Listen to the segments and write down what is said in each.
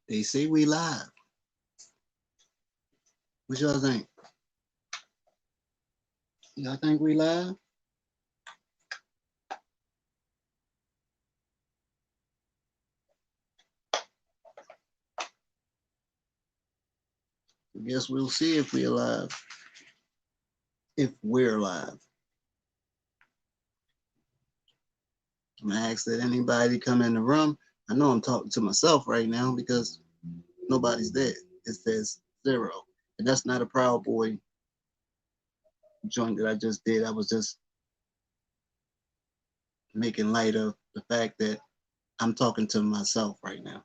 They say we live. What y'all think? Y'all think we live? I guess we'll see if we're live. If we're live. I'm gonna ask that anybody come in the room. I know I'm talking to myself right now because nobody's there. It says 0. And that's not a Proud Boy joint that I just did. I was just making light of the fact that I'm talking to myself right now.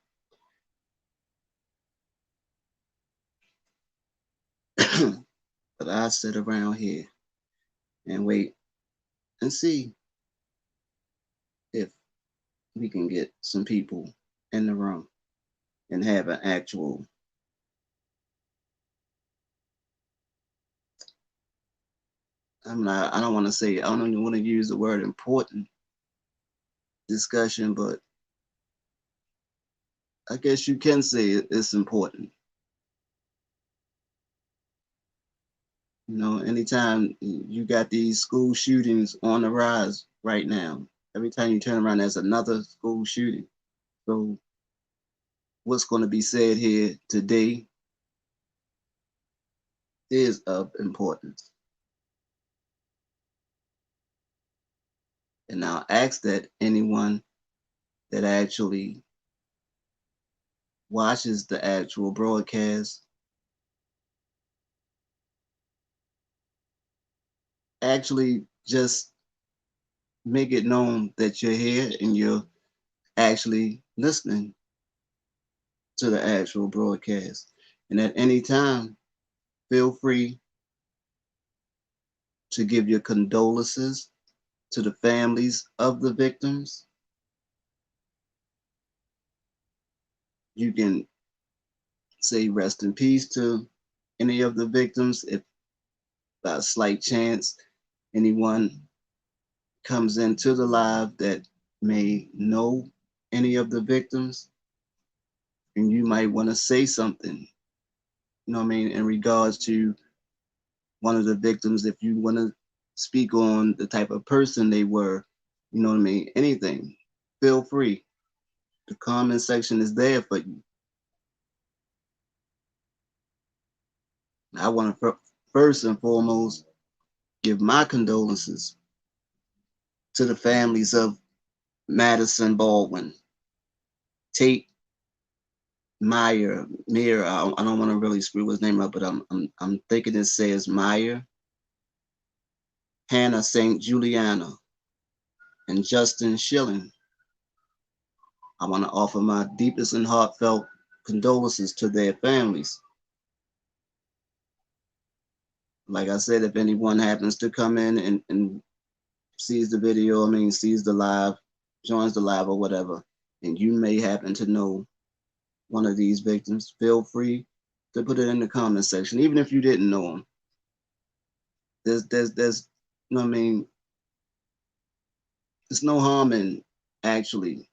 But I sit around here and wait and see if we can get some people in the room and have an actual I don't want to say, I don't even want to use the word important discussion, but I guess you can say it's important. You know, anytime you got these school shootings on the rise right now, every time you turn around, there's another school shooting. So, what's going to be said here today is of importance. And I'll ask that anyone that actually watches the actual broadcast actually just make it known that you're here and you're actually listening to the actual broadcast. And at any time, feel free to give your condolences to the families of the victims. You can say rest in peace to any of the victims. If by a slight chance anyone comes into the live that may know any of the victims, and you might want to say something, you know what I mean, in regards to one of the victims, if you want to speak on the type of person they were, you know what I mean, anything, feel free. The comment section is there for you. I want to first and foremost give my condolences to the families of Madison Baldwin, Tate Meyer, I don't want to really screw his name up, but I'm thinking it says Meyer, Hannah St. Juliana, and Justin Schilling. I want to offer my deepest and heartfelt condolences to their families. Like I said, if anyone happens to come in and sees the video, I mean, sees the live, joins the live or whatever, and you may happen to know one of these victims, feel free to put it in the comment section, even if you didn't know them. There's, you know what I mean? There's no harm in actually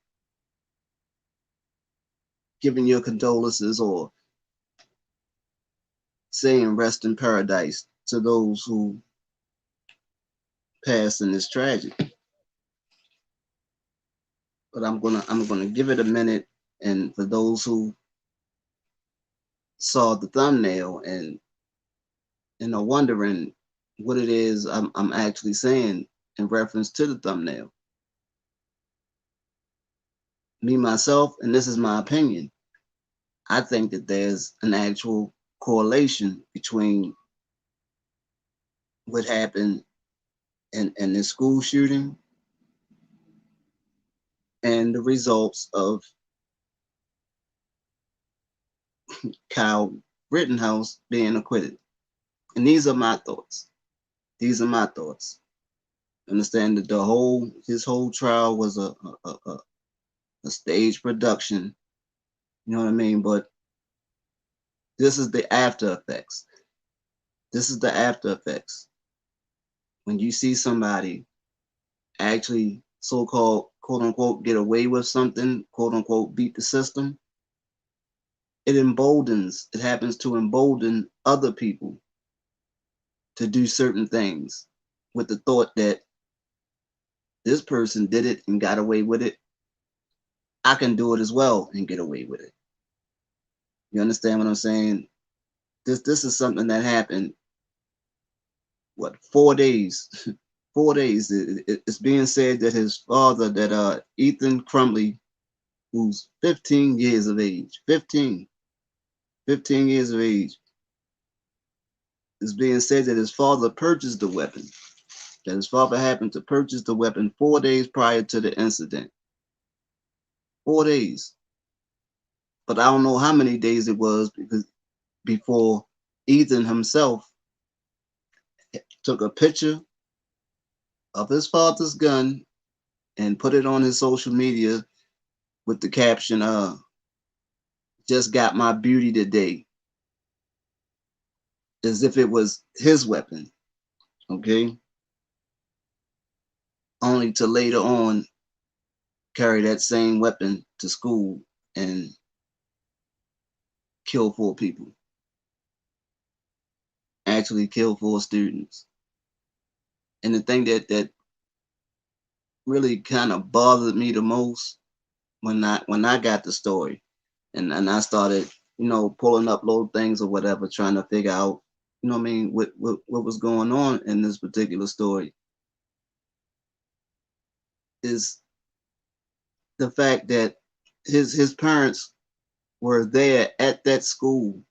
giving your condolences or saying rest in paradise to those who passed in this tragedy. But I'm gonna give it a minute, and for those who saw the thumbnail and are wondering what it is I'm actually saying in reference to the thumbnail, me myself, and this is my opinion, I think that there's an actual correlation between what happened in this school shooting and the results of Kyle Rittenhouse being acquitted. And these are my thoughts. These are my thoughts. Understand that his whole trial was a stage production. You know what I mean? But this is the after effects. This is the after effects. When you see somebody actually so-called, quote unquote, get away with something, quote unquote, beat the system, it happens to embolden other people to do certain things with the thought that this person did it and got away with it. I can do it as well and get away with it. You understand what I'm saying? This is something that happened, what, 4 days? 4 days. It's being said that his father, that Ethan Crumbley, who's 15 years of age, 15 years of age, it's being said that his father purchased the weapon. That his father happened to purchase the weapon 4 days prior to the incident. 4 days. But I don't know how many days it was, because before Ethan himself took a picture of his father's gun and put it on his social media with the caption, just got my beauty today, as if it was his weapon, okay? Only to later on carry that same weapon to school and kill 4 people. Actually kill 4 students. And the thing that really kind of bothered me the most when I got the story, and I started, pulling up little things or whatever, trying to figure out, what I mean, what was going on in this particular story, is the fact that his parents were there at that school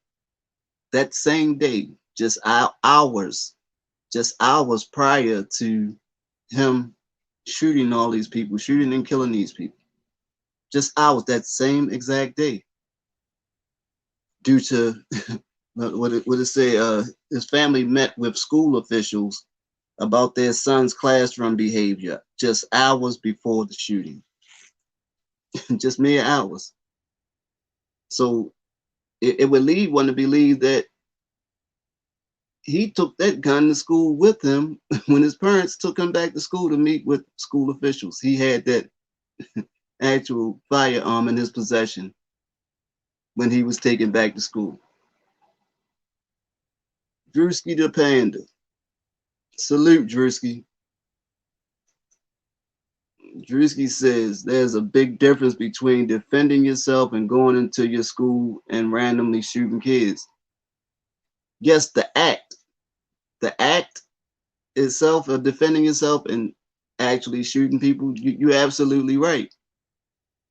that same day, just hours prior to him shooting all these people, shooting and killing these people. Just hours, that same exact day, due to what it say, his family met with school officials about their son's classroom behavior just hours before the shooting. Just mere hours. So it would lead one to believe that he took that gun to school with him when his parents took him back to school to meet with school officials. He had that actual firearm in his possession when he was taken back to school. Drewski the Panda. Salute, Drewski. Drewski says there's a big difference between defending yourself and going into your school and randomly shooting kids. Yes, the act itself of defending yourself and actually shooting people, you're absolutely right.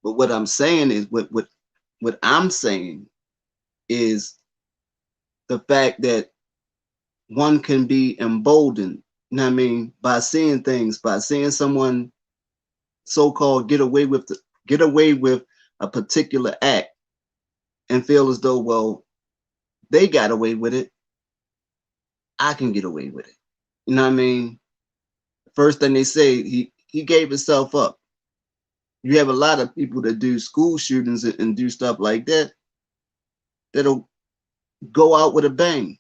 But what I'm saying is, what I'm saying is the fact that one can be emboldened, you know what I mean, by seeing things, by seeing someone so-called get away with a particular act and feel as though, well, they got away with it, I can get away with it. You know what I mean? First thing they say, he gave himself up. You have a lot of people that do school shootings and do stuff like that, that'll go out with a bang.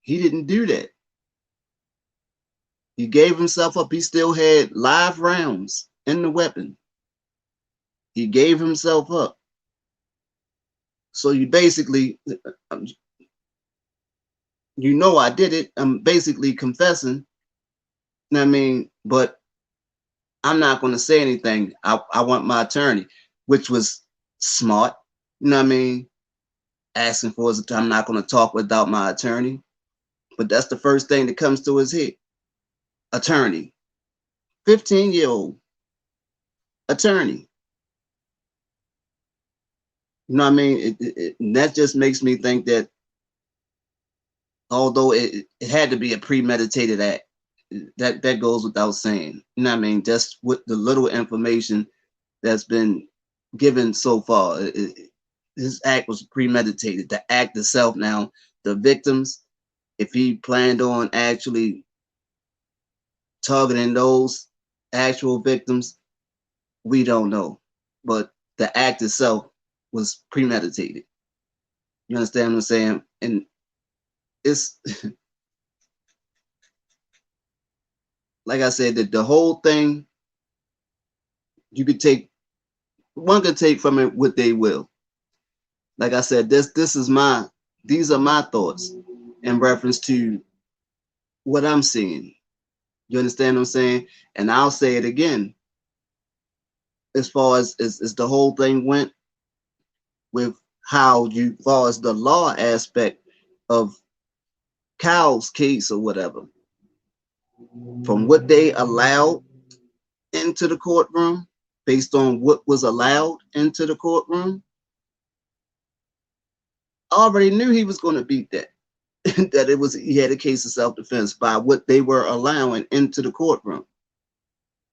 He didn't do that. He gave himself up. He still had live rounds in the weapon. He gave himself up. So you basically, I did it. I'm basically confessing. You know what I mean? But I'm not going to say anything. I want my attorney, which was smart. You know what I mean? Asking for his, I'm not going to talk without my attorney. But that's the first thing that comes to his head. Attorney. 15-year-old attorney. You know what I mean? That just makes me think that although it had to be a premeditated act, that goes without saying. You know what I mean? Just with the little information that's been given so far, this act was premeditated. The act itself, now, the victims, if he planned on actually targeting those actual victims, we don't know. But the act itself was premeditated. You understand what I'm saying? And it's like I said, that the whole thing, one could take from it what they will. Like I said, these are my thoughts in reference to what I'm seeing. You understand what I'm saying? And I'll say it again. As far as the whole thing went with how you, as far as the law aspect of Kyle's case or whatever, from what they allowed into the courtroom, based on what was allowed into the courtroom, I already knew he was going to beat that. That it was, he had a case of self-defense by what they were allowing into the courtroom.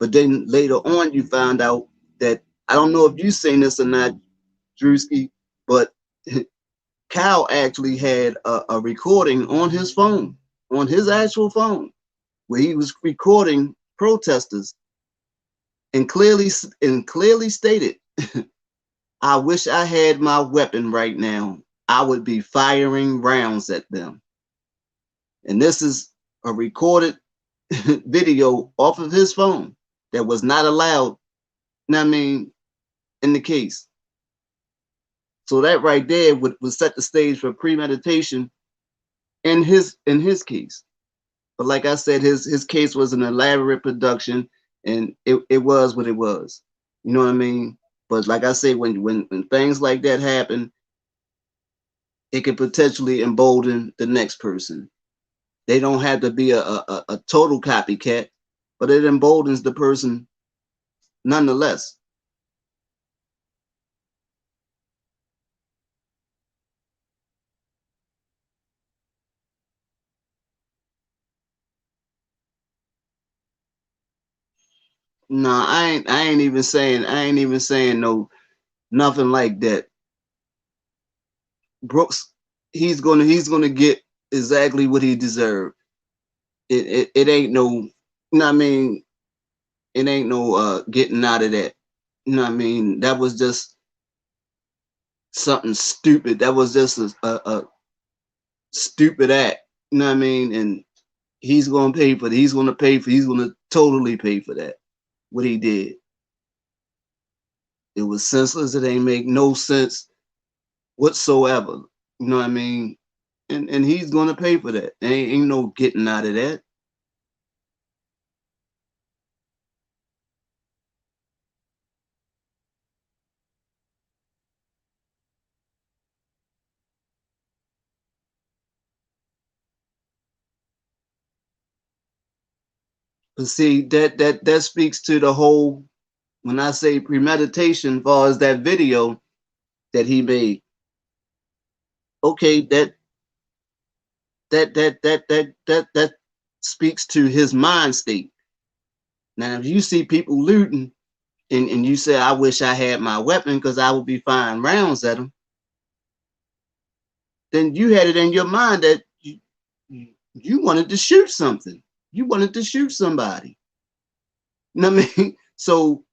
But then later on, you found out that, I don't know if you've seen this or not, Drewski, but Kyle actually had a recording on his phone, on his actual phone, where he was recording protesters and clearly stated, I wish I had my weapon right now. I would be firing rounds at them. And this is a recorded video off of his phone that was not allowed, I mean, in the case. So that right there would set the stage for premeditation in his case. But like I said, his case was an elaborate production, and it was what it was. You know what I mean? But like I say, when things like that happen, it could potentially embolden the next person. They don't have to be a total copycat, but it emboldens the person nonetheless. No, I ain't even saying no nothing like that. Brooks, he's gonna get exactly what he deserved. It ain't no, you know what I mean, it ain't no getting out of that. You know what I mean? That was just something stupid. That was just a stupid act. You know what I mean? And he's gonna pay for it. He's gonna totally pay for that. What he did. It was senseless. It ain't make no sense whatsoever. You know what I mean? And he's gonna pay for that. Ain't no getting out of that. But see, that speaks to the whole, when I say premeditation, as far as that video that he made. Okay, that speaks to his mind state. Now, if you see people looting and you say, I wish I had my weapon because I would be firing rounds at them, then you had it in your mind that you wanted to shoot something. You wanted to shoot somebody. You know what I mean? So,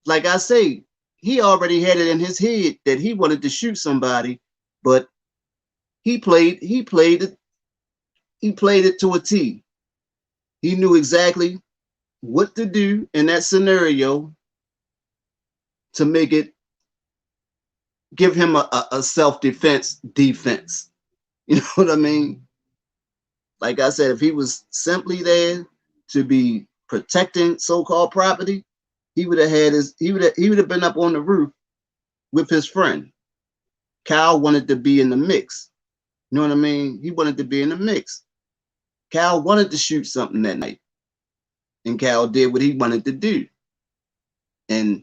like I say, he already had it in his head that he wanted to shoot somebody, but he played it to a T. He knew exactly what to do in that scenario to make it, give him a self-defense defense. You know what I mean? Like I said, if he was simply there to be protecting so-called property, he would have had he would have been up on the roof with his friend. Kyle wanted to be in the mix. You know what I mean? He wanted to be in the mix. Kyle wanted to shoot something that night, and Kyle did what he wanted to do. And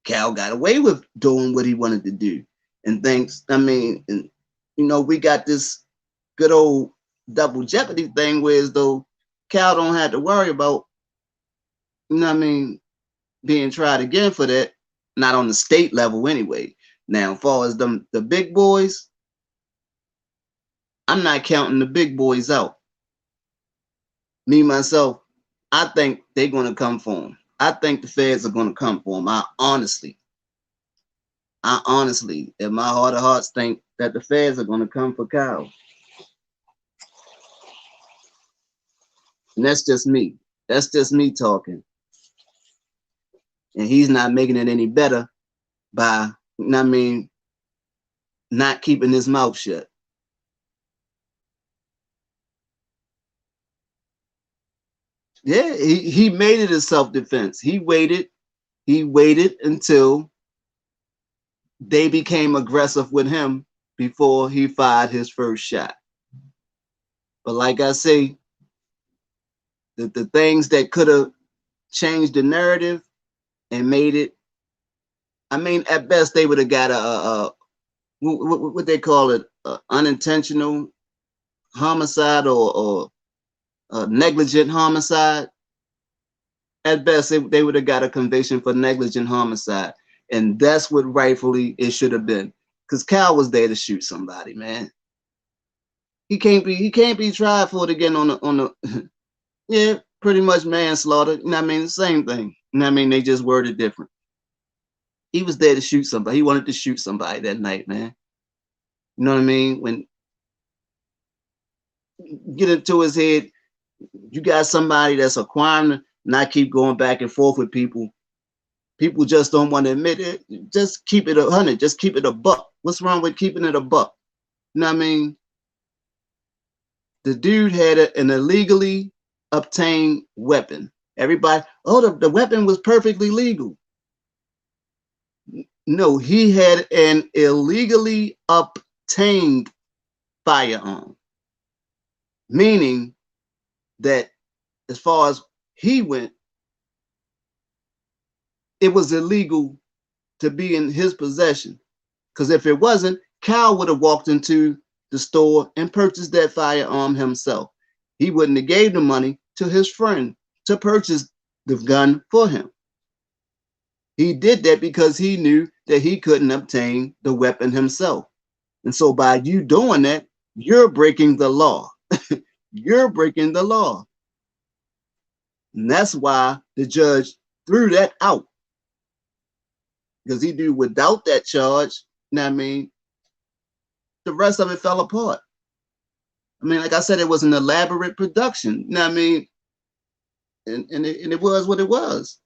Cal got away with doing what he wanted to do. And thanks, I mean, and we got this good old double jeopardy thing where as though Cal don't have to worry about, I mean, being tried again for that, not on the state level anyway. Now, as far as the big boys, I'm not counting the big boys out. Me, myself, I think they're going to come for him. I think the feds are going to come for him. I honestly, in my heart of hearts, think that the feds are going to come for Kyle. And that's just me. That's just me talking. And he's not making it any better by, I mean, not keeping his mouth shut. Yeah, he made it a self-defense. He waited until they became aggressive with him before he fired his first shot. But like I say, the things that could have changed the narrative and made it, I mean, at best they would have got a what they call it, unintentional homicide or negligent homicide. At best, they would have got a conviction for negligent homicide, and that's what rightfully it should have been. Because Kyle was there to shoot somebody, man. He can't be tried for it again on the yeah, pretty much manslaughter. You know what I mean? Same thing. You know what I mean? They just worded different. He was there to shoot somebody. He wanted to shoot somebody that night, man. You know what I mean? When get into his head, you got somebody that's acquiring, not keep going back and forth with people. People just don't want to admit it. Just keep it 100. Just keep it a buck. What's wrong with keeping it a buck? You know what I mean? The dude had an illegally obtained weapon. Everybody, oh, the weapon was perfectly legal. No, he had an illegally obtained firearm, meaning that as far as he went, it was illegal to be in his possession. Because if it wasn't, Cal would have walked into the store and purchased that firearm himself. He wouldn't have gave the money to his friend to purchase the gun for him. He did that because he knew that he couldn't obtain the weapon himself. And so by you doing that, you're breaking the law. You're breaking the law. And that's why the judge threw that out. Because he knew without that charge, you know what I mean, the rest of it fell apart. I mean, like I said, it was an elaborate production, you know what I mean? And it was what it was.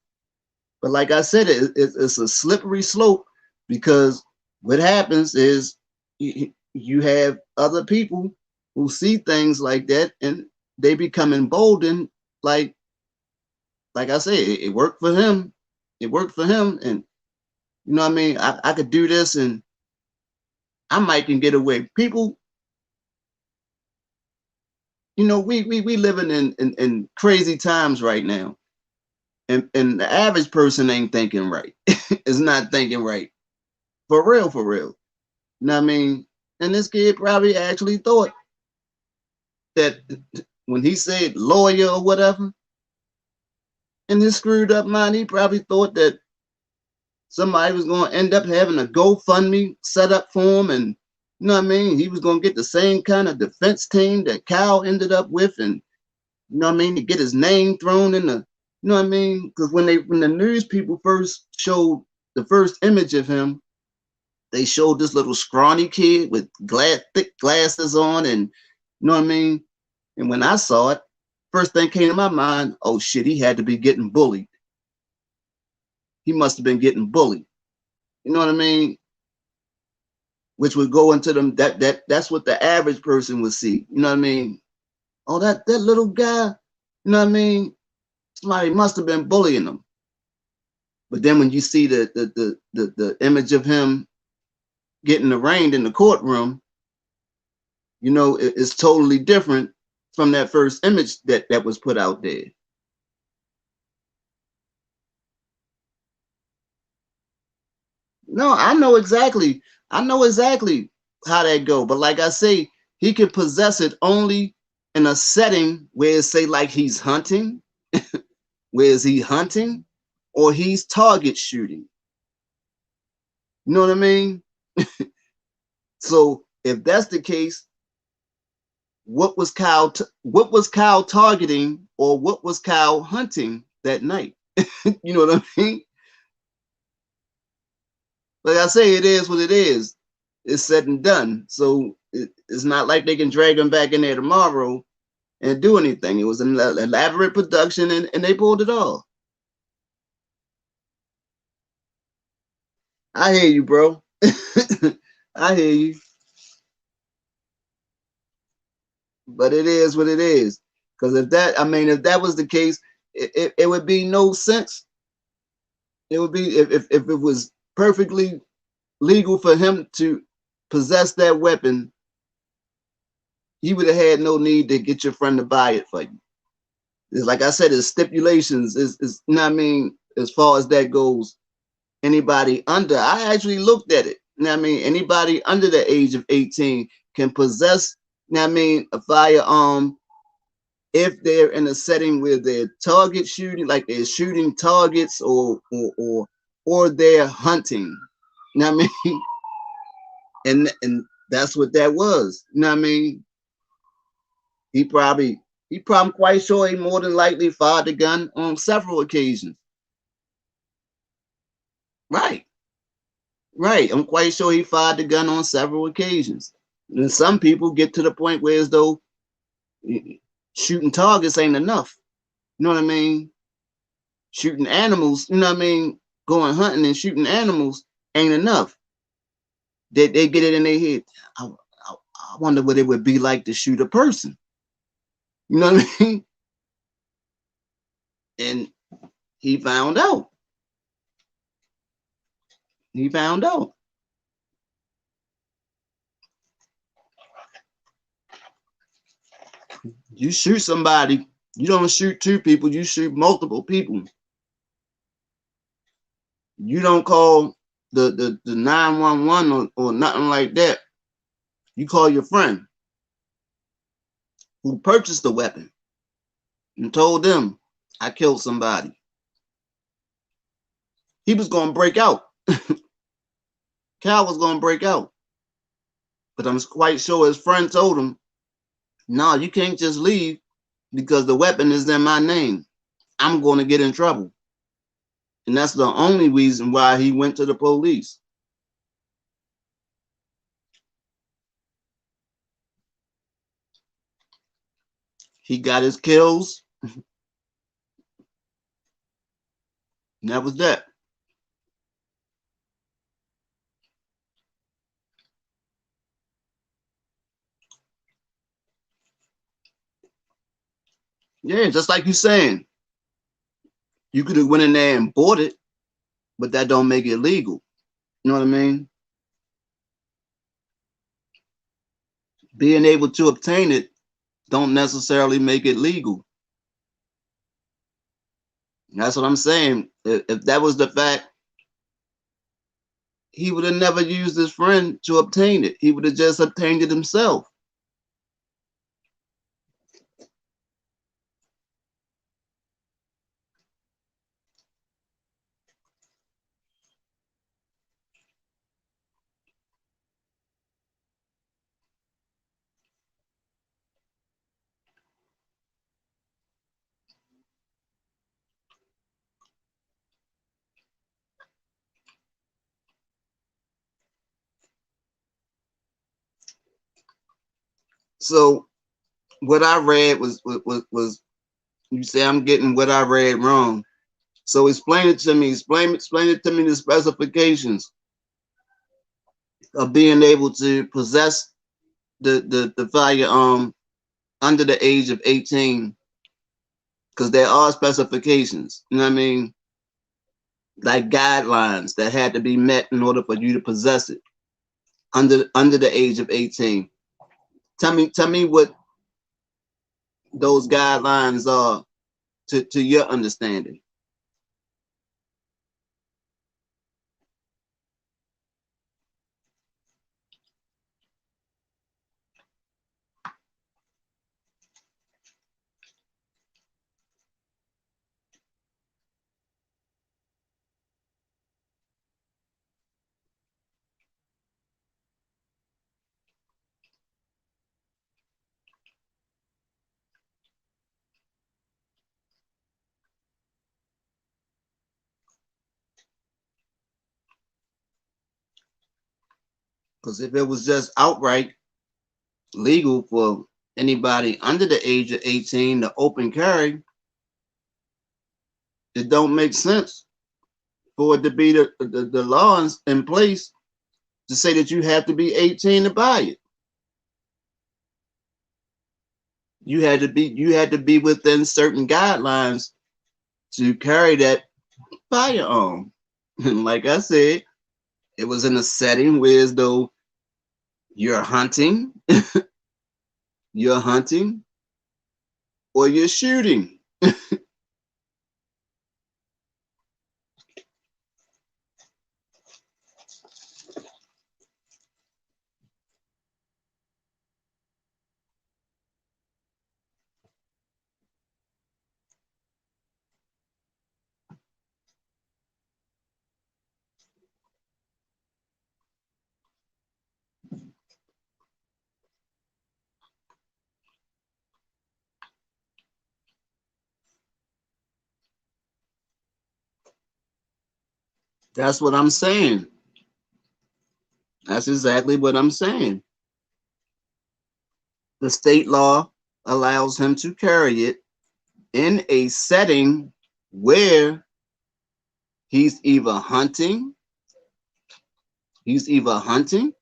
But like I said, it's a slippery slope because what happens is you have other people who see things like that and they become emboldened. Like I say, it worked for him. It worked for him. And you know what I mean? I could do this and I might can get away. People, you know, we living in crazy times right now. And the average person ain't thinking right. Is not thinking right. For real, for real. You know what I mean? And this kid probably actually thought that when he said lawyer or whatever, in his screwed up mind, he probably thought that somebody was going to end up having a GoFundMe set up for him. And you know what I mean? He was going to get the same kind of defense team that Kyle ended up with. And you know what I mean? To get his name thrown in the, you know what I mean? Because when the news people first showed the first image of him, they showed this little scrawny kid with thick glasses on, and you know what I mean? And when I saw it, first thing came to my mind, oh shit, he had to be getting bullied. He must have been getting bullied. You know what I mean? Which would go into them, that's what the average person would see. You know what I mean? Oh, that little guy, you know what I mean? Somebody must have been bullying him. But then when you see the image of him getting arraigned in the courtroom, you know, it's totally different from that first image that was put out there. No, I know exactly how that go. But like I say, he can possess it only in a setting where say like he's hunting, where is he hunting, or he's target shooting. You know what I mean? So if that's the case, what was Kyle targeting, or what was Kyle hunting that night? You know what I mean? Like I say, it is what it is. It's said and done. So it's not like they can drag him back in there tomorrow and do anything. It was an elaborate production, and they pulled it off. I hear you, bro. I hear you. But it is what it is. Because if that, I mean, if that was the case, it would be no sense. It would be if it was perfectly legal for him to possess that weapon, you would have had no need to get your friend to buy it for you. It's like I said, it's stipulations. Is you know what I mean, as far as that goes, anybody under, I actually looked at it. You know what I mean, anybody under the age of 18 can possess, you know what I mean, a firearm if they're in a setting where they're target shooting, like they're shooting targets or they're hunting. You know what I mean? And that's what that was. You know what I mean? He probably he quite sure he more than likely fired the gun on several occasions. Right, right. I'm quite sure he fired the gun on several occasions. And some people get to the point where as though shooting targets ain't enough. You know what I mean? Shooting animals, you know what I mean? Going hunting and shooting animals ain't enough. They get it in their head. I wonder what it would be like to shoot a person. You know what I mean? And he found out. He found out. You shoot somebody, you don't shoot two people, you shoot multiple people. You don't call the 911 or nothing like that. You call your friend who purchased the weapon and told them, I killed somebody. He was going to break out. Cal was going to break out. But I'm quite sure his friend told him, no, you can't just leave because the weapon is in my name. I'm going to get in trouble. And that's the only reason why he went to the police. He got his kills. And that was that. Yeah, just like you saying, you could have went in there and bought it, but that don't make it legal. You know what I mean? Being able to obtain it don't necessarily make it legal. That's what I'm saying. If that was the fact, he would have never used his friend to obtain it. He would have just obtained it himself. So what I read was you say I'm getting what I read wrong. So explain it to me. Explain it to me the specifications of being able to possess the firearm under the age of 18, because there are specifications. You know what I mean? Like guidelines that had to be met in order for you to possess it under the age of 18. Tell me what those guidelines are to your understanding. Because if it was just outright legal for anybody under the age of 18 to open carry, it don't make sense for it to be the laws in place to say that you have to be 18 to buy it. You had to be within certain guidelines to carry that firearm. And like I said, it was in a setting where as though you're hunting, you're hunting, or you're shooting. That's what I'm saying. That's exactly what I'm saying. The state law allows him to carry it in a setting where he's either hunting, he's either hunting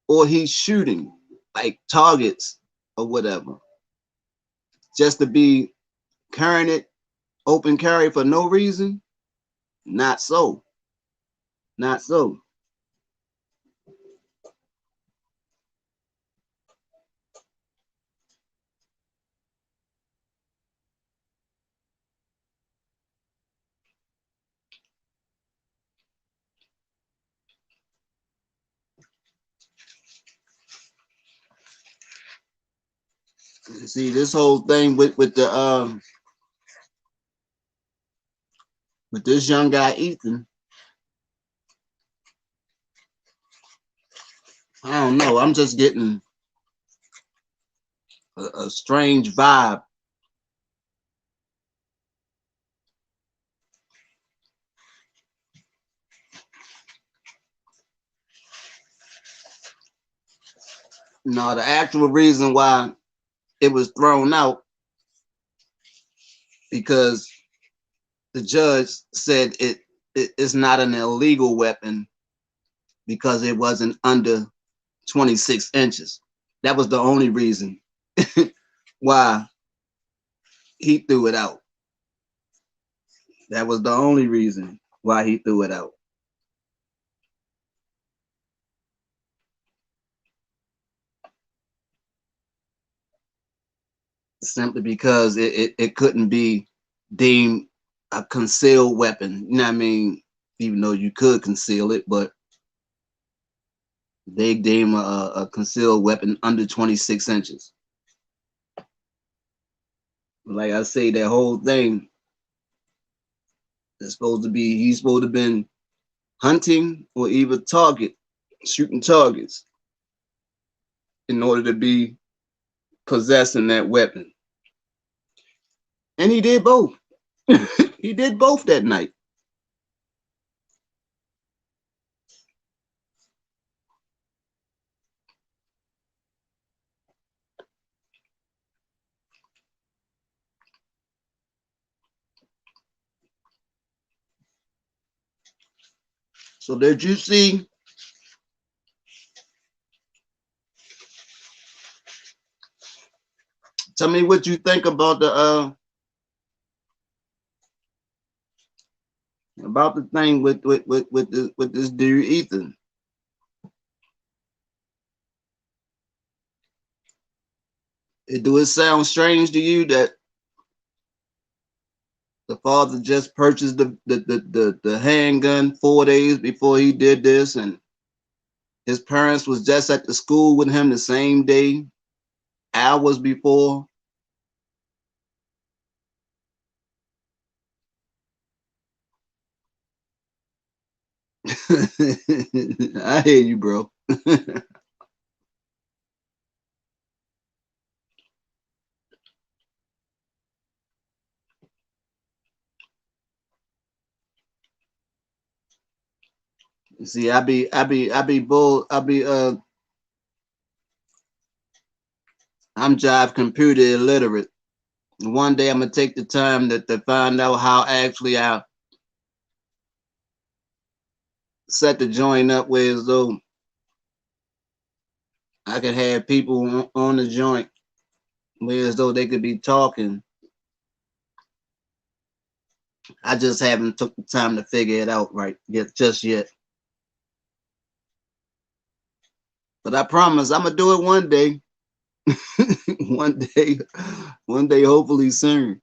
or he's shooting, like targets or whatever. Just to be carrying it open carry for no reason, not so. Not so. See, this whole thing with this young guy Ethan, I don't know. I'm just getting a strange vibe. No, the actual reason why it was thrown out because the judge said it's not an illegal weapon because it wasn't under 26 inches. That was the only reason why he threw it out. That was the only reason why he threw it out. Simply because it couldn't be deemed a concealed weapon. You know what I mean? Even though you could conceal it, but they deem a concealed weapon under 26 inches. Like I say, that whole thing is supposed to be, he's supposed to have been hunting or even shooting targets in order to be possessing that weapon. And he did both. He did both that night. So did you see? Tell me what you think about the thing with this dude Ethan. Do it sound strange to you that the father just purchased the handgun 4 days before he did this, and his parents was just at the school with him the same day, hours before? I hear you, bro. See, I'm jive computer illiterate. One day I'm gonna take the time to find out how actually set the joint up where as though I could have people on the joint where as though they could be talking. I just haven't took the time to figure it out right yet, just yet. But I promise I'm gonna do it one day. one day, one day, hopefully soon.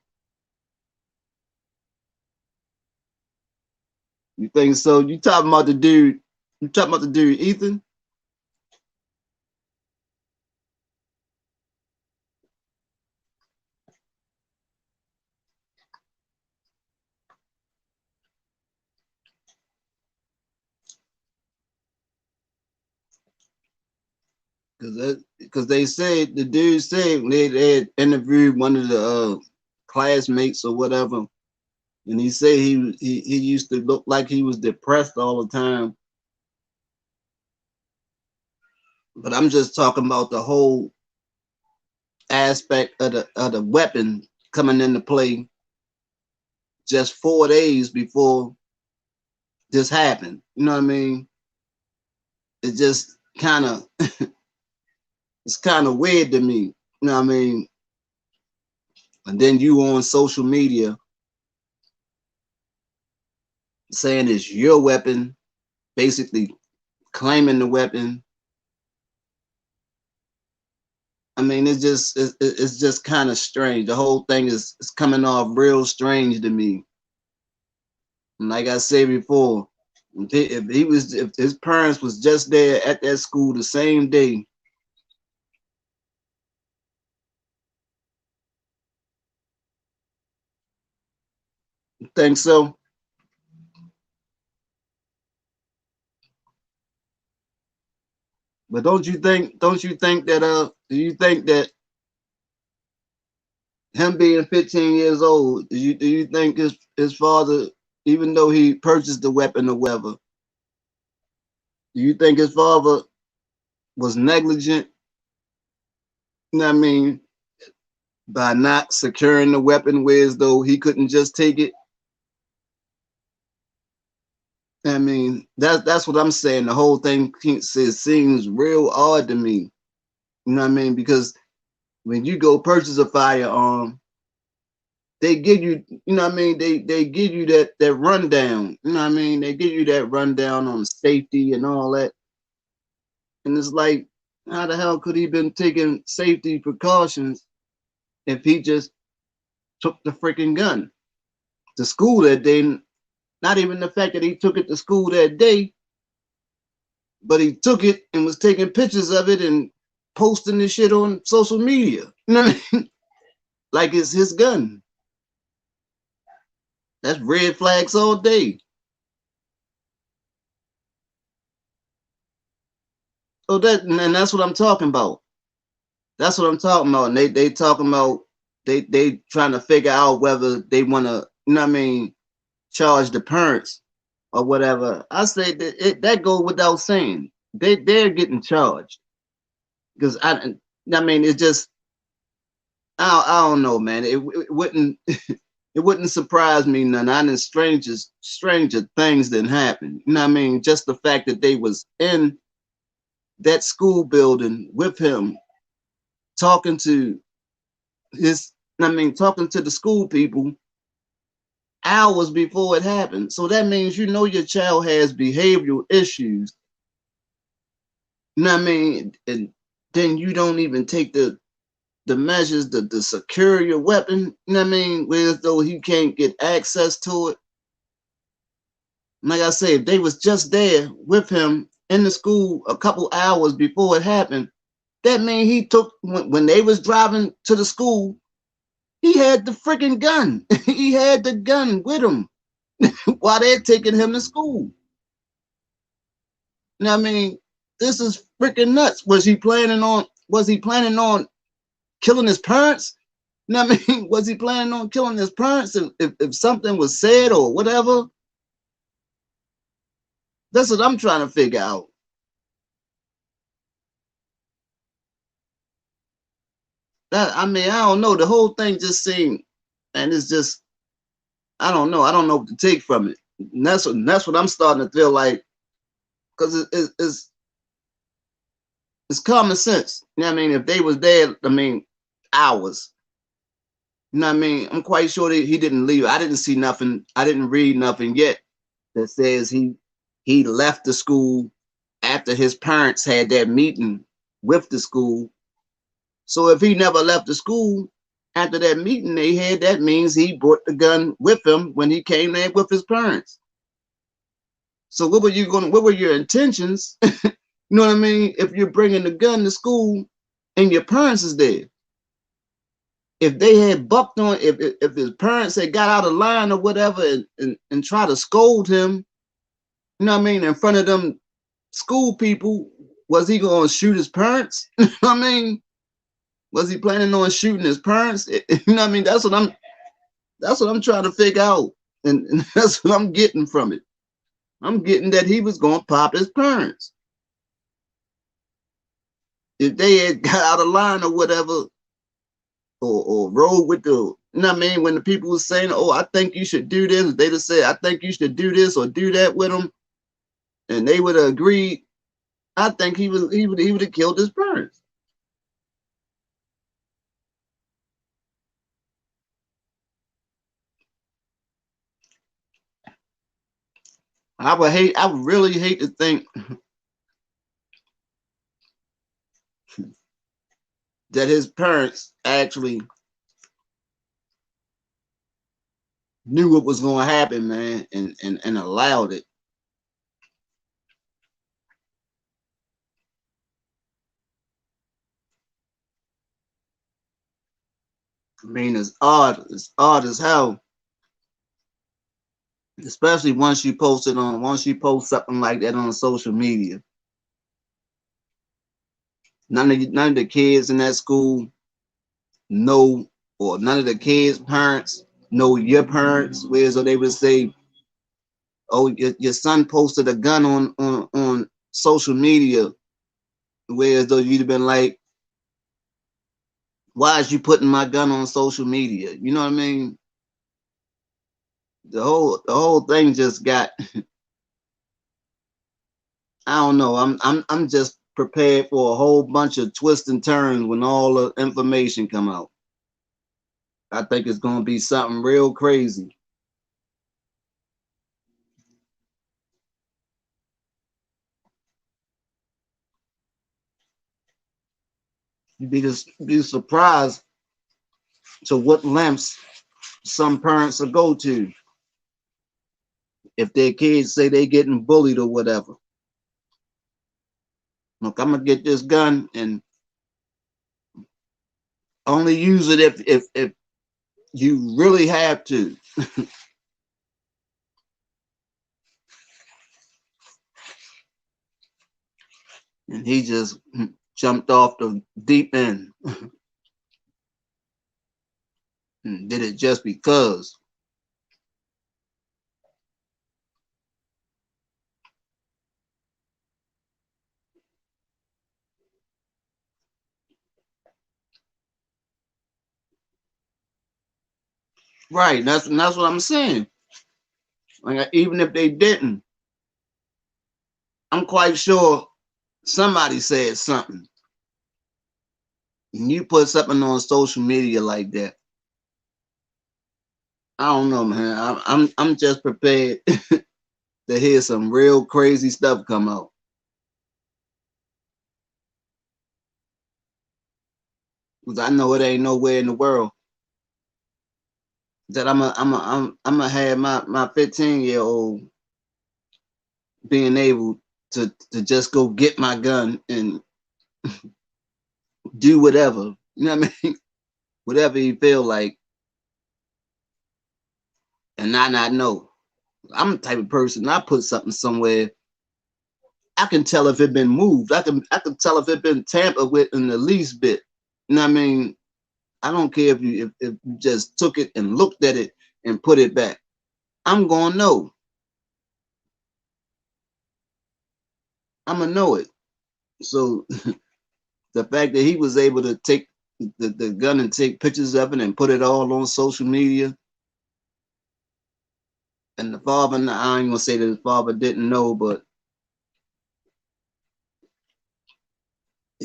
You think so? You talking about the dude? You talking about the dude, Ethan? Because they said the dude said they had interviewed one of the classmates or whatever, and he said he used to look like he was depressed all the time. But I'm just talking about the whole aspect of the weapon coming into play just 4 days before this happened. You know what I mean? It just kind of it's kind of weird to me. You know what I mean? And then you on social media saying it's your weapon, basically claiming the weapon. I mean, it's just kind of strange. The whole thing is coming off real strange to me. And like I said before, if his parents was just there at that school the same day, you think so? But don't you think that do you think that him being 15 years old, do you think his father, even though he purchased the weapon or whatever, do you think his father was negligent? You know what I mean? By not securing the weapon, whereas though he couldn't just take it. I mean, that's what I'm saying. The whole thing seems real odd to me. You know what I mean? Because when you go purchase a firearm, they give you, you know what I mean? They give you that rundown. You know what I mean? They give you that rundown on safety and all that. And it's like, how the hell could he been taking safety precautions if he just took the freaking gun to school that day? Not even the fact that he took it to school that day, but he took it and was taking pictures of it and posting this shit on social media. You know what I mean? Like it's his gun. That's red flags all day. So and that's what I'm talking about. That's what I'm talking about. And they talking about they trying to figure out whether they want to, you know what I mean, charge the parents or whatever. I say that goes without saying. They're getting charged because I mean it's just I don't know, man. It wouldn't it wouldn't surprise me none. I didn't stranger things didn't happen. You know what I mean? Just the fact that they was in that school building with him, talking to talking to the school people hours before it happened. So that means you know your child has behavioral issues. You know what I mean? And then you don't even take the measures to secure your weapon, you know what I mean? Whereas though he can't get access to it. Like I said, if they was just there with him in the school a couple hours before it happened, that means he took when they was driving to the school, he had the freaking gun. He had the gun with him while they're taking him to school. You know what I mean? This is freaking nuts. Was he planning on killing his parents? You know what I mean? Was he planning on killing his parents if something was said or whatever? That's what I'm trying to figure out. That I mean, I don't know. The whole thing just seemed, and it's just, I don't know. I don't know what to take from it. And that's what I'm starting to feel like. because it's common sense. You know what I mean? If they was there, I mean, hours. You know what I mean? I'm quite sure that he didn't leave. I didn't see nothing. I didn't read nothing yet that says he left the school after his parents had that meeting with the school. So if he never left the school after that meeting they had, that means he brought the gun with him when he came there with his parents. So what were your intentions? You know what I mean? If you're bringing the gun to school and your parents is there, if they had bucked on, if his parents had got out of line or whatever and try to scold him, you know what I mean, in front of them school people, was he going to shoot his parents? You know what I mean? Was he planning on shooting his parents? You know what I mean? That's what I'm trying to figure out, and that's what I'm getting from it. I'm getting that he was going to pop his parents. If they had got out of line or whatever, or rode with the, you know what I mean, when the people was saying, oh, I think you should do this, they'd have said, I think you should do this or do that with them, and they would have agreed, I think he would have killed his parents. I would really hate to think that his parents actually knew what was going to happen, man, and allowed it. I mean, it's odd as hell, especially once you post something like that on social media. None of the kids in that school know, or none of the kids' parents know your parents. Whereas they would say, "Oh, your son posted a gun on social media," whereas though you'd have been like, "Why is you putting my gun on social media?" You know what I mean? The whole thing just got. I don't know. I'm just prepared for a whole bunch of twists and turns when all the information come out. I think it's gonna be something real crazy. You'd be surprised to what lengths some parents will go to if their kids say they getting bullied or whatever. Look, I'm gonna get this gun and only use it if you really have to. And he just jumped off the deep end and did it just because. Right. That's what I'm saying. Like, even if they didn't, I'm quite sure somebody said something. And you put something on social media like that. I don't know, man. I'm just prepared to hear some real crazy stuff come out. Because I know it ain't nowhere in the world that I'm gonna have my 15-year-old being able to just go get my gun and do whatever. You know what I mean? Whatever he feel like, and not know. I'm the type of person, I put something somewhere, I can tell if it been moved. I can tell if it been tampered with in the least bit. You know what I mean? I don't care if you just took it and looked at it and put it back. I'm gonna know. I'm gonna know it. So the fact that he was able to take the gun and take pictures of it and put it all on social media, and the father, I ain't gonna say that his father didn't know, but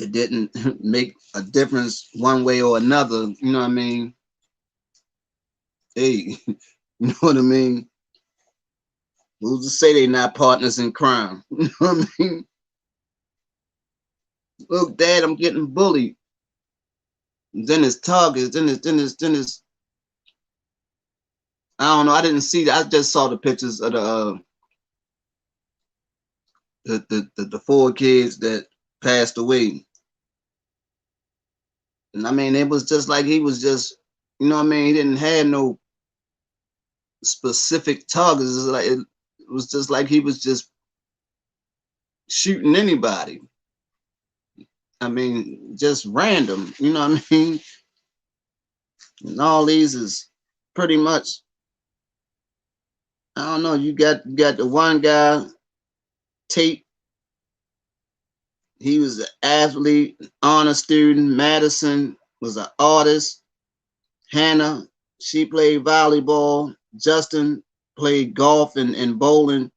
it didn't make a difference one way or another. You know what I mean? Hey, you know what I mean? Who's to say they not partners in crime? You know what I mean? Look, Dad, I'm getting bullied. And then his targets, then his. I don't know. I didn't see that. I just saw the pictures of the four kids that passed away. And I mean, it was just like he was just, you know what I mean? He didn't have no specific targets. It was just like he was just shooting anybody. I mean, just random, you know what I mean? And all these is pretty much, I don't know, you got the one guy, Tate, he was an athlete, honor student. Madison was an artist. Hannah, she played volleyball. Justin played golf and bowling.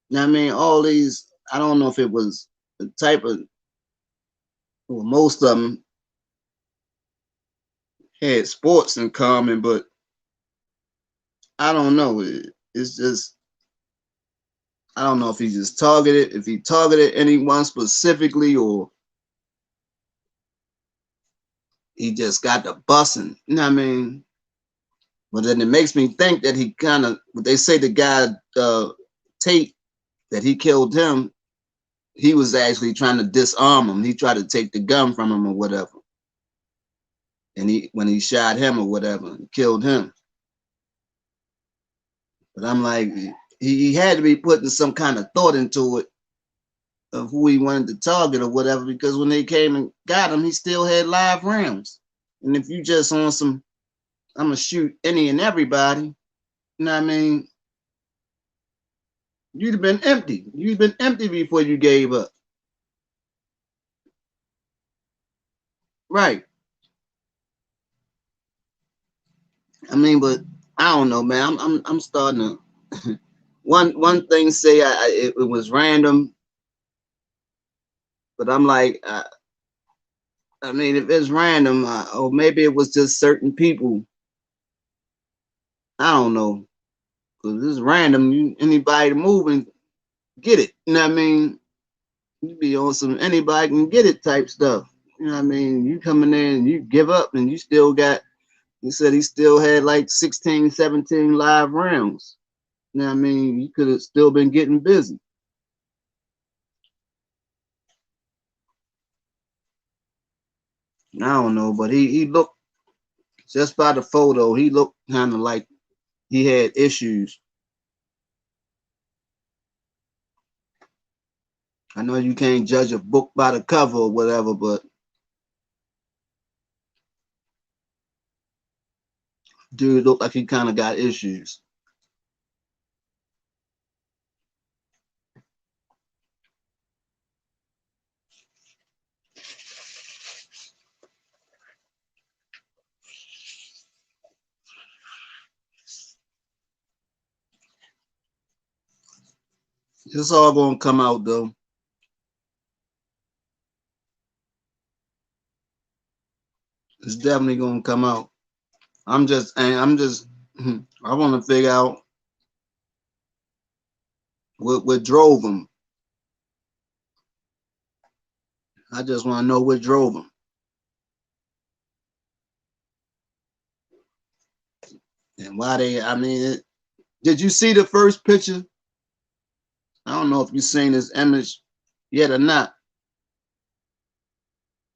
You know what I mean? All these, I don't know if it was the type of, well, most of them had sports in common, but I don't know. It's just, I don't know if if he targeted anyone specifically, or he just got the bussing. You know what I mean? But then it makes me think that he kind of, they say the guy, Tate, that he killed him, he was actually trying to disarm him. He tried to take the gun from him or whatever. And when he shot him or whatever, killed him. But I'm like, he had to be putting some kind of thought into it of who he wanted to target or whatever, because when they came and got him, he still had live rounds. And if you just on some, I'm gonna shoot any and everybody, you know what I mean? You'd have been empty. You'd been empty before you gave up. Right. I mean, but I don't know, man. I'm starting to one thing say it was random, but I'm like, I mean, if it's random, or maybe it was just certain people. I don't know, because it's random. Anybody moving, get it. You know what I mean? You be on some anybody can get it type stuff. You know what I mean? You coming in and you give up, and you still got. He said he still had like 16, 17 live rounds. You know what I mean? You could have still been getting busy. I don't know, but he looked, just by the photo, he looked kind of like he had issues. I know you can't judge a book by the cover or whatever, but dude looked like he kind of got issues. It's all gonna come out though. It's definitely gonna come out. I'm just I want to figure out what drove him. I just want to know what drove him and why they. I mean, did you see the first picture? I don't know if you've seen this image yet or not,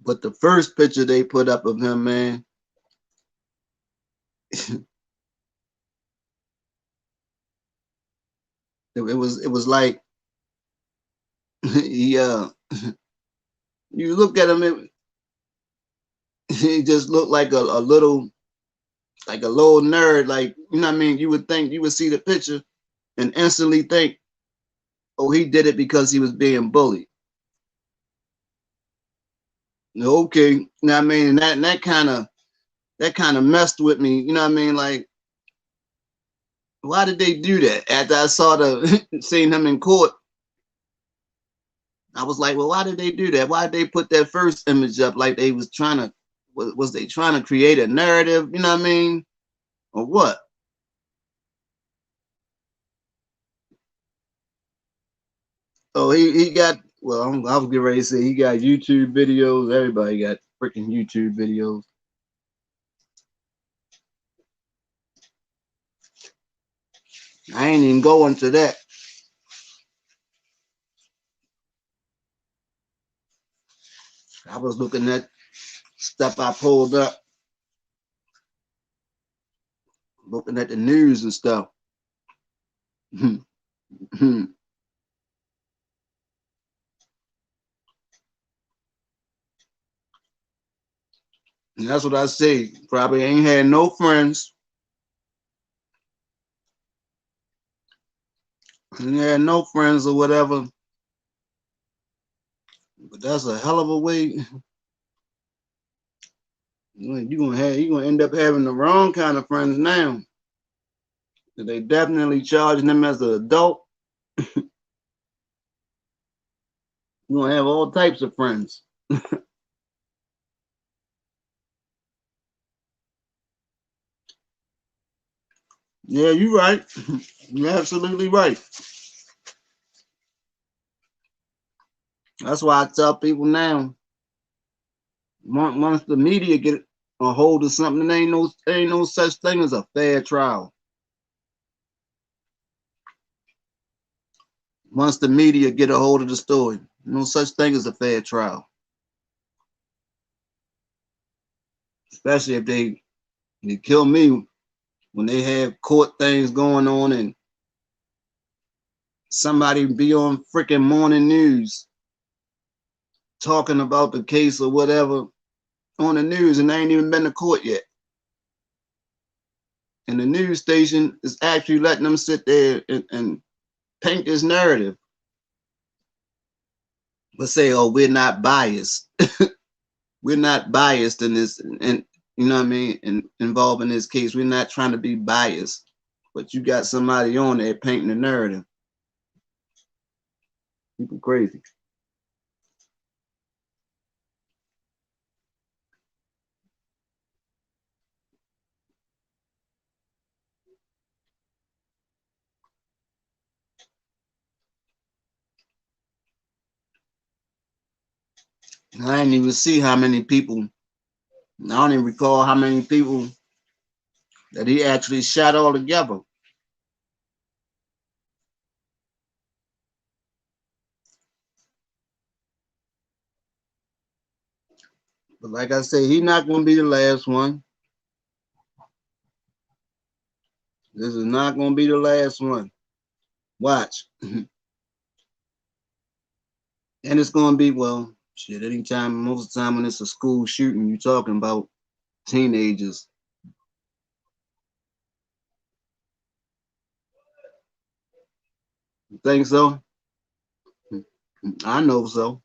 but the first picture they put up of him, man, it was like he you look at him, he just looked like a little, like a little nerd, like, you know what I mean? You would think, you would see the picture and instantly think, oh, he did it because he was being bullied. Okay, you know what I mean? And that kind of messed with me, you know what I mean? Like, why did they do that? After I saw the seen him in court, I was like, well, why did they do that? Why did they put that first image up like they was trying to, was they trying to create a narrative, you know what I mean? Or what? Oh, he got, well, I was getting ready to say he got YouTube videos. Everybody got freaking YouTube videos. I ain't even going to that. I was looking at stuff I pulled up, looking at the news and stuff. And that's what I say. Probably ain't had no friends. Ain't had no friends or whatever. But that's a hell of a way. You gonna end up having the wrong kind of friends now. They definitely charging them as an adult. You're gonna have all types of friends. Yeah, you're right. You're absolutely right. That's why I tell people now, once the media get a hold of something, there ain't no such thing as a fair trial. Once the media get a hold of the story, no such thing as a fair trial. Especially if they kill me when they have court things going on and somebody be on freaking morning news talking about the case or whatever on the news and they ain't even been to court yet. And the news station is actually letting them sit there and paint this narrative, but say, "Oh, we're not biased. We're not biased in this, and you know what I mean, and involved in this case. We're not trying to be biased." But you got somebody on there painting the narrative. People crazy. I didn't even see how many people. I don't even recall how many people that he actually shot all together. But like I say, he's not going to be the last one. This is not going to be the last one. Watch. And it's going to be, well, shit, anytime, most of the time when it's a school shooting, you're talking about teenagers. You think so? I know so.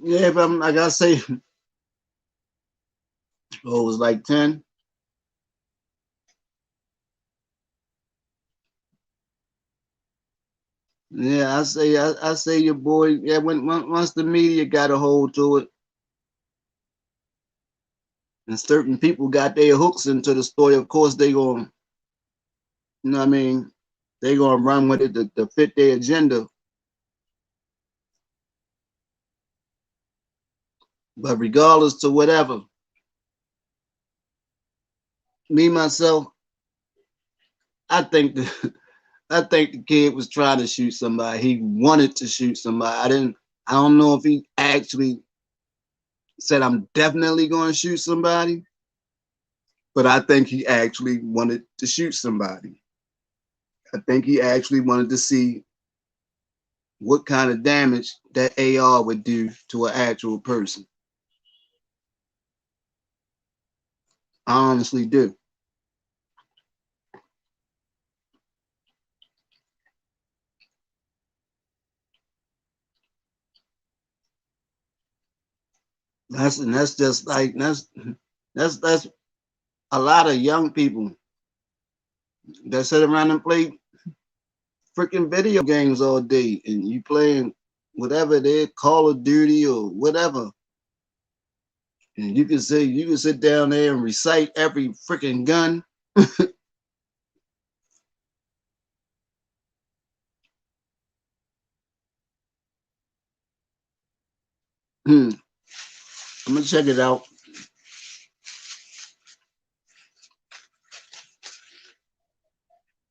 Yeah, but like I say, oh, it was like 10. Yeah, I say your boy, yeah, once the media got a hold to it and certain people got their hooks into the story, of course they going, you know what I mean, they gonna run with it to fit their agenda. But regardless to whatever, me myself, I think the I think the kid was trying to shoot somebody. He wanted to shoot somebody. I don't know if he actually said I'm definitely going to shoot somebody, but I think he actually wanted to shoot somebody. I think he actually wanted to see what kind of damage that AR would do to an actual person. I honestly do. That's just like that's a lot of young people that sit around and play freaking video games all day, and you playing whatever it is, Call of Duty or whatever. And you can sit down there and recite every freaking gun. I'm gonna check it out.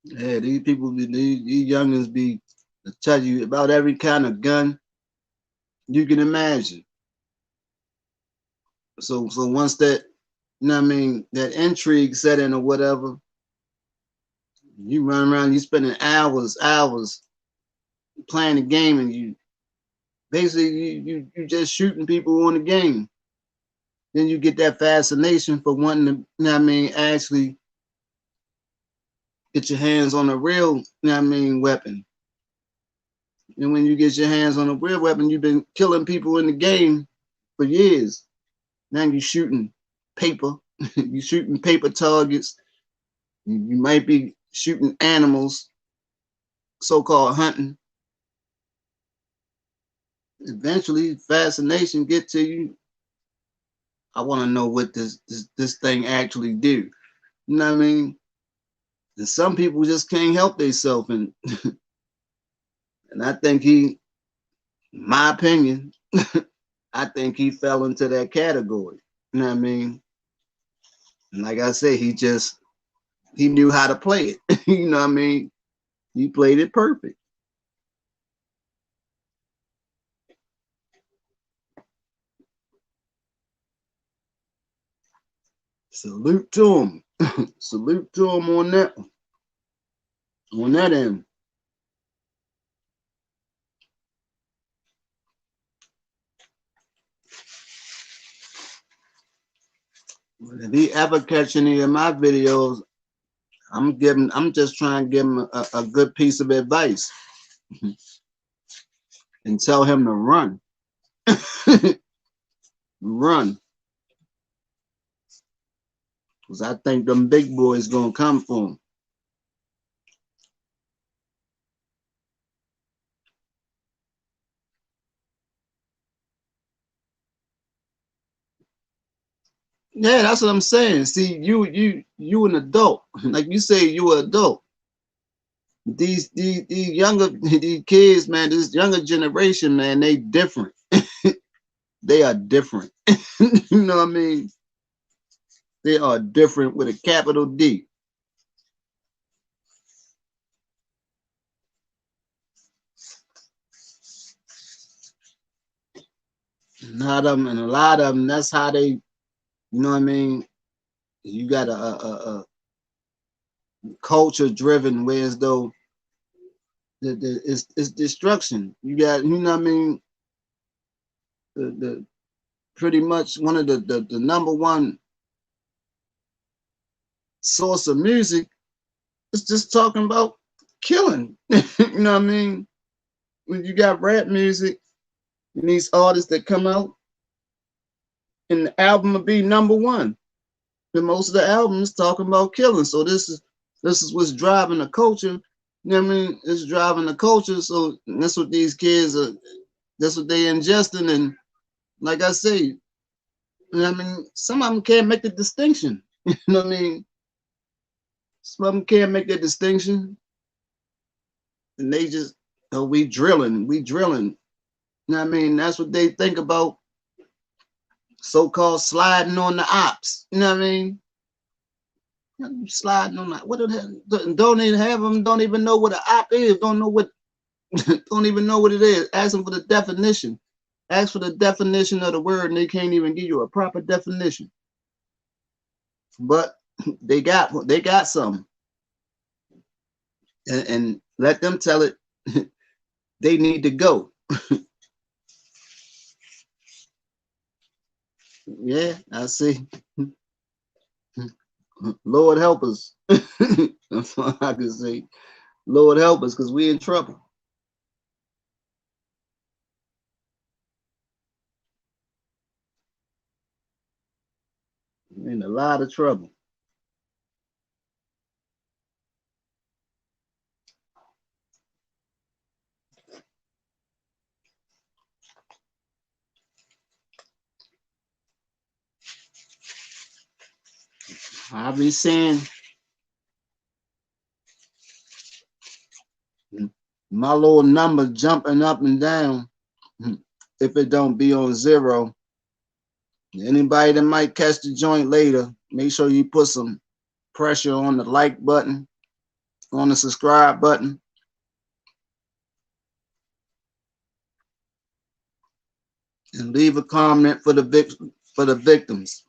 Yeah, these people, these youngins be tell you about every kind of gun you can imagine. So once that, you know what I mean, that intrigue set in or whatever, you run around, you spending hours playing the game, and you basically you just shooting people on the game. Then you get that fascination for wanting to, you know what I mean, actually get your hands on a real, you know what I mean, weapon. And when you get your hands on a real weapon, you've been killing people in the game for years. Now you're shooting paper. You're shooting paper targets. You might be shooting animals, so-called hunting. Eventually, fascination get to you. I want to know what this thing actually do. You know what I mean? And some people just can't help themselves, and I think my opinion, I think he fell into that category. You know what I mean? And like I said, he knew how to play it. You know what I mean? He played it perfect. Salute to him. Salute to him on that end. If he ever catch any of my videos, I'm just trying to give him a good piece of advice and tell him to run. Run. Because I think them big boys gonna come for him. Yeah, that's what I'm saying. See, you an adult. Like you say, you an adult. These younger these kids, man, this younger generation, man, they different. They are different. You know what I mean? They are different with a capital D. And a lot of them, that's how they, you know what I mean? You got a culture driven, whereas though it's destruction. You got, you know what I mean? The pretty much one of the number one source of music is just talking about killing. You know what I mean? When you got rap music and these artists that come out and the album will be number one. And most of the albums talking about killing. So this is what's driving the culture. You know what I mean? It's driving the culture. So that's what these kids are, that's what they ingesting. And like I say, you know what I mean, some of them can't make the distinction. You know what I mean? Some of them can't make the distinction. And they just, oh, we drilling. You know what I mean? That's what they think about so-called sliding on the ops. You know what I mean? Sliding on that. What don't even have them, don't even know what an op is, don't know what don't even know what it is. Ask them for the definition. Ask for the definition of the word and they can't even give you a proper definition. But they got some. And let them tell it they need to go. Yeah, I see. Lord help us. That's all I can say. Lord help us, because we in trouble. You're in a lot of trouble. I be seeing my little number jumping up and down. If it don't be on zero, anybody that might catch the joint later, make sure you put some pressure on the like button, on the subscribe button, and leave a comment for the victims.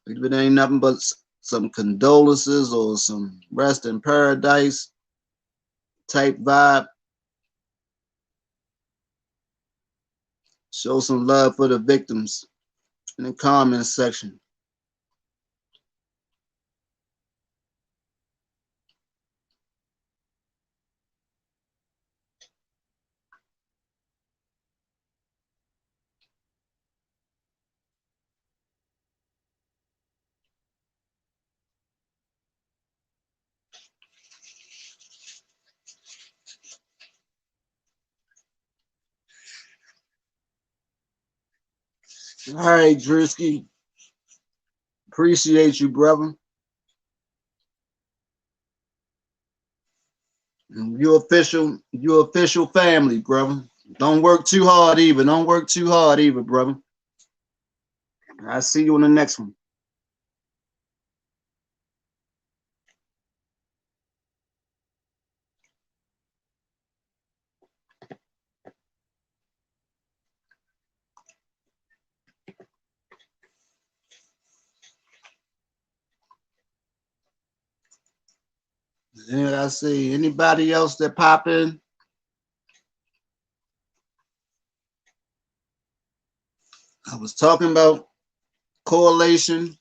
If it ain't nothing but some condolences or some rest in paradise type vibe, show some love for the victims in the comment section. All right, Drisky. Appreciate you, brother. You official family, brother. Don't work too hard either. Don't work too hard either, brother. I'll see you on the next one. And I see anybody else that pop in. I was talking about correlation,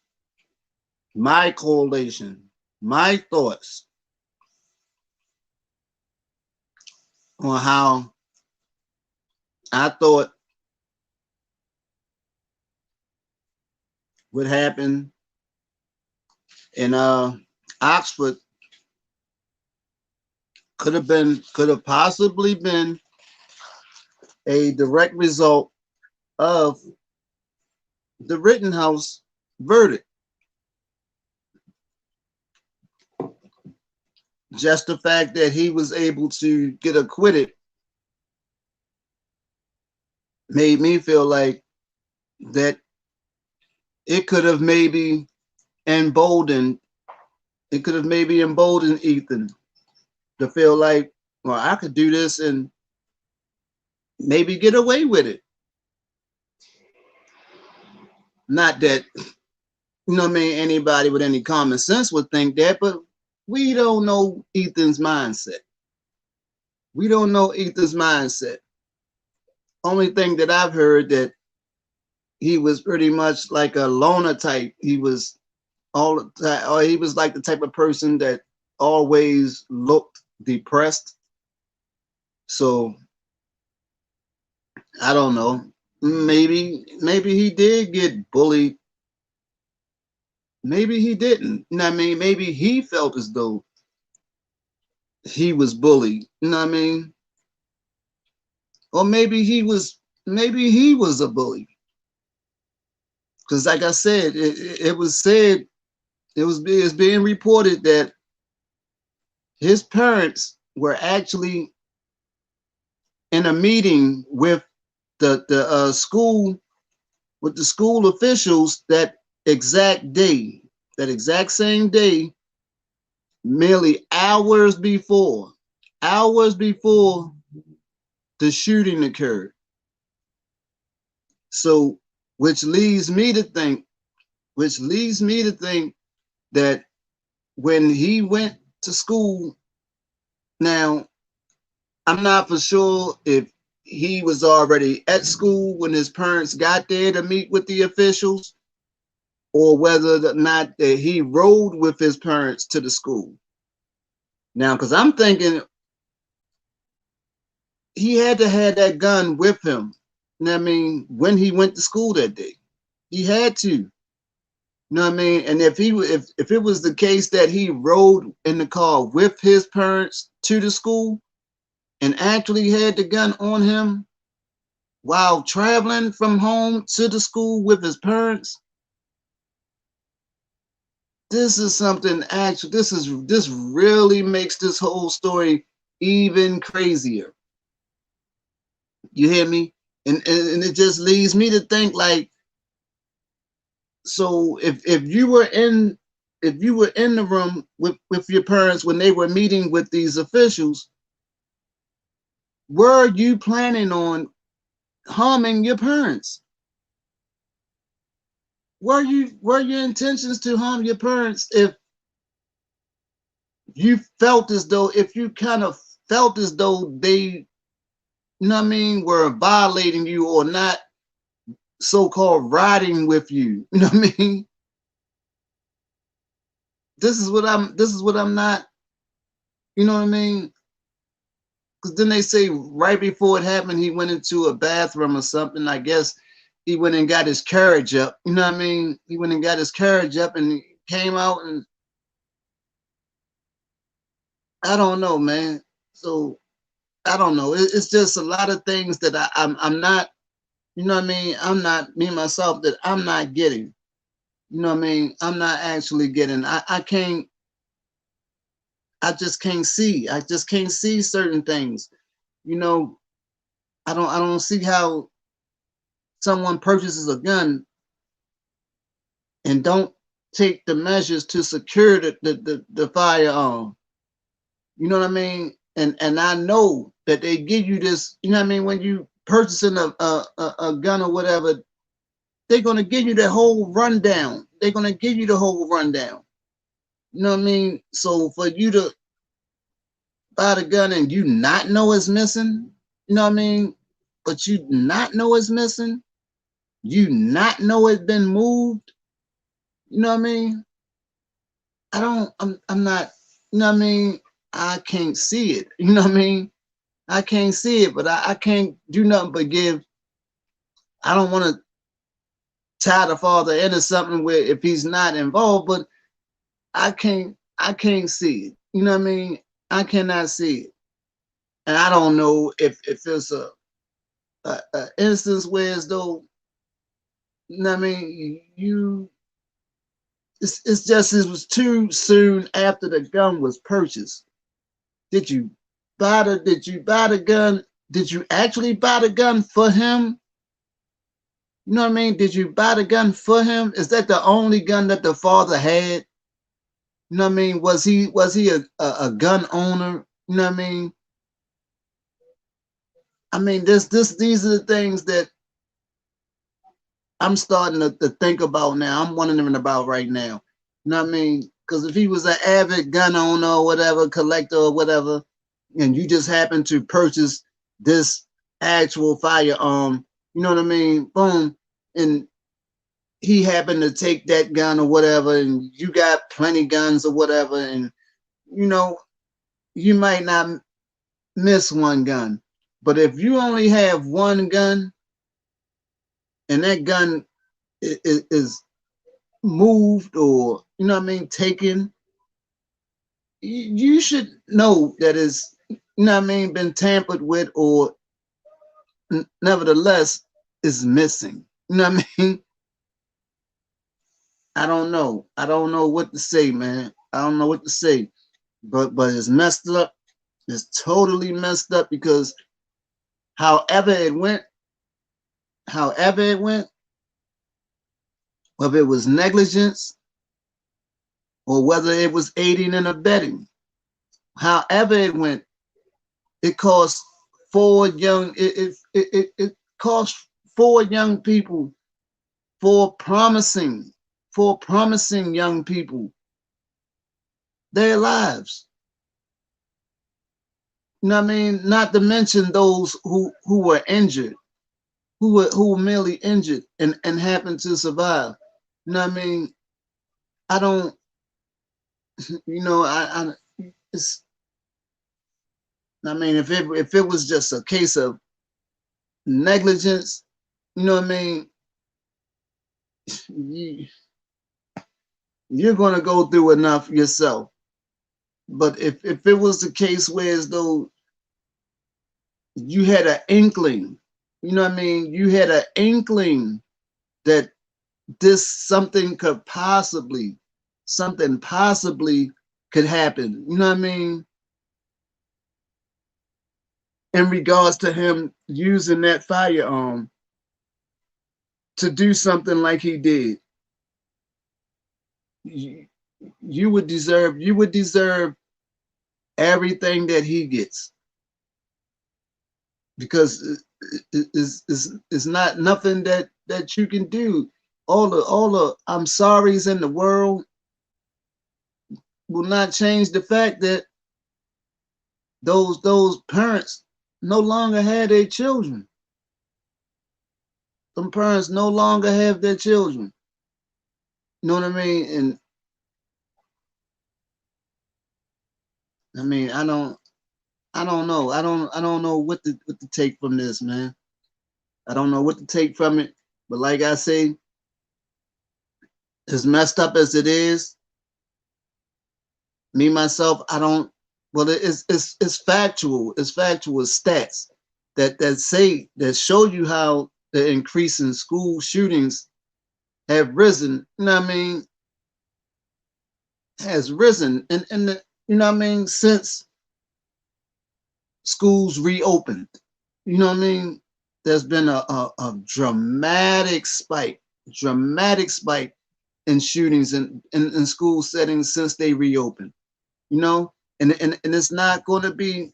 my thoughts on how I thought what happened in Oxford could have possibly been a direct result of the Rittenhouse verdict. Just the fact that he was able to get acquitted made me feel like that it could have maybe emboldened Ethan to feel like, well, I could do this and maybe get away with it. Not that, anybody with any common sense would think that, but we don't know Ethan's mindset. We don't know Ethan's mindset. Only thing that I've heard that he was pretty much like a loner type. He was he was like the type of person that always looked depressed. So I don't know. Maybe he did get bullied. Maybe he didn't. You know what I mean? Maybe he felt as though he was bullied. You know what I mean? Or maybe he was a bully. Because like I said, it was being reported that his parents were actually in a meeting with the school officials that exact same day, merely hours before the shooting occurred. So, which leads me to think that when he went to school, now I'm not for sure if he was already at school when his parents got there to meet with the officials, or whether or not that he rode with his parents to the school. Now, because I'm thinking he had to have that gun with him. You know what I mean? When he went to school that day, he had to. You know what I mean? And if it was the case that he rode in the car with his parents to the school and actually had the gun on him while traveling from home to the school with his parents, this is something actual. This really makes this whole story even crazier. You hear me? And it just leads me to think like, so if you were in the room with your parents when they were meeting with these officials, were you planning on harming your parents? Were your intentions to harm your parents if you kind of felt as though they, you know what I mean, were violating you or not so-called riding with you? You know what I mean? This is what I'm not, you know what I mean? Because then they say right before it happened, he went into a bathroom or something. I guess he went and got his courage up. You know what I mean? He went and got his courage up and came out, and I don't know, man. So I don't know. It's just a lot of things that I'm not, you know what I mean? I'm not, me myself, that I'm not getting. You know what I mean? I'm not actually getting. I can't, I just can't see. I just can't see certain things. You know, I don't see how someone purchases a gun and don't take the measures to secure the firearm. You know what I mean? And I know that they give you this, you know what I mean, when you purchasing a gun or whatever, they're gonna give you the whole rundown. They're gonna give you the whole rundown. You know what I mean? So for you to buy the gun and you not know it's missing, you know what I mean? But you not know it's missing, you not know it's been moved, you know what I mean? I'm not, you know what I mean? I can't see it. You know what I mean? I can't see it, but I can't do nothing but give. I don't want to tie the father into something where if he's not involved, but I can't see it. You know what I mean? I cannot see it. And I don't know if it's a instance where as though, you know what I mean, it's just it was too soon after the gun was purchased. Did you buy the gun? Did you actually buy the gun for him? You know what I mean? Did you buy the gun for him? Is that the only gun that the father had? You know what I mean? Was he a gun owner? You know what I mean? I mean, these are the things that I'm starting to think about now. I'm wondering about right now. You know what I mean? Because if he was an avid gun owner or whatever, collector or whatever, and you just happen to purchase this actual firearm, you know what I mean? Boom. And he happened to take that gun or whatever, and you got plenty guns or whatever, and you know, you might not miss one gun. But if you only have one gun and that gun is moved or, you know what I mean, taken, you should know that it's, you know what I mean, been tampered with or nevertheless is missing. You know what I mean? I don't know. I don't know what to say, man. I don't know what to say. But it's messed up. It's totally messed up because however it went, however it went, whether it was negligence or whether it was aiding and abetting, however it went, it cost it cost four young people, four promising, young people their lives. You know what I mean? Not to mention those who were injured, who were merely injured and happened to survive. You know what I mean? I don't, you know, it's, I mean, if it was just a case of negligence, you know what I mean? You, You're going to go through enough yourself. But if it was the case where as though you had an inkling, you know what I mean? You had an inkling that this something possibly could happen. You know what I mean? In regards to him using that firearm to do something like he did, you would deserve everything that he gets, because it's not nothing that you can do. All the I'm sorries in the world will not change the fact that those parents no longer had their children. Some parents no longer have their children. You know what I mean? And I mean, I don't know. I don't know what to take from this, man. I don't know what to take from it. But like I say, as messed up as it is, me myself, I don't. Well, it's factual. It's factual. It's stats that show you how the increase in school shootings have risen. You know what I mean? Has risen, and you know what I mean, since schools reopened. You know what I mean? There's been a dramatic spike in shootings in school settings since they reopened. You know, and it's not going to be.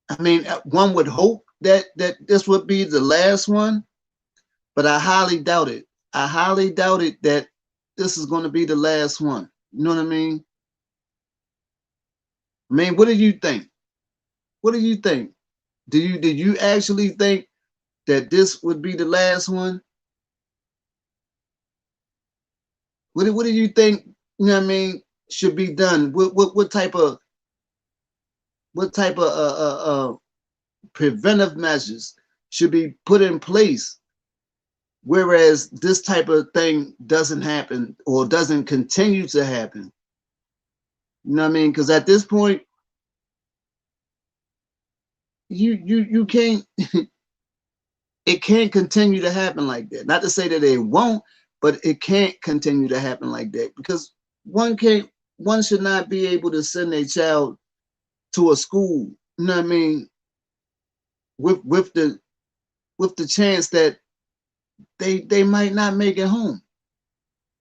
I mean, one would hope that this would be the last one, but I highly doubt it. I highly doubt it that this is going to be the last one. You know what I mean? I mean, what do you think? What do you think? Did you actually think that this would be the last one? What do you think? You know what I mean? Should be done? What type of preventive measures should be put in place, whereas this type of thing doesn't happen or doesn't continue to happen? You know what I mean? Because at this point, you can't. It can't continue to happen like that. Not to say that it won't, but it can't continue to happen like that, because one should not be able to send a child to a school, you know what I mean, with the chance that they might not make it home.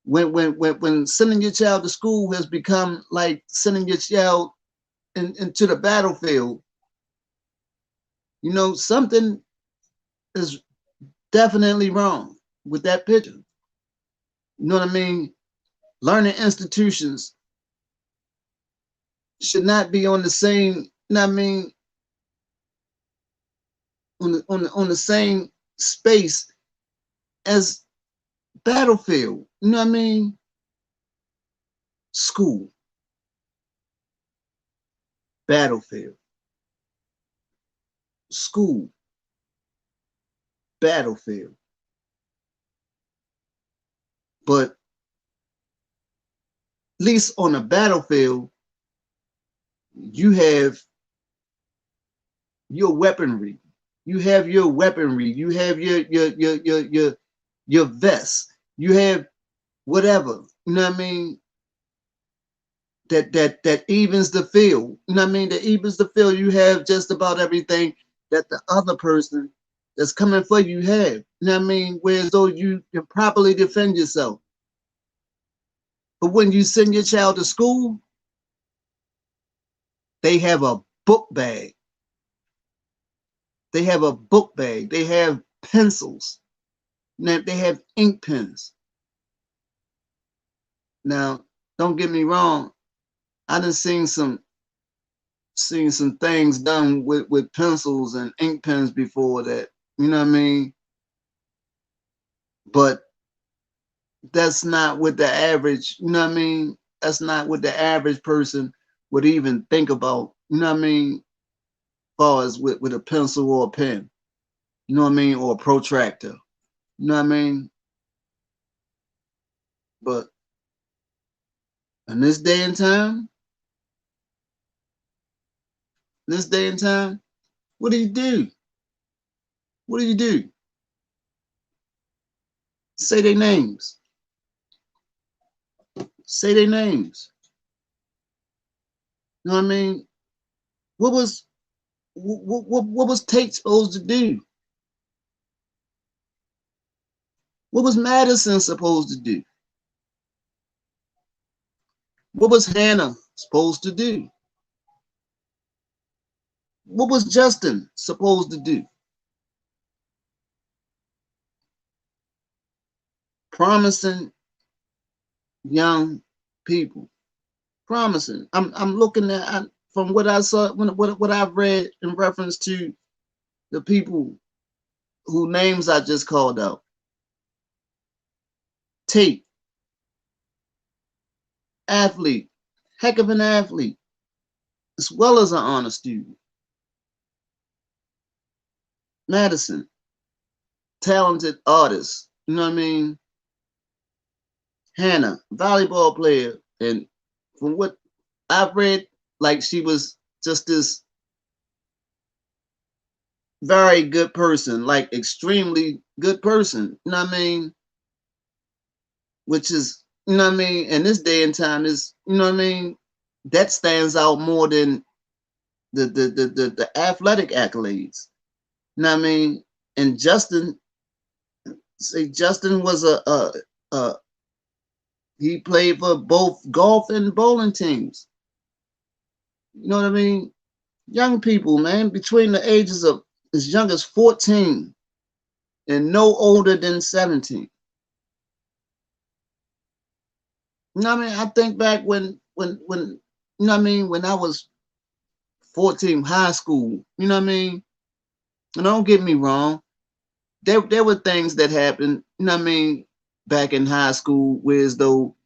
When sending your child to school has become like sending your child into the battlefield, you know, something is definitely wrong with that picture. You know what I mean? Learning institutions should not be on the same, you know what I mean, on the same space as battlefield. You know what I mean? School, battlefield, school, battlefield. But at least on the battlefield, you have your weaponry. You have your weaponry. You have your vest. You have whatever. You know what I mean? That evens the field. You know what I mean? That evens the field. You have just about everything that the other person that's coming for you have. You know what I mean? Whereas though you can properly defend yourself. But when you send your child to school, they have a book bag. They have a book bag. They have pencils. Now they have ink pens. Now, don't get me wrong. I done seen some things done with pencils and ink pens before that. You know what I mean? But that's not what the average, you know what I mean? That's not what the average person would even think about, you know what I mean? As far as with a pencil or a pen, you know what I mean? Or a protractor, you know what I mean? But In this day and time, this day and time, what do you do? What do you do? Say their names. Say their names. You know what I mean? What was what was Tate supposed to do? What was Madison supposed to do? What was Hannah supposed to do? What was Justin supposed to do? Promising young people. Promising. I'm looking at from what I saw, what I've read in reference to the people whose names I just called out. Tate, athlete, heck of an athlete, as well as an honor student. Madison, talented artist. You know what I mean? Hannah, volleyball player, and from what I've read, like she was just this very good person, like extremely good person. You know what I mean? Which is, you know what I mean, in this day and time is, you know what I mean, that stands out more than the athletic accolades. You know what I mean? And Justin, say Justin was a he played for both golf and bowling teams. You know what I mean? Young people, man, between the ages of as young as 14 and no older than 17. You know what I mean? I think back when you know what I mean, when I was 14, high school, you know what I mean? And don't get me wrong, there were things that happened, you know what I mean, back in high school, where as though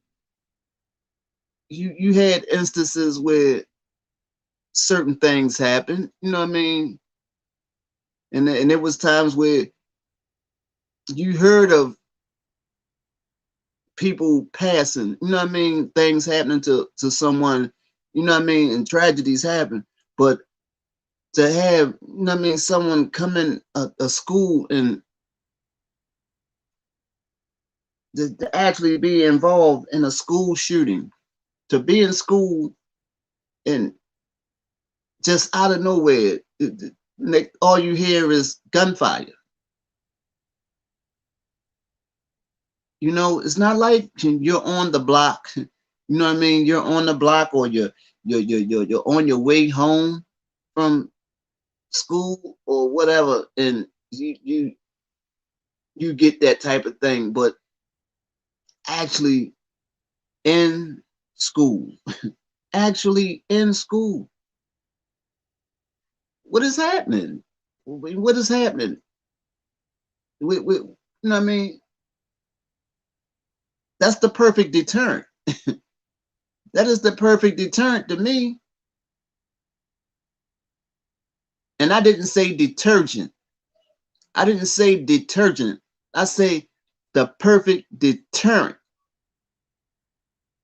you had instances where certain things happened, you know what I mean? And there was times where you heard of people passing, you know what I mean, things happening to someone, you know what I mean, and tragedies happen. But to have, you know what I mean, someone come in a school and to actually be involved in a school shooting, to be in school and just out of nowhere, all you hear is gunfire. You know, it's not like you're on the block. You know what I mean? You're on the block, or you're on your way home from school or whatever, and you get that type of thing. But actually in school, actually in school, what is happening? What is happening? You know what I mean? That's the perfect deterrent. That is the perfect deterrent to me. And I didn't say detergent. I didn't say detergent. I say the perfect deterrent.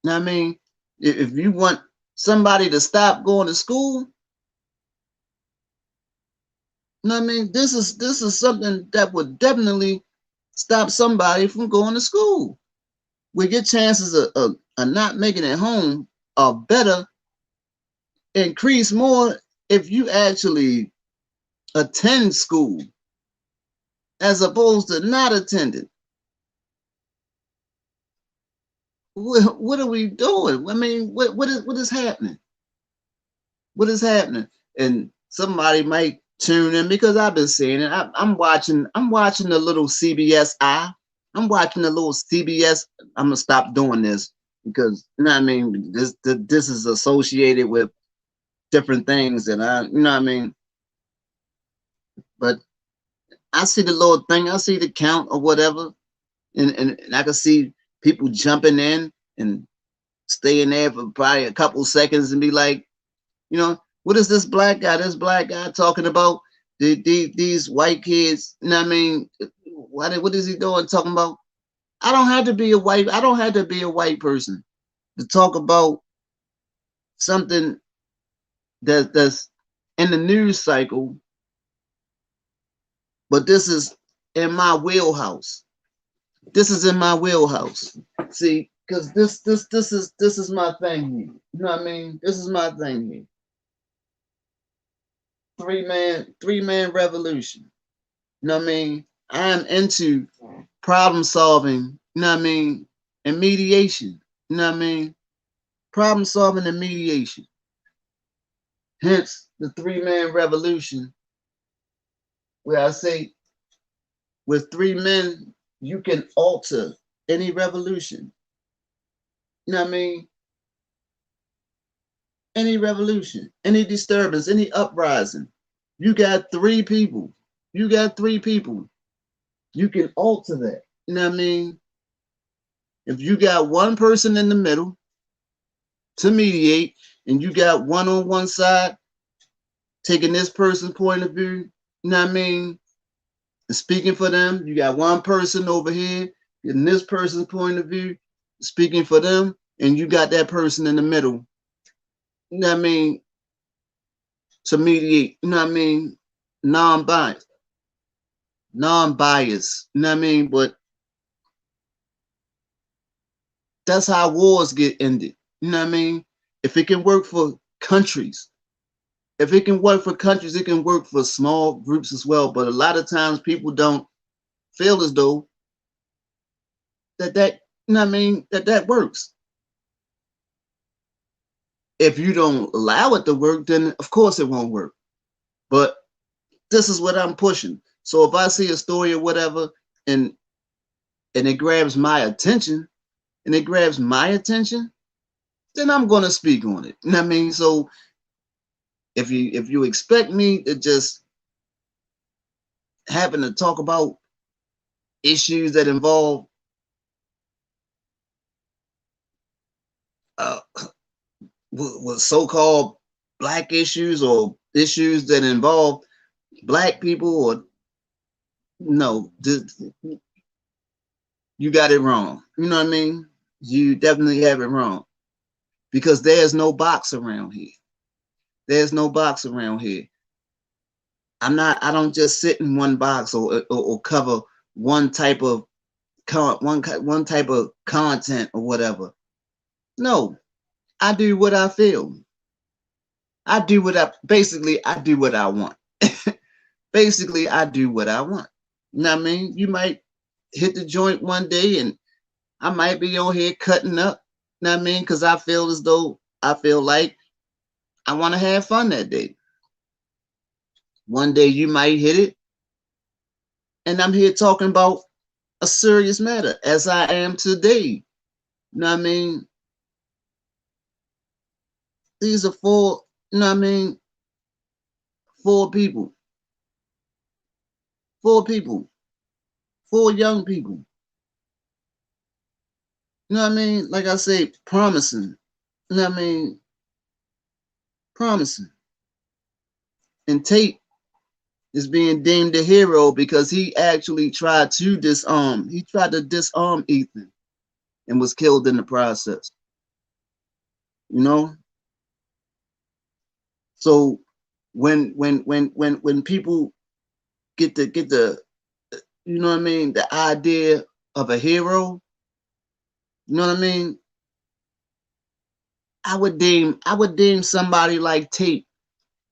You know what I mean? If you want somebody to stop going to school, you know what I mean? This is something that would definitely stop somebody from going to school. Where your chances of not making it home are better, increase more if you actually attend school as opposed to not attending. What are we doing? I mean, what is happening? What is happening? And somebody might tune in because I've been seeing it. I'm watching the little CBS eye. I'm watching the little CBS. I'm gonna stop doing this because you know what I mean. This is associated with different things, and you know what I mean. But I see the little thing. I see the count or whatever, and I can see people jumping in and staying there for probably a couple seconds and be like, you know, what is this black guy talking about? These white kids, you know what I mean? What is he doing talking about? I don't have to be a white person. to talk about something that's in the news cycle, but this is in my wheelhouse. This is in my wheelhouse. See, because this is my thing here. You know what I mean? This is my thing here. Three man revolution. You know what I mean? I am into problem solving, you know what I mean, and mediation. You know what I mean? Problem solving and mediation. Hence the three-man revolution, where I say with three men, you can alter any revolution. You know what I mean? Any revolution, any disturbance, any uprising. You got three people. You got three people. You can alter that. You know what I mean? If you got one person in the middle to mediate, and you got one on one side taking this person's point of view, you know what I mean? And speaking for them, you got one person over here in this person's point of view, speaking for them, and you got that person in the middle, you know what I mean, to mediate, you know what I mean, non-biased, non-biased, you know what I mean? But that's how wars get ended, you know what I mean? If it can work for countries, if it can work for countries, it can work for small groups as well. But a lot of times people don't feel as though that you know what I mean, that works. If you don't allow it to work, then of course it won't work. But this is what I'm pushing. So if I see a story or whatever, and it grabs my attention, then I'm gonna speak on it. You know what I mean? So if you expect me to just happen to talk about issues that involve uh, with so-called black issues, or issues that involve black people, or no, you got it wrong. You know what I mean? You definitely have it wrong, because there's no box around here. There's no box around here. I don't just sit in one box, or cover one type of one type of content or whatever. No, I do what I feel. I do what I want. Basically, I do what I want. You know what I mean? You might hit the joint one day, and I might be on here cutting up. You know what I mean? Because I feel like I want to have fun that day. One day you might hit it, and I'm here talking about a serious matter, as I am today. You know what I mean? These are four, you know what I mean? Four people, four people, four young people. You know what I mean? Like I say, promising. You know what I mean? Promising. And Tate is being deemed a hero because he actually tried to disarm. He tried to disarm Ethan and was killed in the process. You know? So when people get the you know what I mean, the idea of a hero, you know what I mean? I would deem somebody like Tate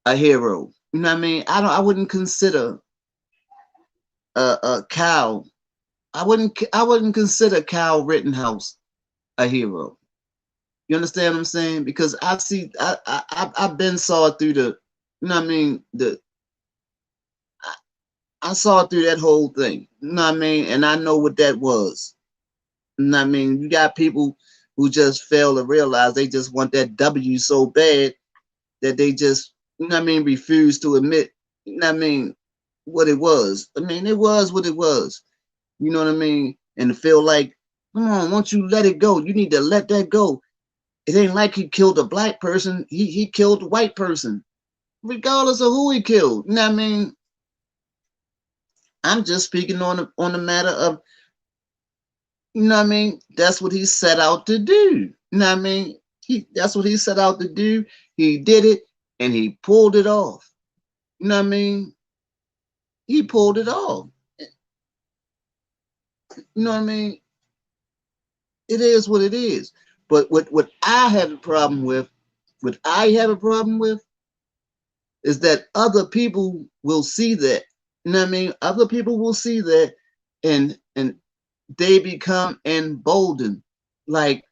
a hero. You know what I mean? I wouldn't consider Kyle. I wouldn't consider Kyle Rittenhouse a hero. You understand what I'm saying? Because I've been saw through the, you know what I mean, I saw through that whole thing. You know what I mean? And I know what that was. You know what I mean? You got people who just fail to realize they just want that W so bad that they just, you know what I mean, refuse to admit, you know what I mean, what it was. I mean, it was what it was. You know what I mean? And to feel like, come on, once you let it go, you need to let that go. It ain't like he killed a black person. He killed a white person, regardless of who he killed. You know what I mean? I'm just speaking on the matter of, you know what I mean? That's what he set out to do. You You know what I mean? That's what he set out to do. He did it and he pulled it off. You know what I mean? He pulled it off. You know what I mean? It is what it is. But what I have a problem with, what I have a problem with is that other people will see that. You know what I mean? Other people will see that and they become emboldened. Like,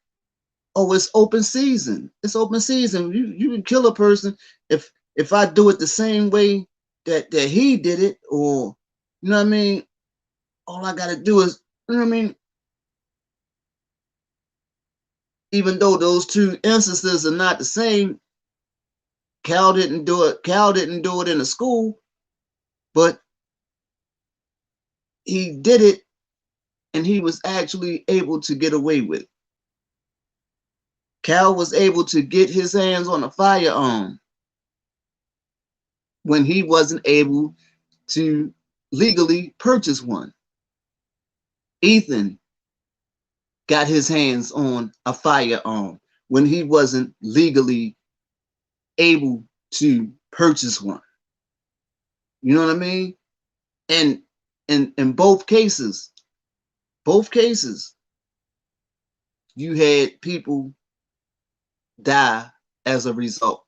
oh, it's open season. It's open season. You can kill a person if I do it the same way that he did it, or you know what I mean? All I gotta do is, you know what I mean? Even though those two instances are not the same, Cal didn't do it. Cal didn't do it in the school, but he did it, and he was actually able to get away with it. Cal was able to get his hands on a firearm when he wasn't able to legally purchase one. Ethan got his hands on a firearm when he wasn't legally able to purchase one. You know what I mean? And in both cases, you had people die as a result.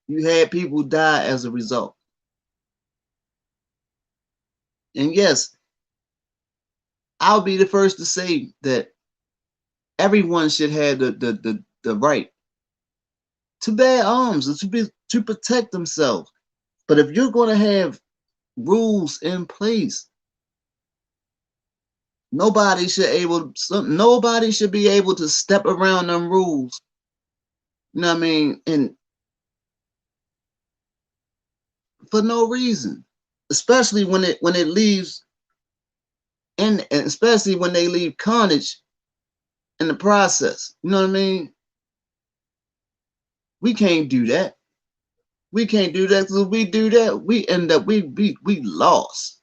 You had people die as a result. And yes, I'll be the first to say that everyone should have the right to bear arms and to protect themselves. But if you're going to have rules in place, nobody should be able to step around them rules. You know what I mean? And for no reason, especially when it leaves, and especially when they leave carnage in the process. You know what I mean? We can't do that. We can't do that. Because if we do that, we end up we lost.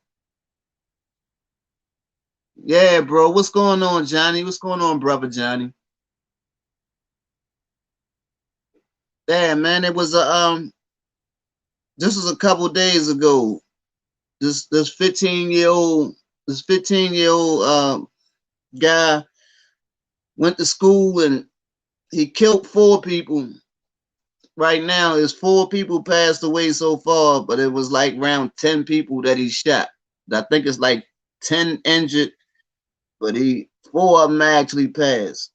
Yeah, bro. What's going on, Johnny? What's going on, brother Johnny? Yeah, man. It was this was a couple days ago. This 15-year-old guy went to school and he killed 4 people. Right now, it's 4 people passed away so far, but it was like around 10 people that he shot. I think it's like 10 injured, but 4 of them actually passed.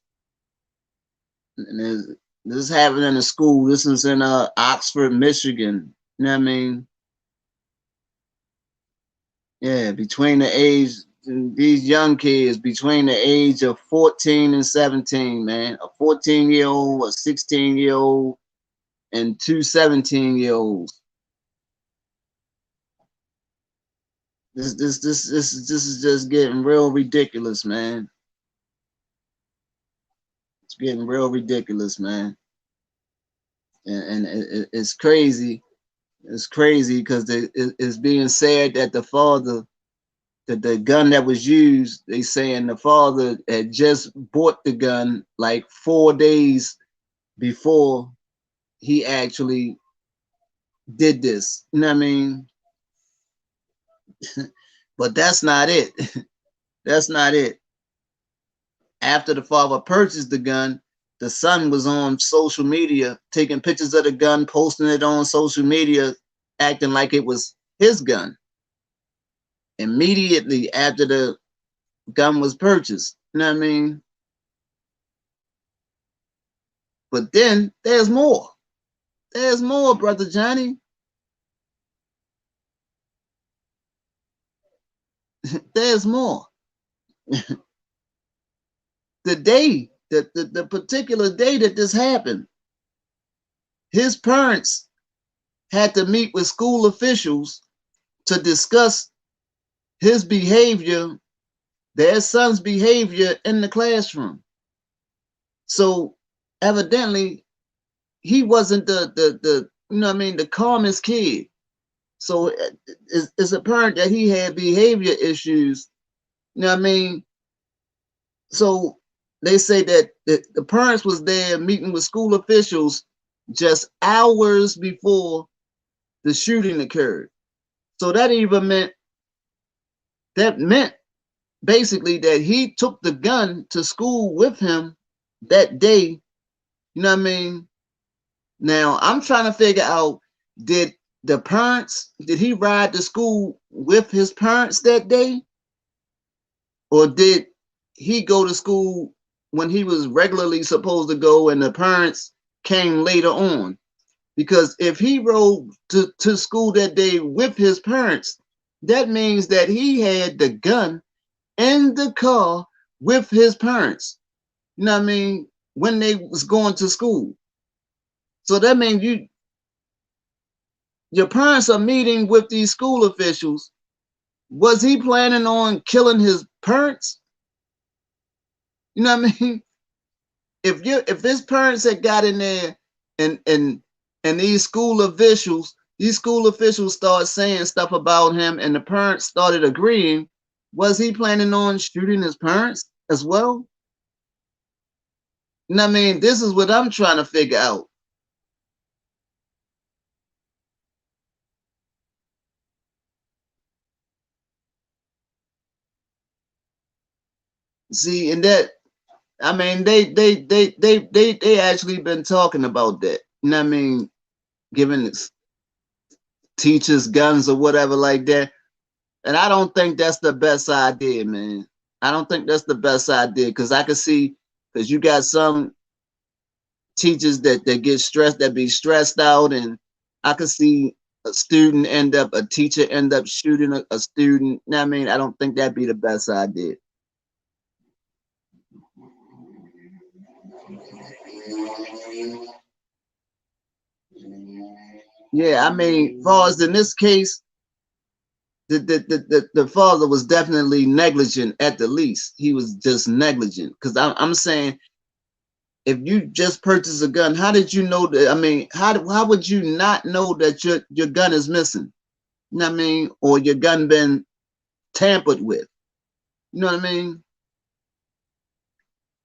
And this happened in a school. This is in Oxford, Michigan. You know what I mean? Yeah, between the age, these young kids between the age of 14 and 17, man. A 14-year-old, a 16-year-old, and 2 17-year-olds. This is just getting real ridiculous, man. It's getting real ridiculous, man. And it's crazy. It's crazy because it's being said that the gun that was used, they saying the father had just bought the gun like 4 days before he actually did this. You know what I mean? But that's not it. That's not it. After the father purchased the gun, the son was on social media taking pictures of the gun, posting it on social media, acting like it was his gun. Immediately after the gun was purchased. You know what I mean? But then there's more. There's more, brother Johnny. There's more. The particular day that this happened, his parents had to meet with school officials to discuss his behavior, their son's behavior in the classroom. So evidently he wasn't the you know what I mean, the calmest kid. So it's apparent that he had behavior issues. You know what I mean? So they say that the parents was there meeting with school officials just hours before the shooting occurred. So that meant basically that he took the gun to school with him that day. You know what I mean? Now I'm trying to figure out, did did he ride to school with his parents that day? Or did he go to school when he was regularly supposed to go and the parents came later on? Because if he rode to school that day with his parents, that means that he had the gun in the car with his parents. You know what I mean? When they was going to school. So that means your parents are meeting with these school officials. Was he planning on killing his parents? You know what I mean? If his parents had got in there and these school officials start saying stuff about him and the parents started agreeing, was he planning on shooting his parents as well? You know what I mean? This is what I'm trying to figure out. See, and that, I mean, they actually been talking about that. You know what I mean? Giving teachers guns or whatever like that. And I don't think that's the best idea, man. I don't think that's the best idea because I can see, because you got some teachers that get stressed, that be stressed out, and I can see a teacher end up shooting a student. You know what I mean? I don't think that'd be the best idea. Yeah, I mean, as far as in this case, the father was definitely negligent at the least. He was just negligent. Because I'm saying, if you just purchased a gun, how did you know that? I mean, how would you not know that your gun is missing? You know what I mean? Or your gun been tampered with. You know what I mean?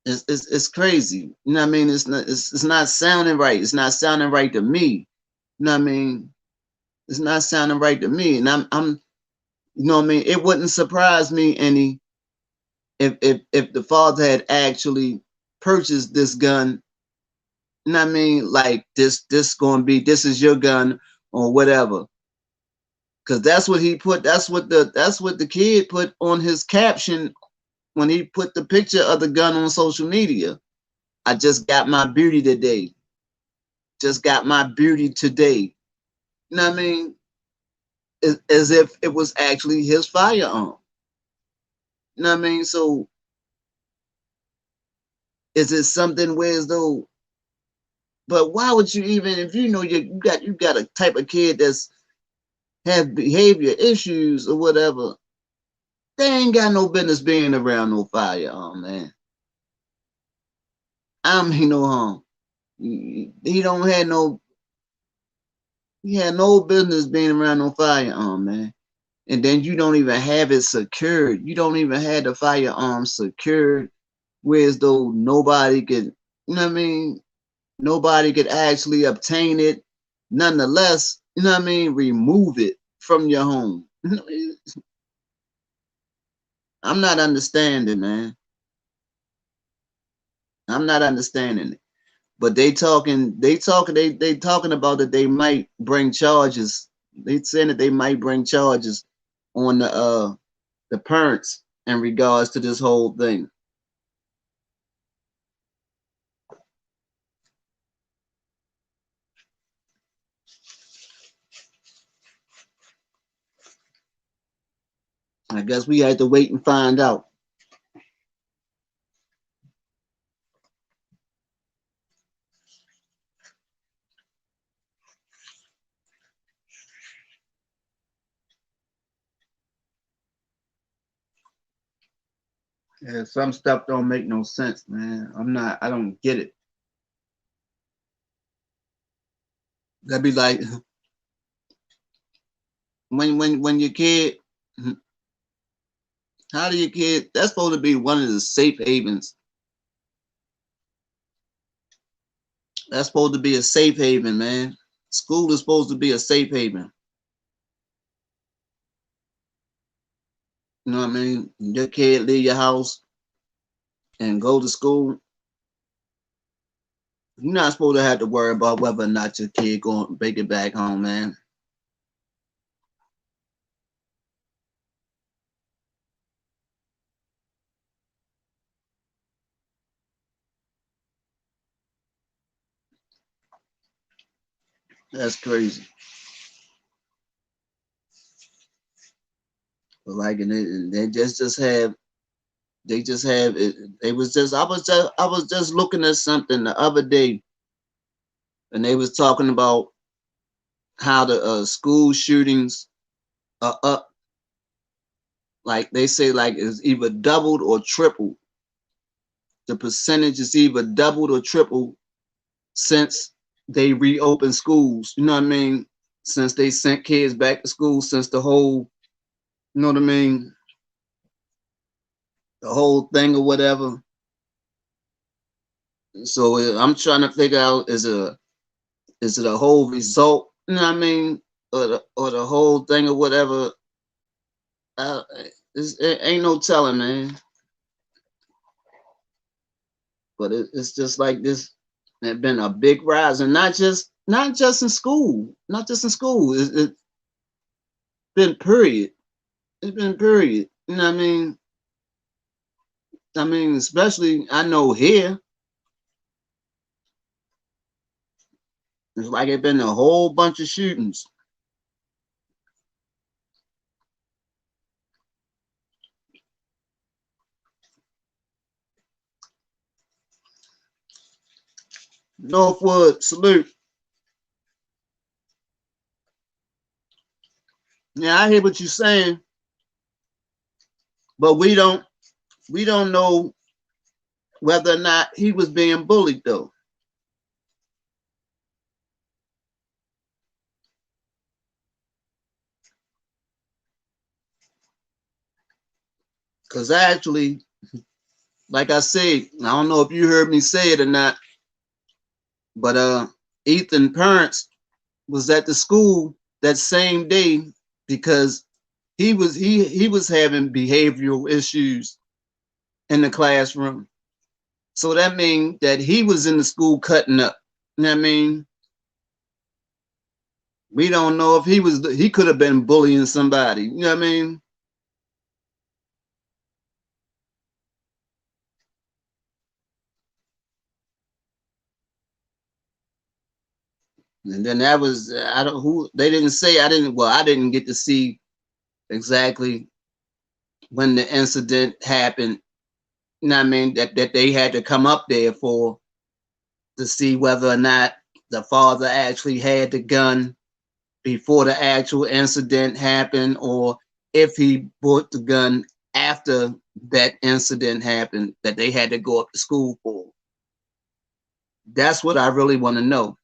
It's crazy. You know what I mean? It's not sounding right. It's not sounding right to me. You know what I mean? It's not sounding right to me. And I'm you know what I mean? It wouldn't surprise me any if the father had actually purchased this gun. You know what I mean? Like this is your gun or whatever. Cause that's what he put, that's what the kid put on his caption when he put the picture of the gun on social media. I just got my beauty today. Just got my beauty today. You know what I mean? As if it was actually his firearm. You know what I mean? So is it something where as though, but why would you even, if you know you got a type of kid that's have behavior issues or whatever, they ain't got no business being around no firearm, man. I mean no harm. He don't have no he had no business being around no firearm, man. And then you don't even have it secured. You don't even have the firearm secured, whereas though nobody could, you know what I mean? Nobody could actually obtain it. Nonetheless, you know what I mean? Remove it from your home. I'm not understanding, man. I'm not understanding it. But they talking about that they might bring charges. They saying that they might bring charges on the parents in regards to this whole thing. I guess we had to wait and find out. Yeah, some stuff don't make no sense, man. I don't get it. That'd be like when your kid How do your kid? That's supposed to be one of the safe havens. That's supposed to be a safe haven, man. School is supposed to be a safe haven. You know what I mean? Your kid leave your house and go to school. You're not supposed to have to worry about whether or not your kid going to make it back home, man. That's crazy. But like, and they just have, they just have it. They was just, I was just looking at something the other day, and they was talking about how the school shootings are up. Like they say, like it's either doubled or tripled. The percentage is either doubled or tripled since they reopened schools. You know what I mean? Since they sent kids back to school, since the whole, you know what I mean, the whole thing or whatever. So I'm trying to figure out is it a whole result? You know what I mean, or the whole thing or whatever. Uh, it ain't no telling, man. But it's just like this. There's been a big rise, and not just in school, not just in school. It's been period. It's been period. You know what I mean? I mean, especially I know here, it's like it's been a whole bunch of shootings. Northwood, salute. Yeah, I hear what you're saying, but we don't know whether or not he was being bullied though. Because actually, like I said, I don't know if you heard me say it or not, but Ethan parents was at the school that same day because he was having behavioral issues in the classroom. So that means that he was in the school cutting up. You know what I mean? We don't know if he could have been bullying somebody. You know what I mean? And then that was I don't who they didn't say I didn't get to see exactly when the incident happened. You know what I mean? That they had to come up there for to see whether or not the father actually had the gun before the actual incident happened or if he bought the gun after that incident happened that they had to go up to school for. That's what I really want to know.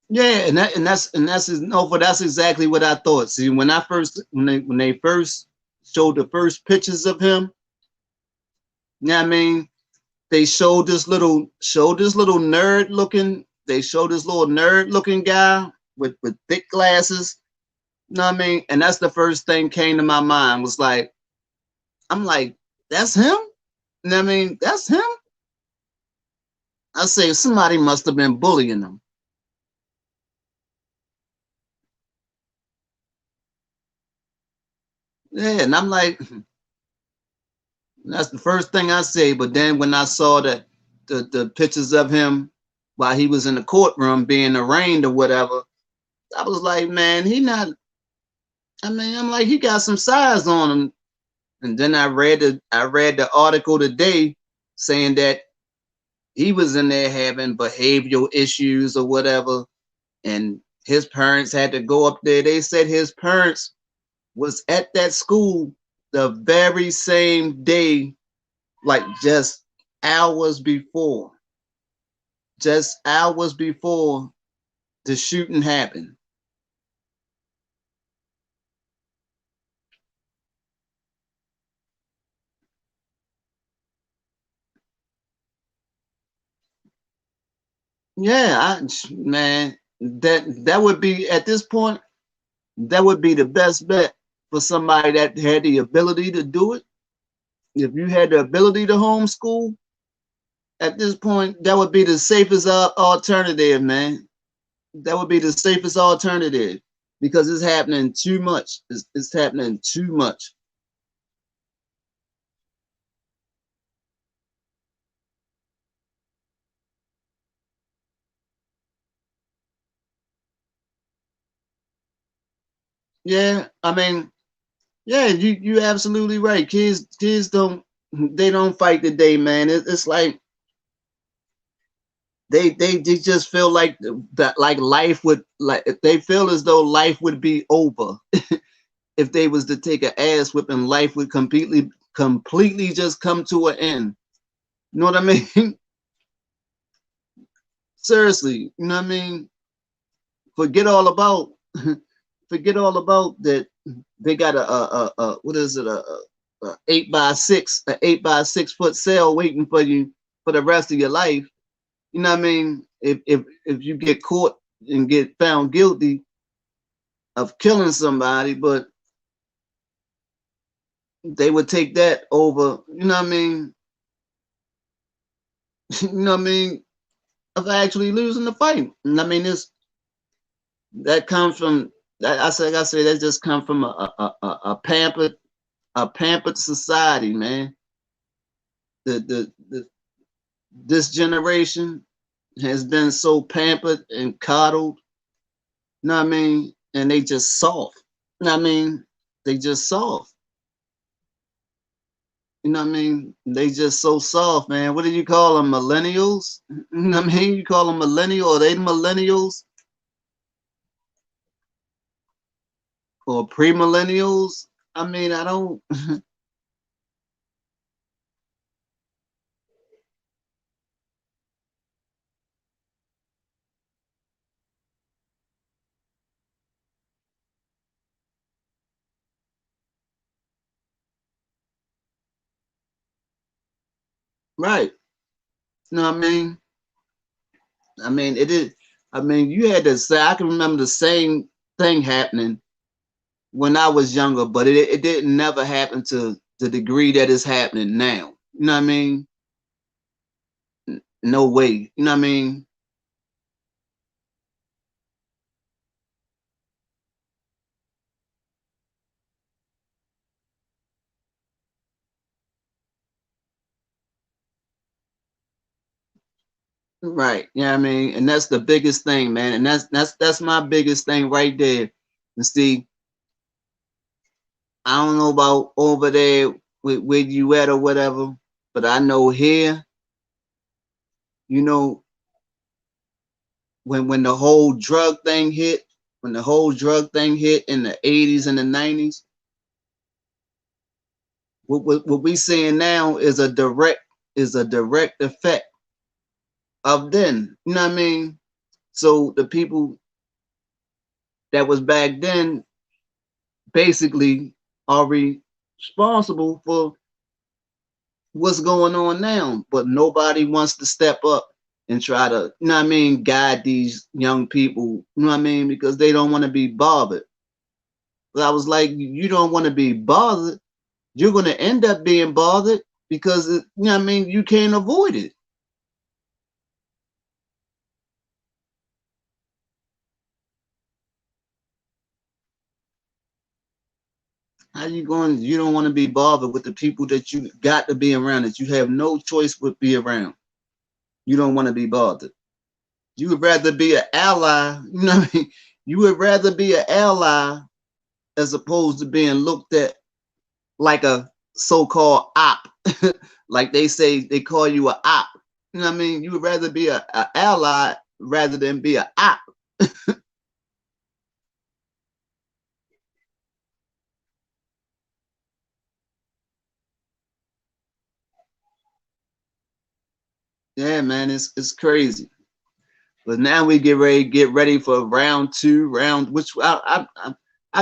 Yeah, that's exactly what I thought. See, when they first showed the first pictures of him, you know what I mean? They showed this little nerd looking guy with thick glasses. You know what I mean? And that's the first thing came to my mind was like, I'm like, that's him? You know what I mean? That's him? I say somebody must have been bullying him. Yeah, and I'm like, that's the first thing I say. But then when I saw the pictures of him while he was in the courtroom being arraigned or whatever, I was like, man, he not. I mean, I'm like, he got some size on him. And then I read the article today saying that he was in there having behavioral issues or whatever, and his parents had to go up there. They said his parents was at that school the very same day, like hours before, just hours before the shooting happened. Yeah, man, that would be at this point, that would be the best bet for somebody that had the ability to do it. If you had the ability to homeschool, at this point, that would be the safest alternative, man. That would be the safest alternative because it's happening too much. It's happening too much. Yeah, I mean, yeah, you absolutely right. Kids don't fight the day, man. It's like they just feel like that, like life would, like they feel as though life would be over if they was to take an ass whipping. Life would completely just come to an end. You know what I mean? Seriously, you know what I mean? Forget all about forget all about that. They got a what is it, a 8x6 foot cell waiting for you for the rest of your life. You know what I mean? If you get caught and get found guilty of killing somebody, but they would take that over, you know what I mean? You know what I mean? Of actually losing the fight. And I mean, this that comes from that. I say that just come from a pampered society, man. The this generation has been so pampered and coddled. You know what I mean? And they just soft. You know what I mean? They just soft. You know what I mean? They just so soft, man. What do you call them? Millennials? You know what I mean? You call them millennial? Are they millennials or pre-millennials? I mean, I don't. Right. You know what I mean? I mean, it is. I mean, you had to say. I can remember the same thing happening when I was younger, but it didn't never happen to the degree that it's happening now. You know what I mean? No way. You know what I mean? Right. You know what I mean? And that's the biggest thing, man. And that's my biggest thing right there. And see, I don't know about over there where you at or whatever, but I know here, you know, when the whole drug thing hit, when the whole drug thing hit in the 80s and the 90s, what we seeing now is a direct effect of then. You know what I mean? So the people that was back then basically are responsible for what's going on now, but nobody wants to step up and try to, you know what I mean, guide these young people, you know what I mean, because they don't want to be bothered. But I was like, you don't want to be bothered, you're going to end up being bothered because, you know what I mean, you can't avoid it. How you going? You don't want to be bothered with the people that you got to be around, that you have no choice but be around. You don't want to be bothered. You would rather be an ally. You know what I mean? You would rather be an ally as opposed to being looked at like a so-called op. Like they say, they call you a op. You know what I mean? You would rather be a ally rather than be a op. Yeah, man, it's crazy. But now we get ready for round two, round which I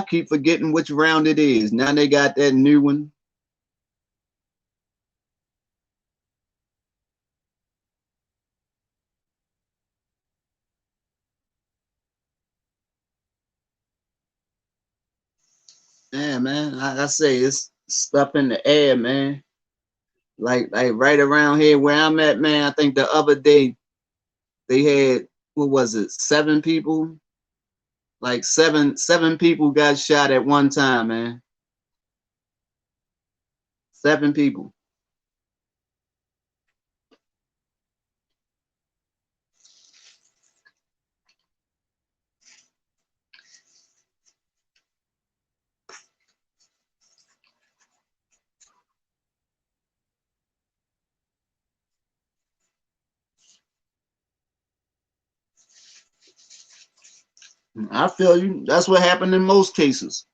keep forgetting which round it is. Now they got that new one. Yeah, man. I say it's stuff in the air, man. Like right around here where I'm at, man. I think the other day they had what was it, 7 people? Like seven people got shot at one time, man. 7 people. I feel you. That's what happened in most cases.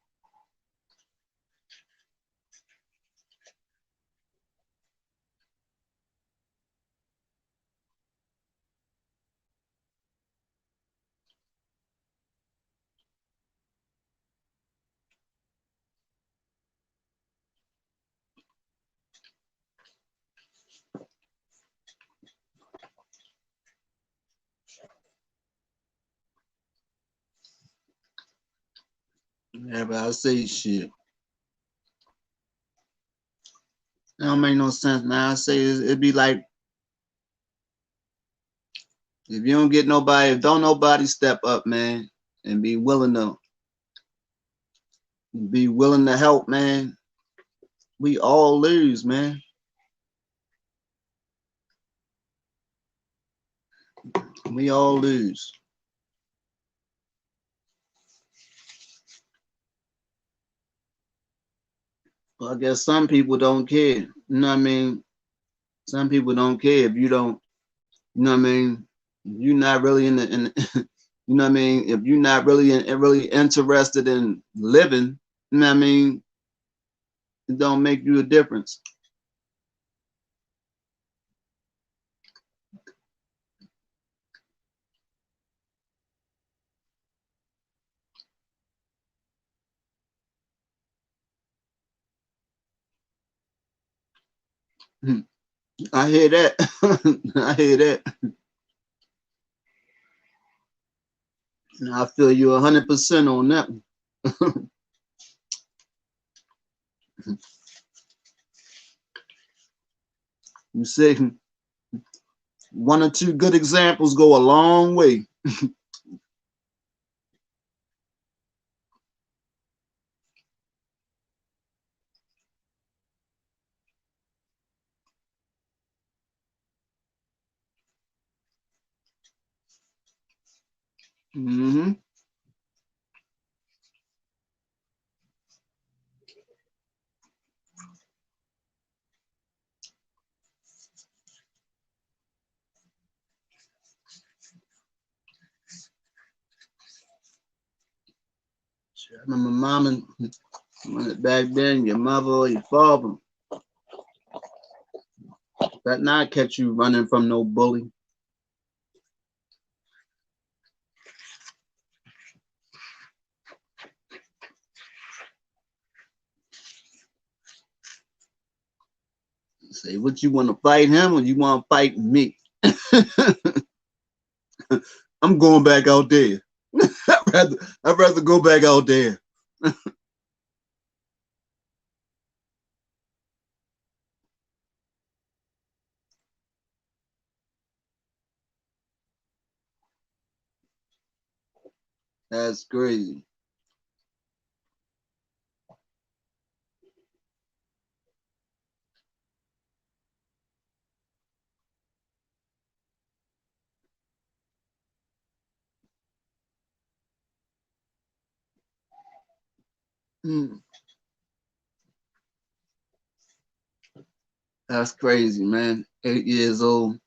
Yeah, but I say shit. That don't make no sense, man. I say it'd be like if you don't get nobody, if don't nobody step up, man, and be willing to help, man, we all lose, man. We all lose. Well, I guess some people don't care. You know what I mean? Some people don't care if you don't, you know what I mean? You're not really you know what I mean? If you're not really interested in living, you know what I mean? It don't make you a difference. I hear that. I hear that. I feel you 100% on that one. You say one or two good examples go a long way. Mm-hmm. I remember mom and back then, your mother or your father that not catch you running from no bully. Say, what you want to fight him or you want to fight me? I'm going back out there. I'd rather go back out there. That's crazy. Mm, that's crazy, man. 8 years old.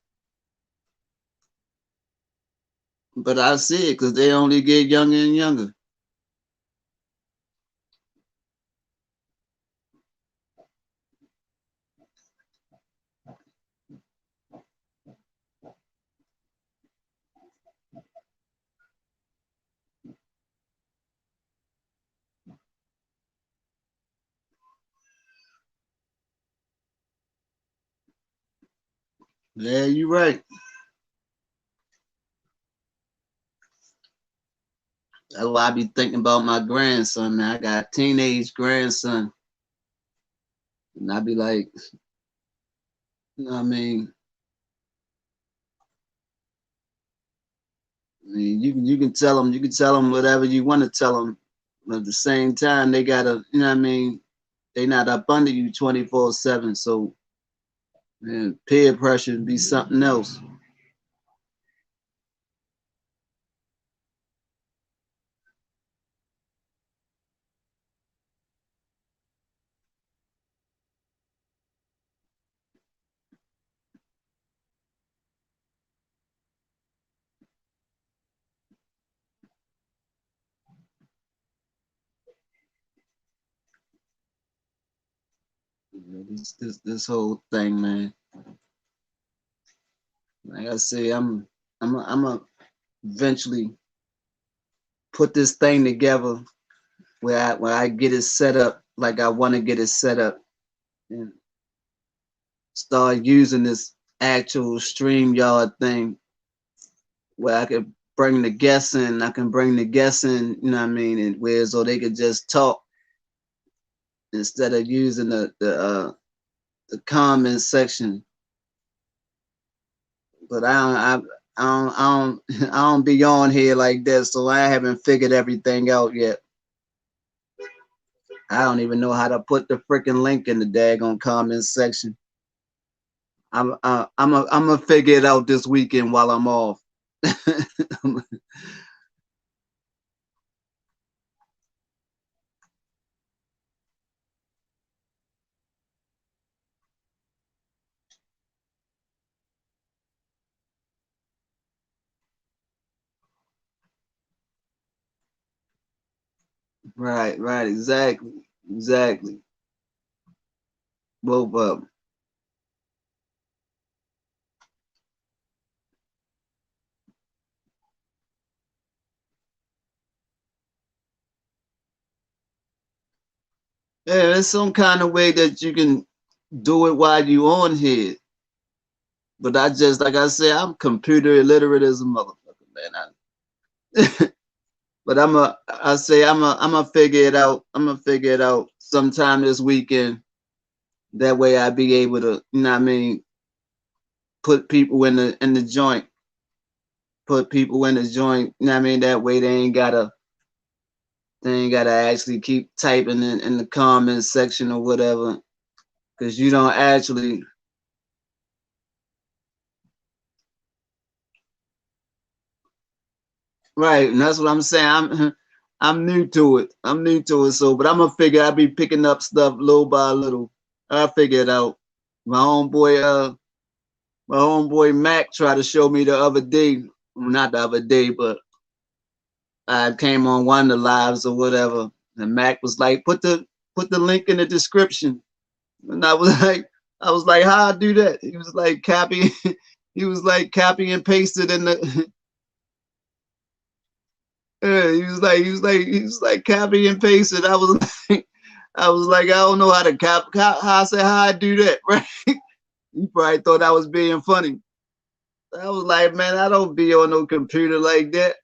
But I see it because they only get younger and younger. Yeah, you're right. That's why I be thinking about my grandson, man. I got a teenage grandson. And I be like, you know what I mean, you can tell them whatever you want to tell them. But at the same time, they gotta, you know what I mean? They not up under you 24/7. So, man, peer pressure would be something else. You know, this whole thing, man. Like I say, I'm a eventually put this thing together where I get it set up like I want to get it set up and start using this actual StreamYard thing where I could bring the guests in. I can bring the guests in, you know what I mean, and where so they could just talk instead of using the comment section. But I don't be on here like that, so I haven't figured everything out yet. I don't even know how to put the freaking link in the daggone comment section. I'm gonna figure it out this weekend while I'm off. Right, right, exactly, exactly. Both of them. Yeah, there's some kind of way that you can do it while you on here. But I just like I said, I'm computer illiterate as a motherfucker, man. But I'm gonna figure it out. I'm gonna figure it out sometime this weekend. That way I be able to, you know what I mean, put people in the joint. Put people in the joint, you know what I mean? That way they ain't gotta actually keep typing in the comment section or whatever. Cause you don't actually right, and that's what I'm saying. I'm new to it. I'm new to it. So, but I'm gonna figure I'll be picking up stuff little by little. I'll figure it out. My homeboy, my homeboy Mac tried to show me the other day. Well, not the other day, but I came on one of the lives or whatever. And Mac was like, put the link in the description. And I was like, how I do that? He was like copy, he was like copy and paste it in the yeah, he was like copy and paste it. I was like I was like, I don't know how to how I said how I do that, right? You probably thought I was being funny. I was like, man, I don't be on no computer like that.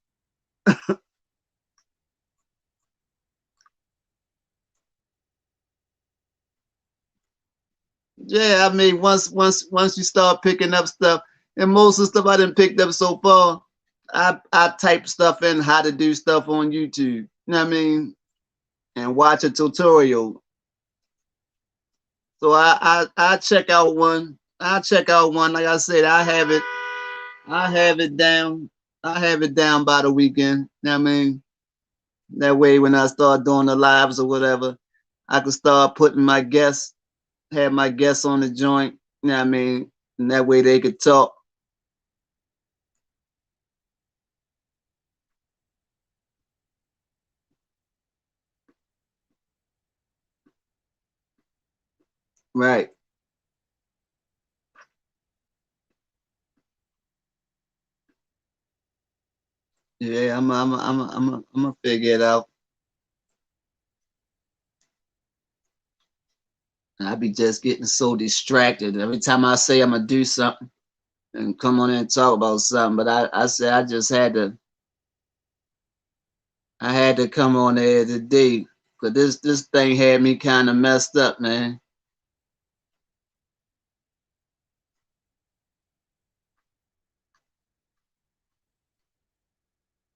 Yeah, I mean, once you start picking up stuff, and most of the stuff I didn't picked up so far, I type stuff in how to do stuff on YouTube. You know what I mean? And watch a tutorial. So I check out one. I check out one. Like I said, I have it down. I have it down by the weekend. You know what I mean? That way when I start doing the lives or whatever, I can start putting my guests, have my guests on the joint. You know what I mean? And that way they could talk. Right. Yeah, I'm gonna figure it out. I be just getting so distracted. Every time I say I'm gonna do something, and come on and talk about something. But I said I just I had to come on there today because this thing had me kind of messed up, man.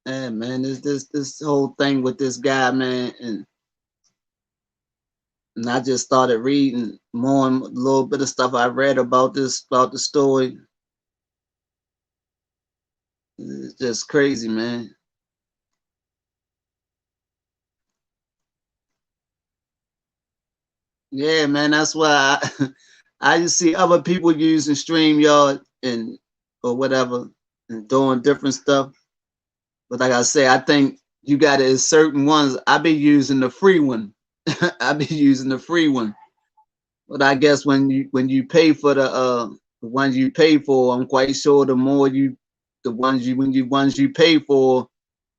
Yeah, man, this whole thing with this guy, man, and I just started reading more and a little bit of stuff I read about the story. It's just crazy, man. Yeah, man, that's why I just see other people using StreamYard and or whatever and doing different stuff. But like I say, I think you got to certain ones. I be using the free one. I be using the free one. But I guess when you pay for the ones you pay for, I'm quite sure the more you the ones you pay for,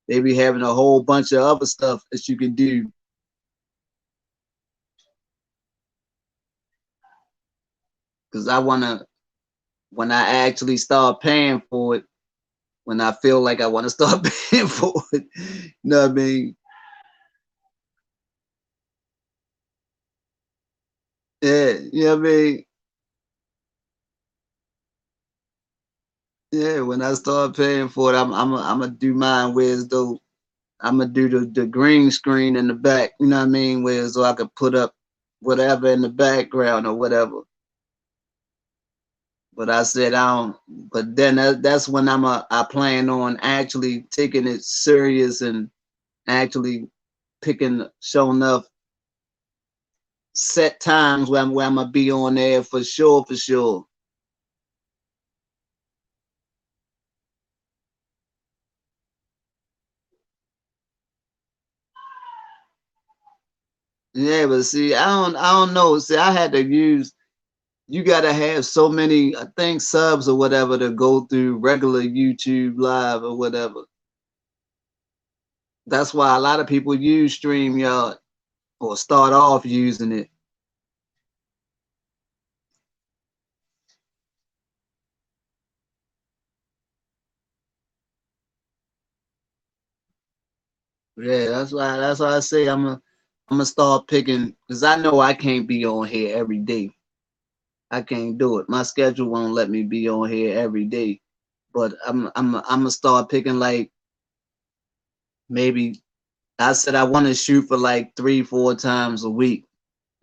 they be having a whole bunch of other stuff that you can do. Cause I wanna when I actually start paying for it, when I feel like I want to start paying for it, you know what I mean? Yeah, you know what I mean? Yeah, when I start paying for it, I'm gonna do mine whereas though I'm gonna do the green screen in the back, you know what I mean? Where so I could put up whatever in the background or whatever. But I said I don't. But then that's when I plan on actually taking it serious and actually picking showing up set times where I'm gonna be on there for sure, for sure. Yeah, but see, I don't know. See, I had to use. You gotta have so many, I think, subs or whatever to go through regular YouTube Live or whatever. That's why a lot of people use StreamYard or start off using it. Yeah, that's why I say I'm gonna start picking because I know I can't be on here every day. I can't do it. My schedule won't let me be on here every day. But I'm gonna start picking like maybe I said I want to shoot for like 3 4 times a week.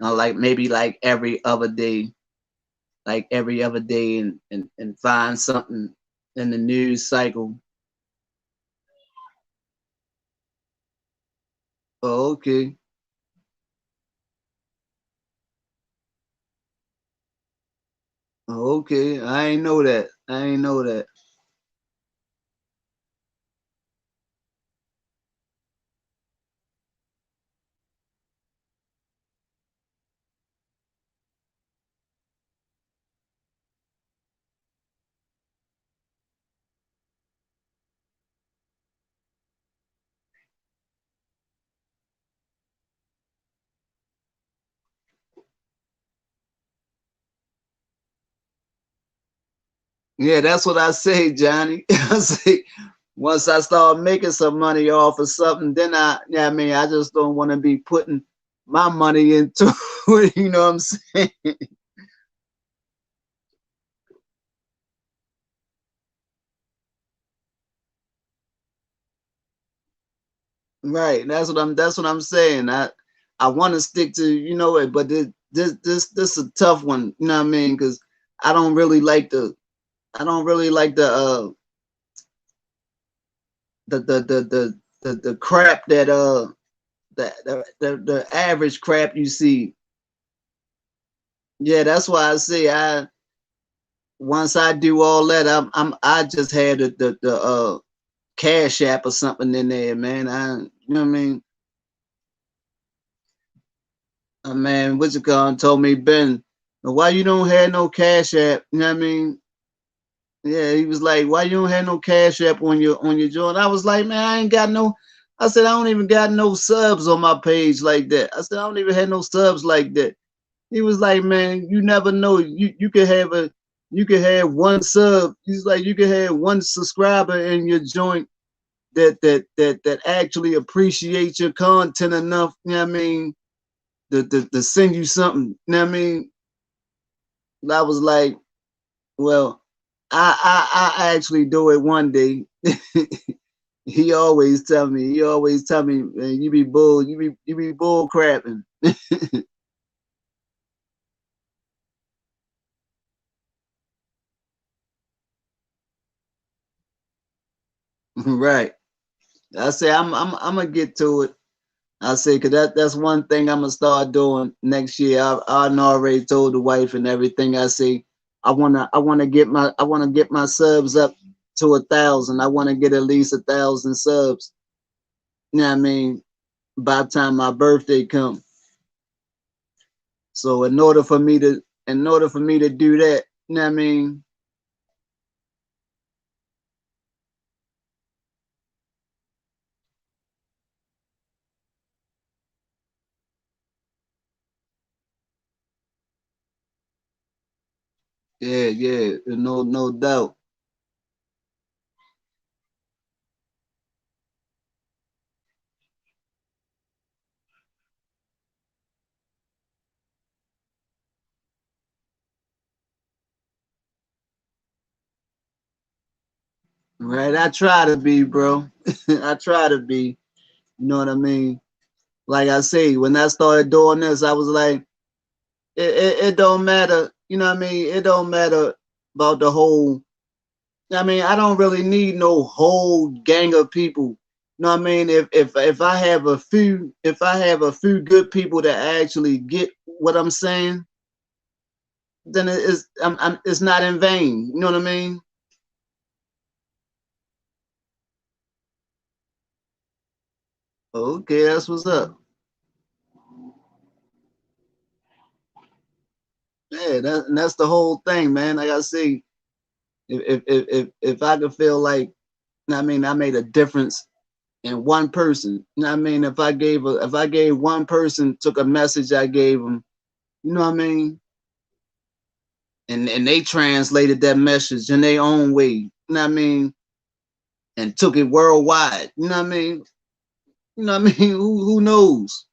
Like maybe like every other day, and find something in the news cycle. Oh, okay. Oh, okay. I ain't know that. I ain't know that. Yeah, that's what I say, Johnny. I say once I start making some money off of something, then yeah, I mean, I just don't want to be putting my money into it. You know what I'm saying? Right. That's what I'm saying. I want to stick to it, but this is a tough one. You know what I mean? Because I don't really like the I don't really like the crap that the average crap you see. Yeah, that's why I say I once I do all that, I just had the cash app or something in there, man. You know what I mean? Man, what's it called? Told me, Ben, why you don't have no cash app? You know what I mean? Yeah, he was like, why you don't have no cash app on your joint? I was like, man, I ain't got no. I said I don't even got no subs on my page like that. I said I don't even have no subs like that. He was like, man, you never know. You could have you can have one sub. He's like, you can have one subscriber in your joint that actually appreciates your content enough, you know what I mean, to send you something. You know what I mean? I was like, well, I actually do it one day. He always tell me, man, you be bull crapping. Right. I say I'm gonna get to it. I say, cause that's one thing I'm gonna start doing next year. I already told the wife and everything. I say I wanna get my subs up to 1,000. I wanna get at least 1,000 subs. You know what I mean? By the time my birthday comes. So in order for me to do that, you know what I mean? Yeah, yeah, no doubt. Right? I try to be, bro. I try to be. You know what I mean? Like I say, when I started doing this, I was like, it don't matter. You know what I mean? It don't matter about the whole. I mean, I don't really need no whole gang of people. You know what I mean? If I have a few good people that actually get what I'm saying, then it's not in vain. You know what I mean? Okay, that's what's up. Yeah, that's the whole thing, man. Like I say, if I could feel like, I mean, I made a difference in one person. You know what I mean? If I gave one person, took a message I gave them, you know what I mean? And they translated that message in their own way, you know what I mean? And took it worldwide. You know what I mean? You know what I mean? Who knows?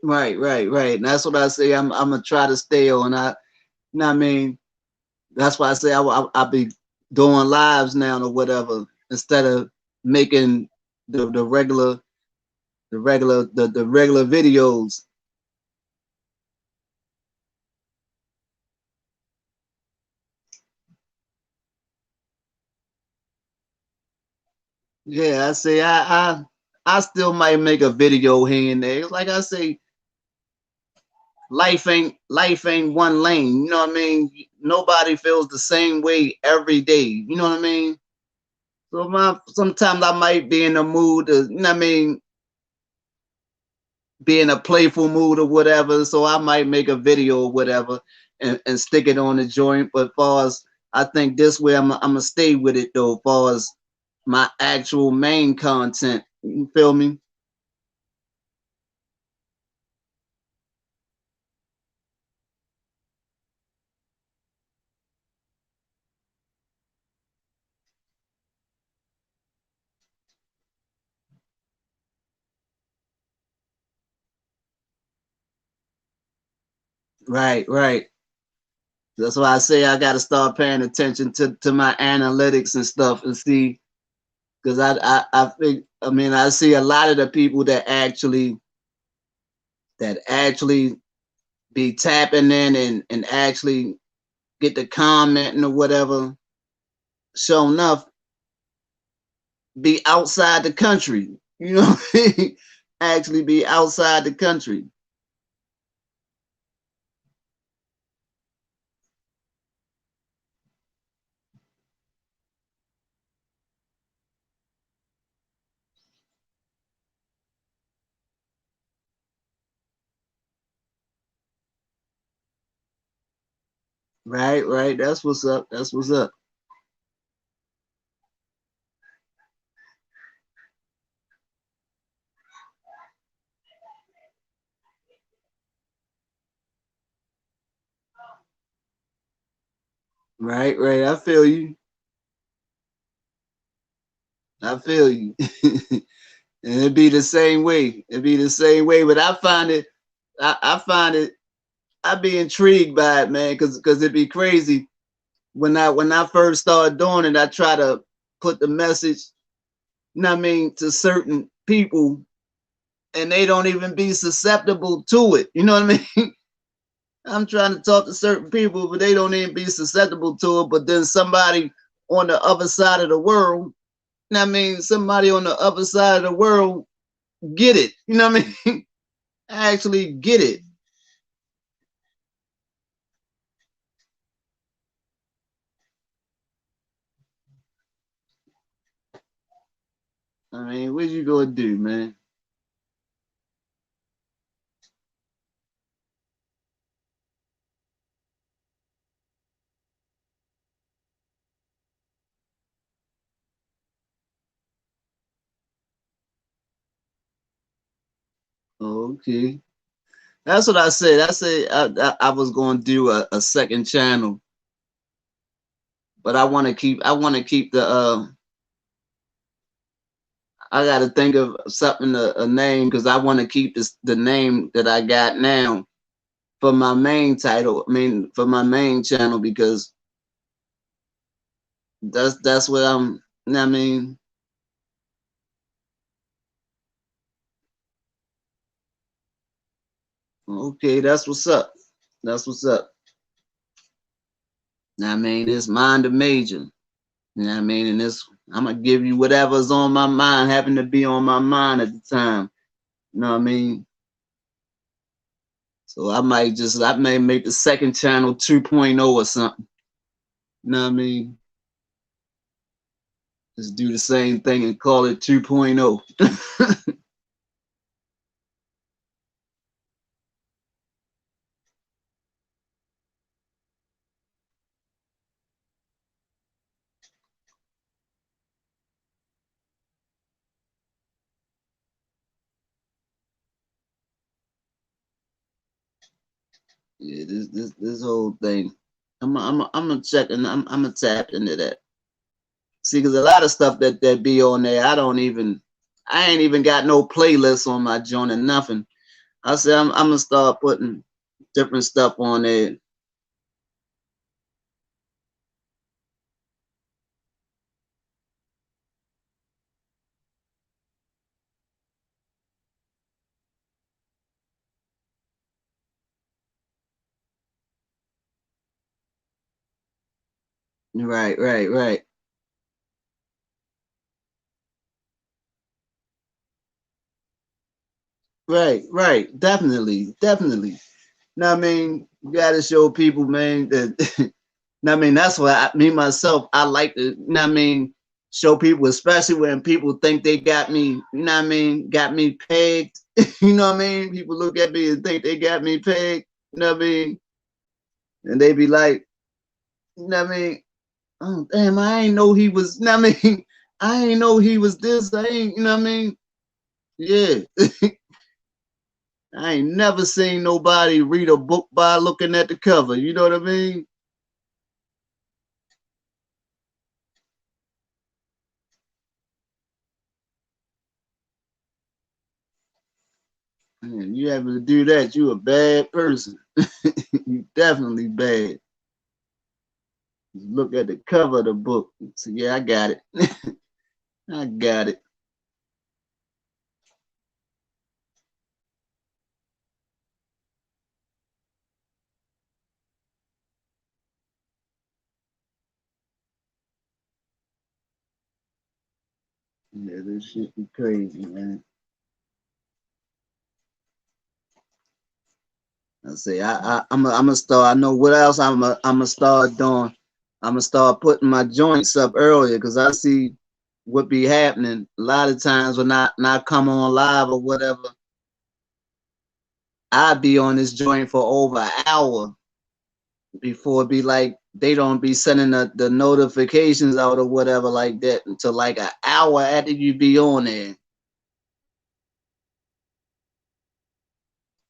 Right. And that's what I say. I'm gonna try to stay on. You know what I mean? That's why I say I'll be doing lives now or whatever instead of making the regular the regular videos. Yeah, I say I still might make a video here and there. Like I say, life ain't one lane. You know what I mean? Nobody feels the same way every day. You know what I mean? So sometimes I might be in a mood to, you know what I mean, be in a playful mood or whatever. So I might make a video or whatever and stick it on the joint. But as far as I think this way, I'm gonna stay with it though, as far as my actual main content. You feel me? Right. That's why I say I got to start paying attention to my analytics and stuff and see, because I think, I mean, I see a lot of the people that actually be tapping in and actually get the commenting or whatever. Sure enough, be outside the country. You know, actually be outside the country. Right. That's what's up. That's what's up. Right, right. I feel you. I feel you. And it'd be the same way. It'd be the same way. But I find it, I find it, I be intrigued by it, man, because it'd be crazy. When I first started doing it, I try to put the message, you know what I mean, to certain people, and they don't even be susceptible to it. You know what I mean? I'm trying to talk to certain people, but they don't even be susceptible to it. But then somebody on the other side of the world, you know what I mean, somebody on the other side of the world get it. You know what I mean? Actually get it. I mean, what you gonna do, man? Okay. That's what I said. I said I was going to do a second channel, but I want to keep the I got to think of something a name because I want to keep the name that I got now for my main title. I mean, for my main channel because that's what I'm. You know what I mean, okay, that's what's up. That's what's up. Know what I mean, it's mind the major. You know what I mean, and this I'm gonna give you whatever's on my mind, happen to be on my mind at the time. You know what I mean? So I may make the second channel 2.0 or something. You know what I mean? Just do the same thing and call it 2.0. Yeah, this whole thing. I'm gonna check and I'm gonna tap into that. See, because a lot of stuff that be on there, I ain't even got no playlist on my joint and nothing. I said I'm gonna start putting different stuff on there. Right, right, right, right, right. Definitely, definitely. Now, I mean, you gotta show people, man, that I mean, that's why me myself, I like to, you know what I mean, show people, especially when people think they got me, you know what I mean, got me pegged. You know what I mean? People look at me and think they got me pegged, you know what I mean? And they be like, you know what I mean? Oh, damn, I ain't know he was, you know what I mean? I ain't know he was this. I ain't, you know what I mean? Yeah. I ain't never seen nobody read a book by looking at the cover. You know what I mean? Man, you able to do that, you a bad person. You definitely bad. Look at the cover of the book. So yeah, I got it. I got it. Yeah, this shit be crazy, man. I say I'm gonna start. I know what else I'm gonna start doing. I'm gonna start putting my joints up earlier because I see what be happening a lot of times when I come on live or whatever. I be on this joint for over an hour before it be like they don't be sending the notifications out or whatever like that until like an hour after you be on there.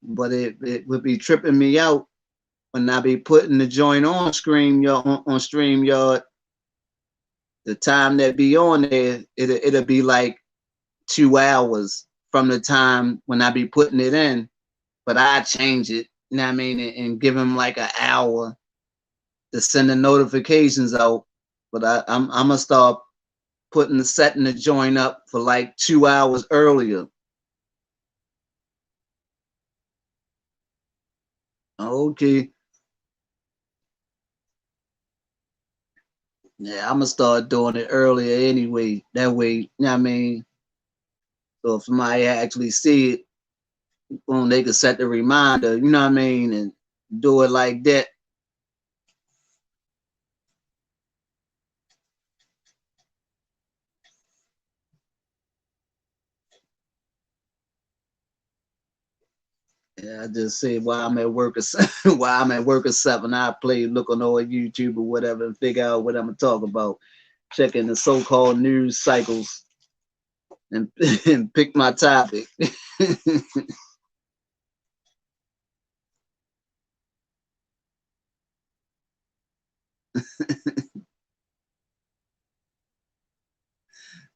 But it would be tripping me out when I be putting the joint on StreamYard, the time that be on there, it'll be like 2 hours from the time when I be putting it in. But I change it, you know what I mean, and give him like an hour to send the notifications out. But I'm gonna start setting the joint up for like 2 hours earlier. Okay. Yeah, I'm gonna start doing it earlier anyway. That way, you know what I mean? So if somebody actually see it, boom, they can set the reminder, you know what I mean, and do it like that. Yeah, I just say while I'm at work while I'm at work at 7, I play, look on all YouTube or whatever and figure out what I'm gonna talk about. Checking the so-called news cycles and, and pick my topic.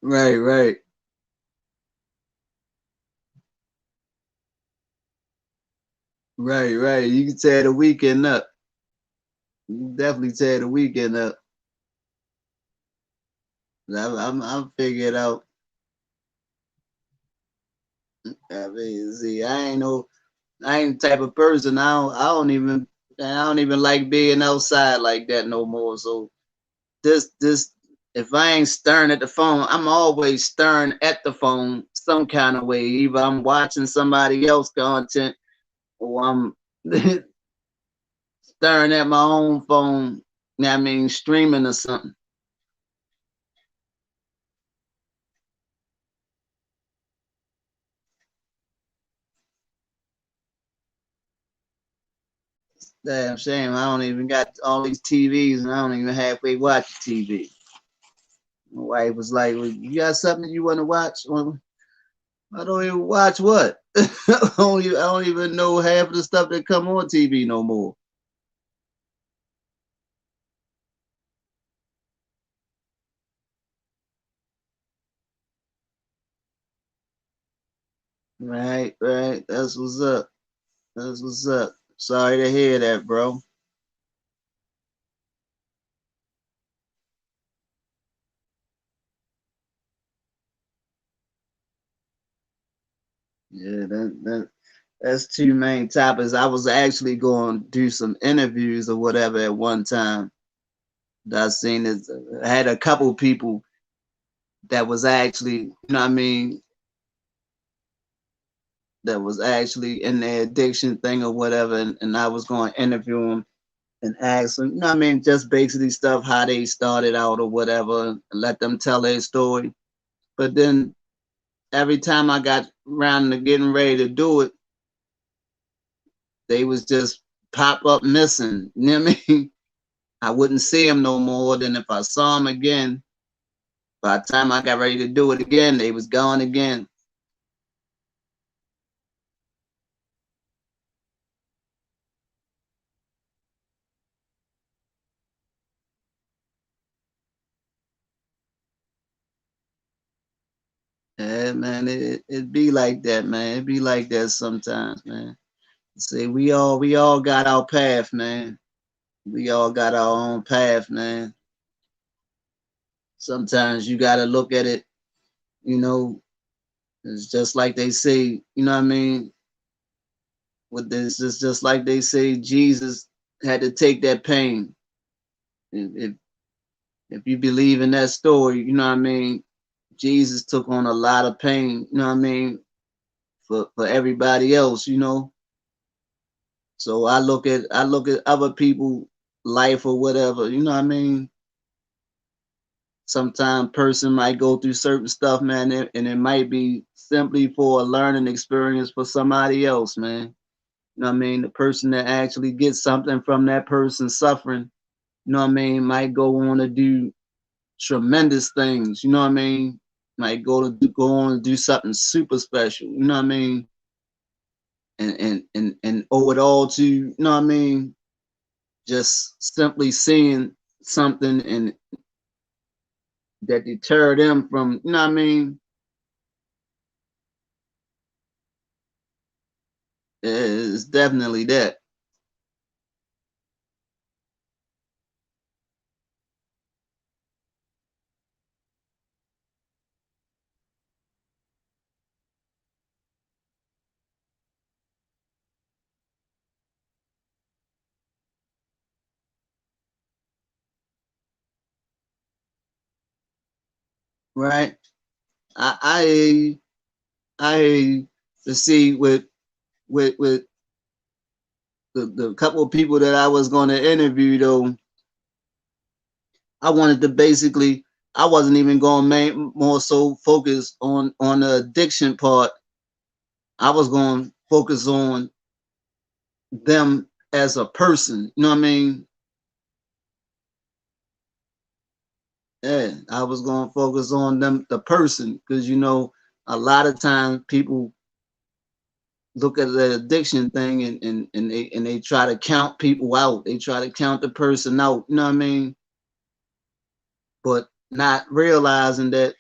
Right, right, right, right. You can tear the weekend up. You can definitely tear the weekend up. I'm figure it out. I mean, see, I ain't the type of person. I don't even like being outside like that no more. So this, if I ain't staring at the phone, I'm always staring at the phone some kind of way. Either I'm watching somebody else content or I'm staring at my own phone. You know what I mean, streaming or something. Damn shame. I don't even got all these TVs and I don't even halfway watch TV. My wife was like, well, "You got something you want to watch?" Well, I don't even watch what. I don't even know half of the stuff that come on TV no more. Right, right. That's what's up. That's what's up. Sorry to hear that, bro. Yeah, that's two main topics. I was actually going to do some interviews or whatever at one time. I seen it. I had a couple people that was actually, you know what I mean, that was actually in their addiction thing or whatever, and I was going to interview them and ask them, you know what I mean, just basically stuff how they started out or whatever, and let them tell their story. But then every time I got around to getting ready to do it, they was just pop up missing. You know what I mean? I wouldn't see them no more than if I saw them again. By the time I got ready to do it again, they was gone again. Yeah, man, it be like that, man. It be like that sometimes, man. See, we all got our path, man. We all got our own path, man. Sometimes you gotta look at it, you know, it's just like they say, you know what I mean? With this, it's just like they say Jesus had to take that pain. If if you believe in that story, you know what I mean? Jesus took on a lot of pain, you know what I mean, for everybody else, you know. So I look at other people life or whatever, you know what I mean? Sometimes person might go through certain stuff, man, and it might be simply for a learning experience for somebody else, man. You know what I mean? The person that actually gets something from that person suffering, you know what I mean, might go on to do tremendous things, you know what I mean? Might go on and do something super special, you know what I mean? And owe it all to, you know what I mean? just simply seeing something and that deter them from, you know what I mean? It's definitely that. Right? I I to see with the couple of people that I was going to interview though, I wanted to basically I wasn't even going to more so focus on the addiction part. I was going to focus on them as a person. You know what I mean? Yeah, I was going to focus on them, the person, because you know a lot of times people look at the addiction thing and they try to count people out. They try to count the person out. You know what I mean? But not realizing that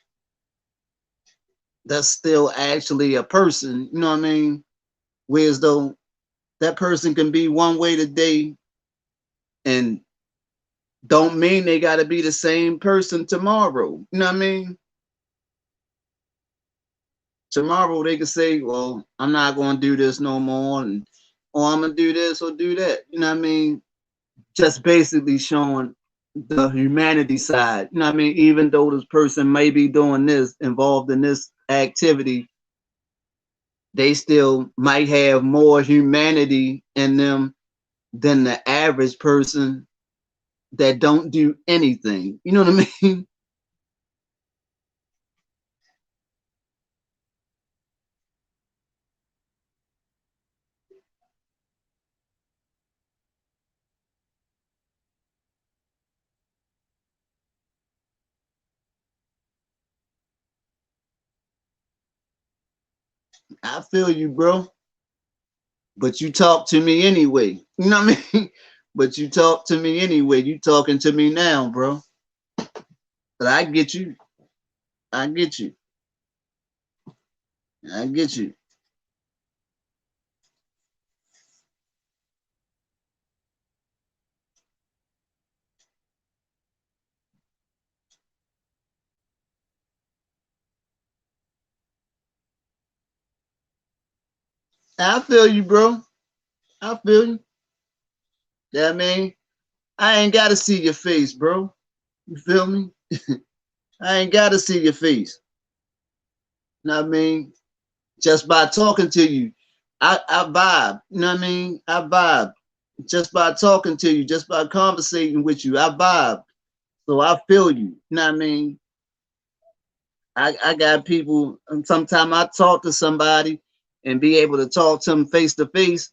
that's still actually a person. You know what I mean? Whereas though that person can be one way today and don't mean they got to be the same person tomorrow. You know what I mean? Tomorrow they could say, "Well, I'm not going to do this no more," and or I'm gonna do this or do that. You know what I mean? Just basically showing the humanity side. You know what I mean? Even though this person may be doing this, involved in this activity, they still might have more humanity in them than the average person that don't do anything. You know what I mean? I feel you, bro. But you talk to me anyway. You know what I mean? But you talk to me anyway. You talking to me now, bro. But I get you. I get you. I get you. I feel you, bro. I feel you. Yeah, I mean, I ain't gotta see your face, bro. You feel me? I ain't gotta see your face. You know what I mean? Just by talking to you, I vibe. You know what I mean? I vibe. Just by talking to you, just by conversating with you, I vibe. So I feel you. You know what I mean? I got people, and sometimes I talk to somebody and be able to talk to them face to face,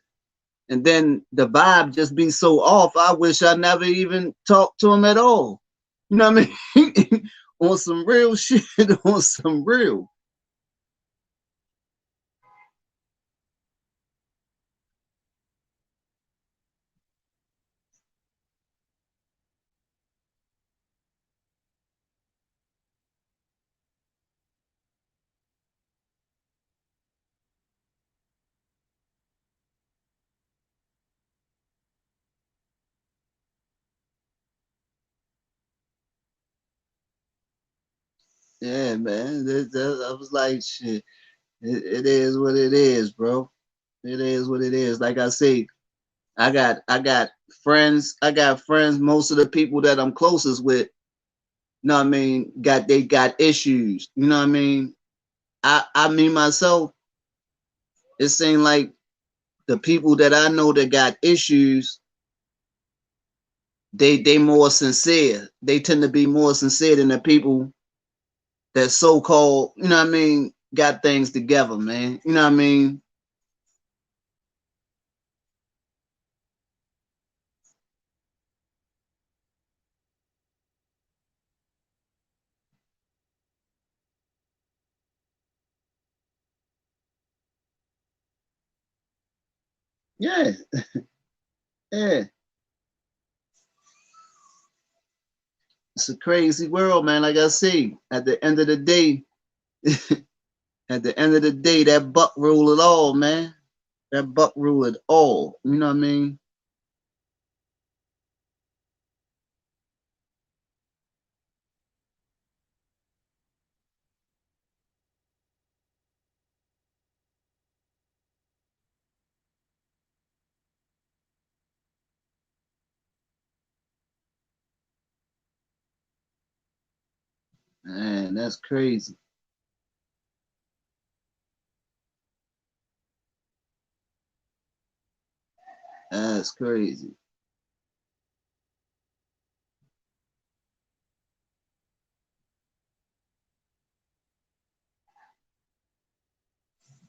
and then the vibe just be so off. I wish I never even talked to them at all. You know what I mean? On some real shit, on some real. Yeah, man. I was like, shit. It is what it is, bro. It is what it is. Like I say, I got friends. I got friends. Most of the people that I'm closest with, you know what I mean, got issues. You know what I mean? I mean myself, it seemed like the people that I know that got issues, they more sincere. They tend to be more sincere than the people that so called, you know what I mean, got things together, man. You know what I mean? Yeah, yeah. It's a crazy world, man. Like I say, at the end of the day, at the end of the day, that buck rule it all, man. That buck rule it all. You know what I mean? Man, that's crazy. That's crazy.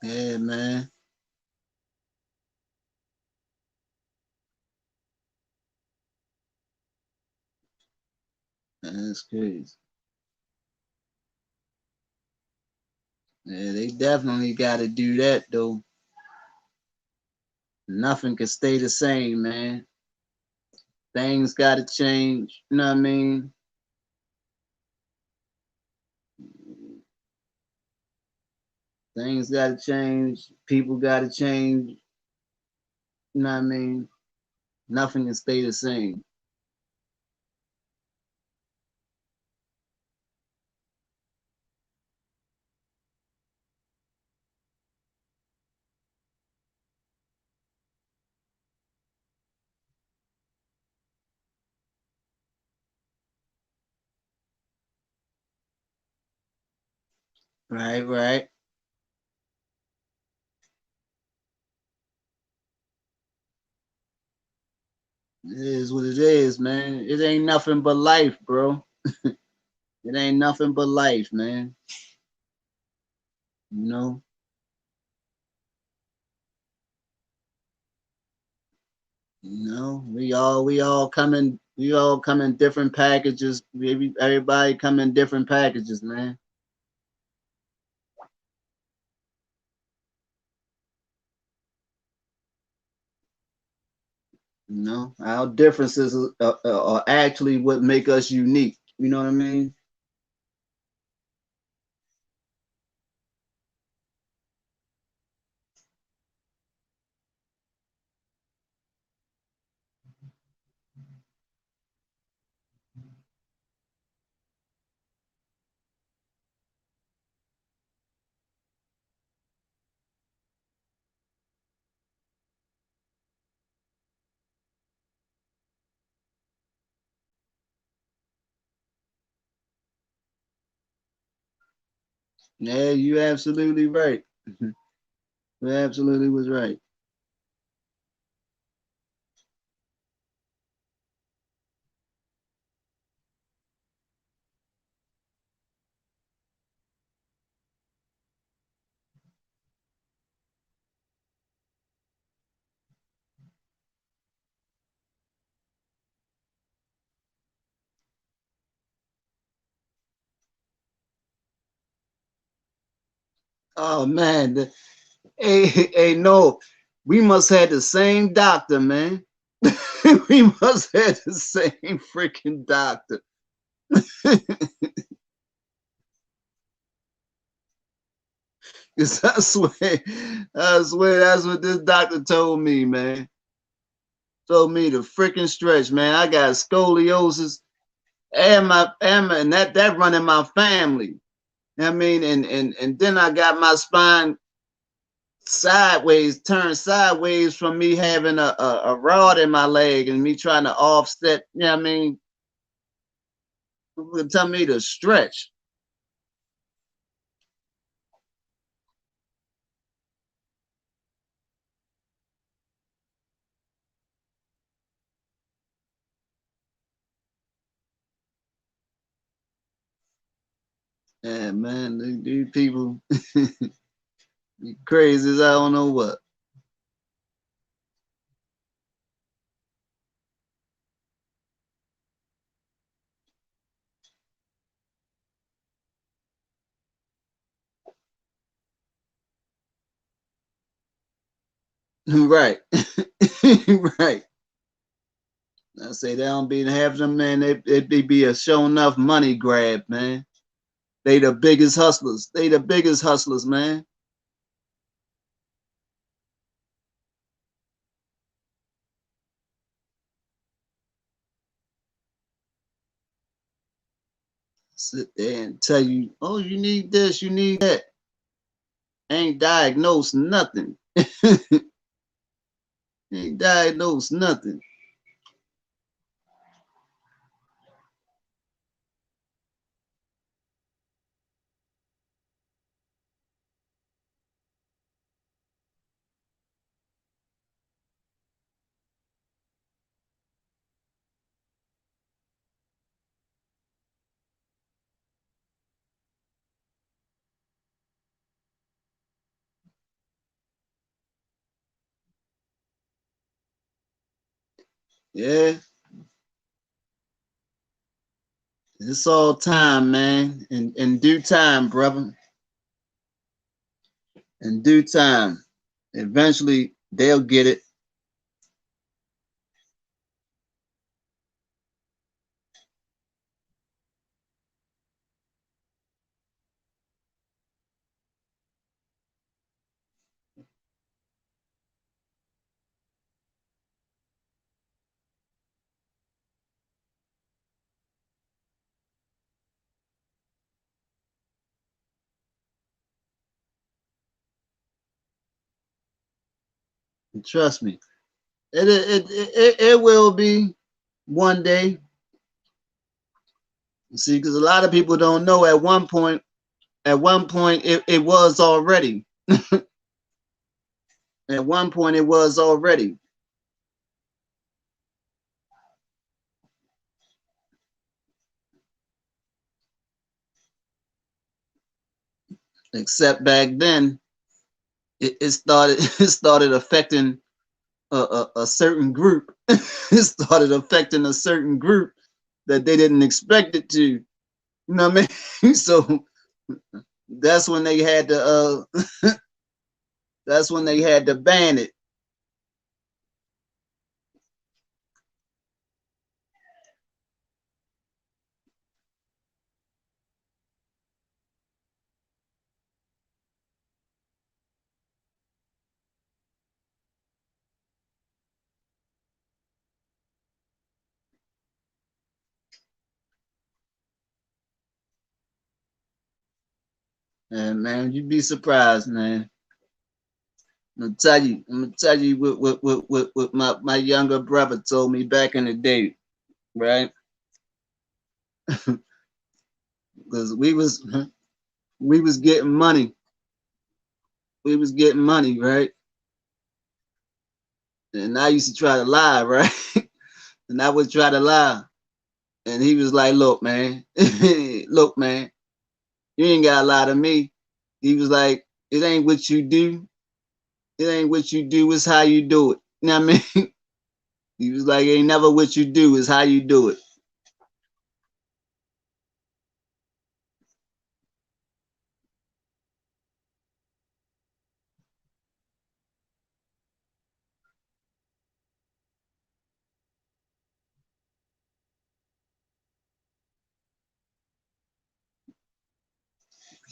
Yeah, man. That's crazy. Yeah, they definitely got to do that though. Nothing can stay the same, man. Things got to change. You know what I mean? Things got to change. People got to change. You know what I mean? Nothing can stay the same. Right, right. It is what it is, man. It ain't nothing but life, bro. It ain't nothing but life, man. You know? We all come in different packages. Everybody come in different packages, man. You know, our differences are actually what make us unique. You know what I mean? Yeah, you absolutely right. You absolutely was right. Oh man, hey, hey, no, we must have the same doctor, man. We must have the same freaking doctor. Cause I swear that's what this doctor told me, man. Told me to freaking stretch, man. I got scoliosis and that run in my family. I mean, and then I got my spine sideways, turned sideways from me having a rod in my leg and me trying to offset. You know what I mean? Tell me to stretch. Yeah, man, these people crazy as I don't know what. Right. Right. I say they don't be half of them, man. It be a show enough money grab, man. They the biggest hustlers. They the biggest hustlers, man. Sit there and tell you, oh, you need this, you need that. Ain't diagnosed nothing. Ain't diagnosed nothing. Yeah, it's all time, man. In due time, brother. In due time. Eventually they'll get it. Trust me. It will be one day. See, because a lot of people don't know at one point it was already. At one point it was already. Except back then it started it started affecting a certain group. It started affecting a certain group that they didn't expect it to. You know what I mean? So that's when they had to that's when they had to ban it. And man, you'd be surprised, man. I'm gonna tell you what my younger brother told me back in the day, right? Because we was getting money. We was getting money, right? And I used to try to lie, right? And I would try to lie. And he was like, look, man, look, man, you ain't gotta lie to me. He was like, it ain't what you do. It ain't what you do, it's how you do it. You know what I mean? He was like, ain't never what you do, it's how you do it.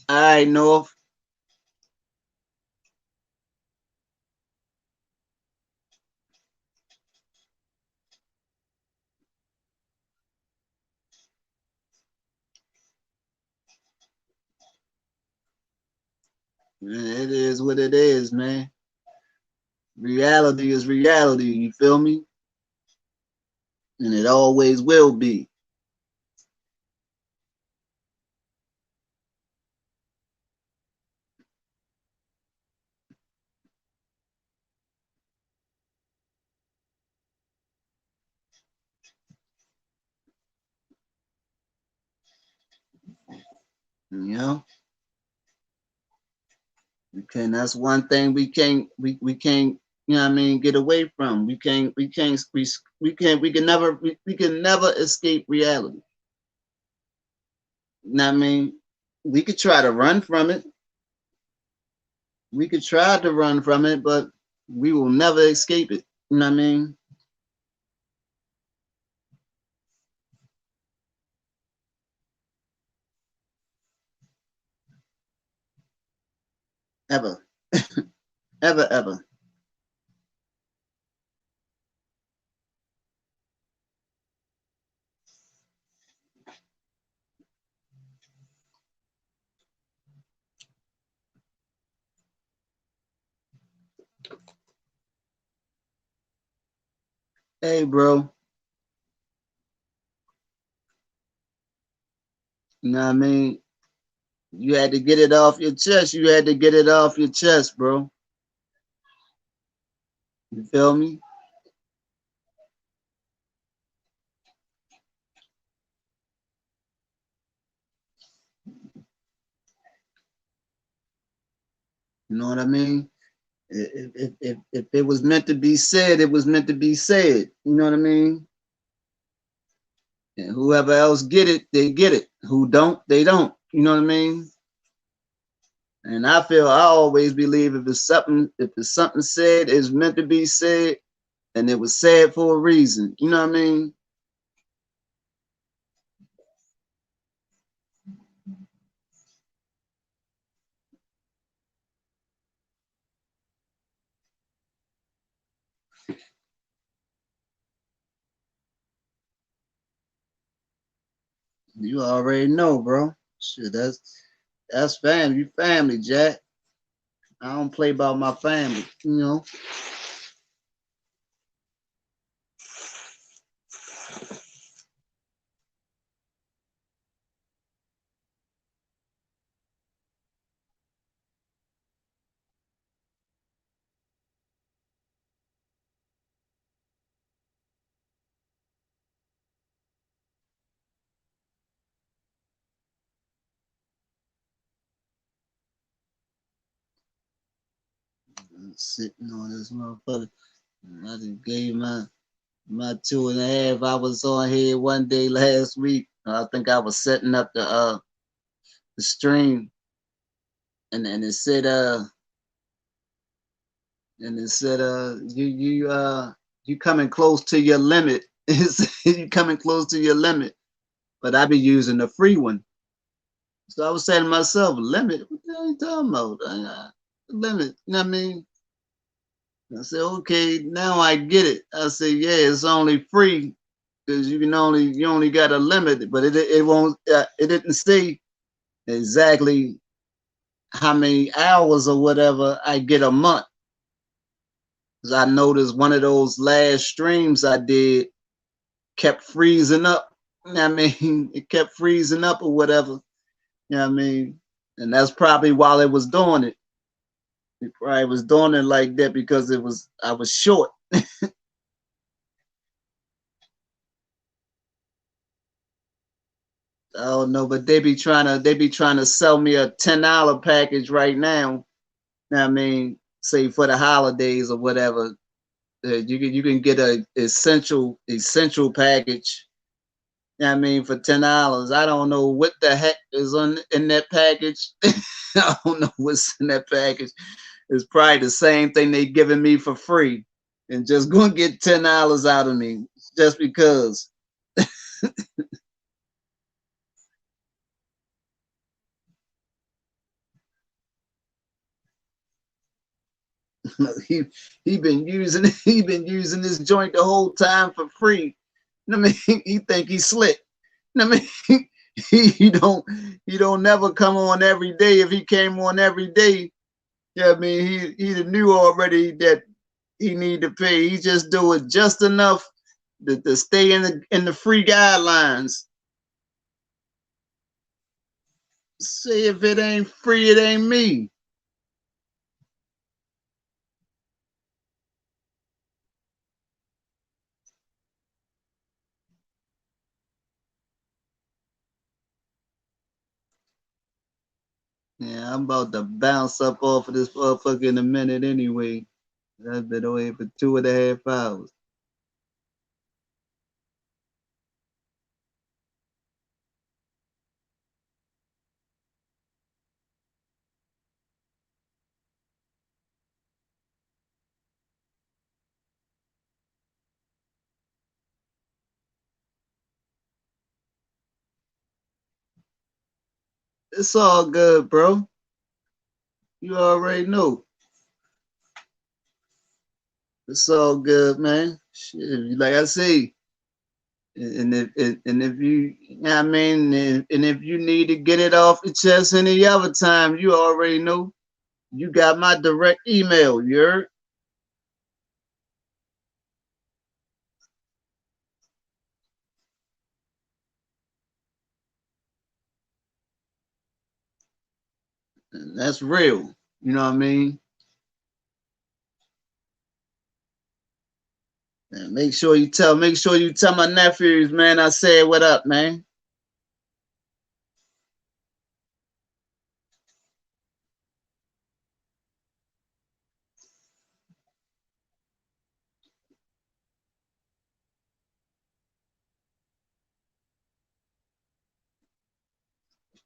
All right, North. It is what it is, man. Reality is reality, you feel me? And it always will be. You know? That's one thing we can't, you know what I mean, get away from. We can never escape reality. You know what I mean? We could try to run from it. We could try to run from it, but we will never escape it. You know what I mean? ever, ever, ever. Hey, bro, you know what I mean? You had to get it off your chest. You had to get it off your chest, bro. You feel me? You know what I mean? If it was meant to be said, it was meant to be said. You know what I mean? And whoever else get it, they get it. Who don't, they don't. You know what I mean? And I always believe if it's something said, it's meant to be said, and it was said for a reason. You know what I mean? You already know, bro. Shit, that's family. You family, Jack. I don't play about my family. You know. I'm sitting on this motherfucker. I just gave my 2.5 hours on here one day last week. I think I was setting up the stream, and it said you coming close to your limit. You coming close to your limit. But I be using the free one. So I was saying to myself, limit? What the hell are you talking about? Limit, you know what I mean? I said, okay, now I get it. I said, yeah, it's only free because you only got a limit, but it won't it didn't say exactly how many hours or whatever I get a month. Because I noticed one of those last streams I did kept freezing up. You know what I mean? It kept freezing up or whatever. You know what I mean? And that's probably while it was doing it. It probably was doing it like that because I was short. I don't know, but they be trying to sell me a $10 package right now. You know what I mean? Say for the holidays or whatever. You can get a essential package. You know what I mean, for $10. I don't know what the heck is in that package. I don't know what's in that package. It's probably the same thing they giving me for free, and just gonna get $10 out of me just because. he he been using this joint the whole time for free. I mean, he think he's slick. I mean, he don't never come on every day. If he came on every day, yeah, I mean, he knew already that he need to pay. He just do it just enough to stay in the free guidelines. Say if it ain't free, it ain't me. Yeah, I'm about to bounce up off of this motherfucker in a minute anyway. I've been away for 2.5 hours. It's all good, bro. You already know. It's all good, man. Shit, like I say, and if you, I mean, and if you need to get it off your chest any other time, you already know. You got my direct email. You heard? And that's real. You know what I mean? And make sure you tell my nephews, man. I said what up, man.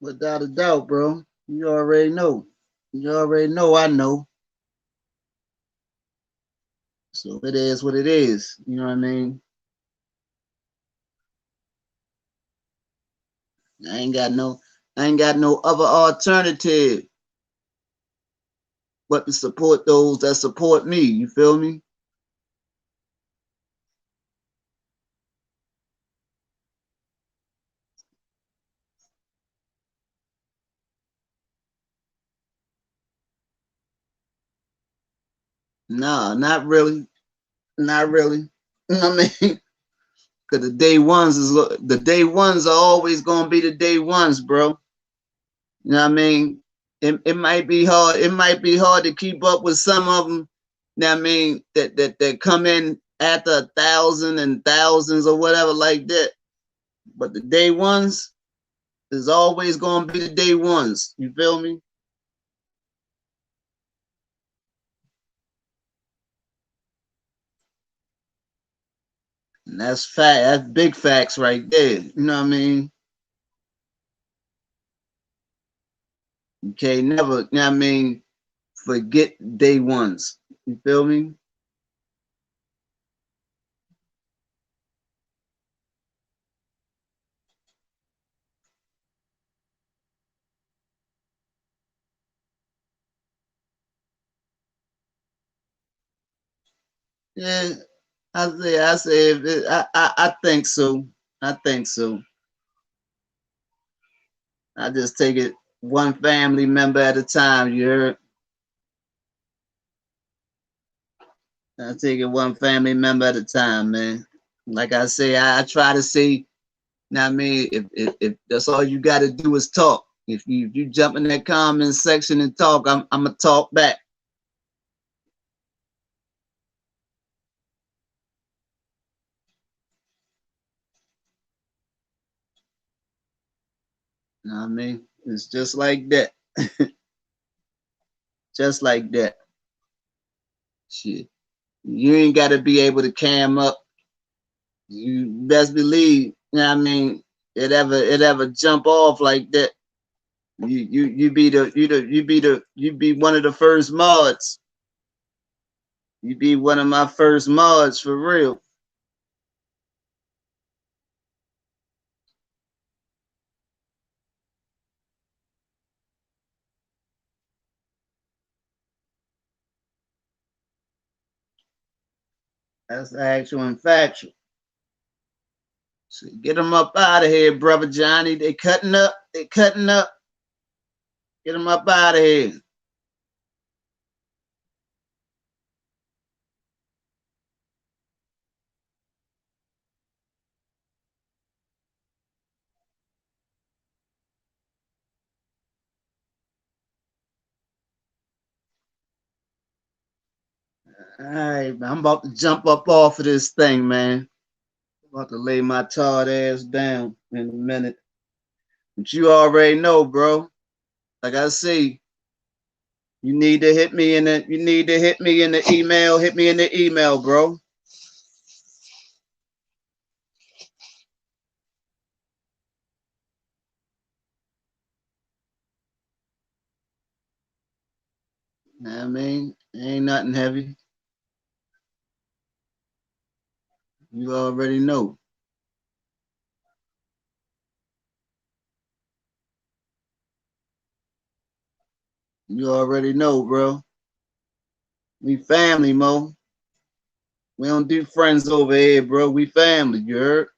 Without a doubt, bro. You already know. You already know I know. So it is what it is. You know what I mean? I ain't got no I ain't got no other alternative but to support those that support me. You feel me? Nah, not really. Not really. You know what I mean? Cause the day ones are always gonna be the day ones, bro. You know what I mean? It might be hard. It might be hard to keep up with some of them. You know what I mean? That come in after 1,000 and thousands or whatever like that. But the day ones is always gonna be the day ones. You feel me? And that's fact. That's big facts right there. You know what I mean? You can't never. You know what I mean? Forget day ones. You feel me? Yeah, I say, I think so. I think so. I just take it one family member at a time. You heard? I take it one family member at a time, man. Like I say, I try to say, now I mean, if that's all you got to do is talk. If you jump in that comment section and talk, I'm gonna talk back. You know what I mean? It's just like that. Just like that. Shit. You ain't got to be able to cam up. You best believe. You know what I mean? It ever jump off like that. You be one of the first mods. You be one of my first mods for real. That's actual and factual. So get them up out of here, brother Johnny. They cutting up. They cutting up. Get them up out of here. All right, man. I'm about to jump up off of this thing, man. I'm about to lay my tired ass down in a minute. But you already know, bro. Like I say, you need to hit me in the. You need to hit me in the email. Hit me in the email, bro. You know what I mean, ain't nothing heavy. You already know. You already know, bro. We family, Mo. We don't do friends over here, bro. We family, you heard?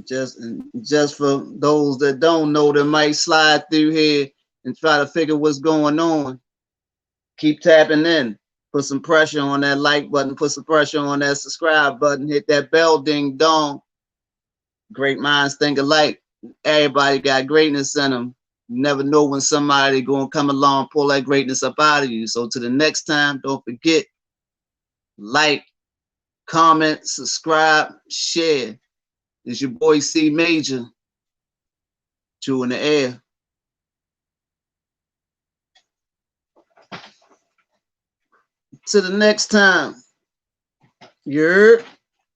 Just just for those that don't know that might slide through here and try to figure what's going on, keep tapping in. Put some pressure on that like button, put some pressure on that subscribe button, hit that bell ding dong. Great minds think alike. Everybody got greatness in them. You never know when somebody gonna come along, pull that greatness up out of you. So to the next time, don't forget, like, comment, subscribe, share. It's your boy C Major, True in the Air. To the next time, you're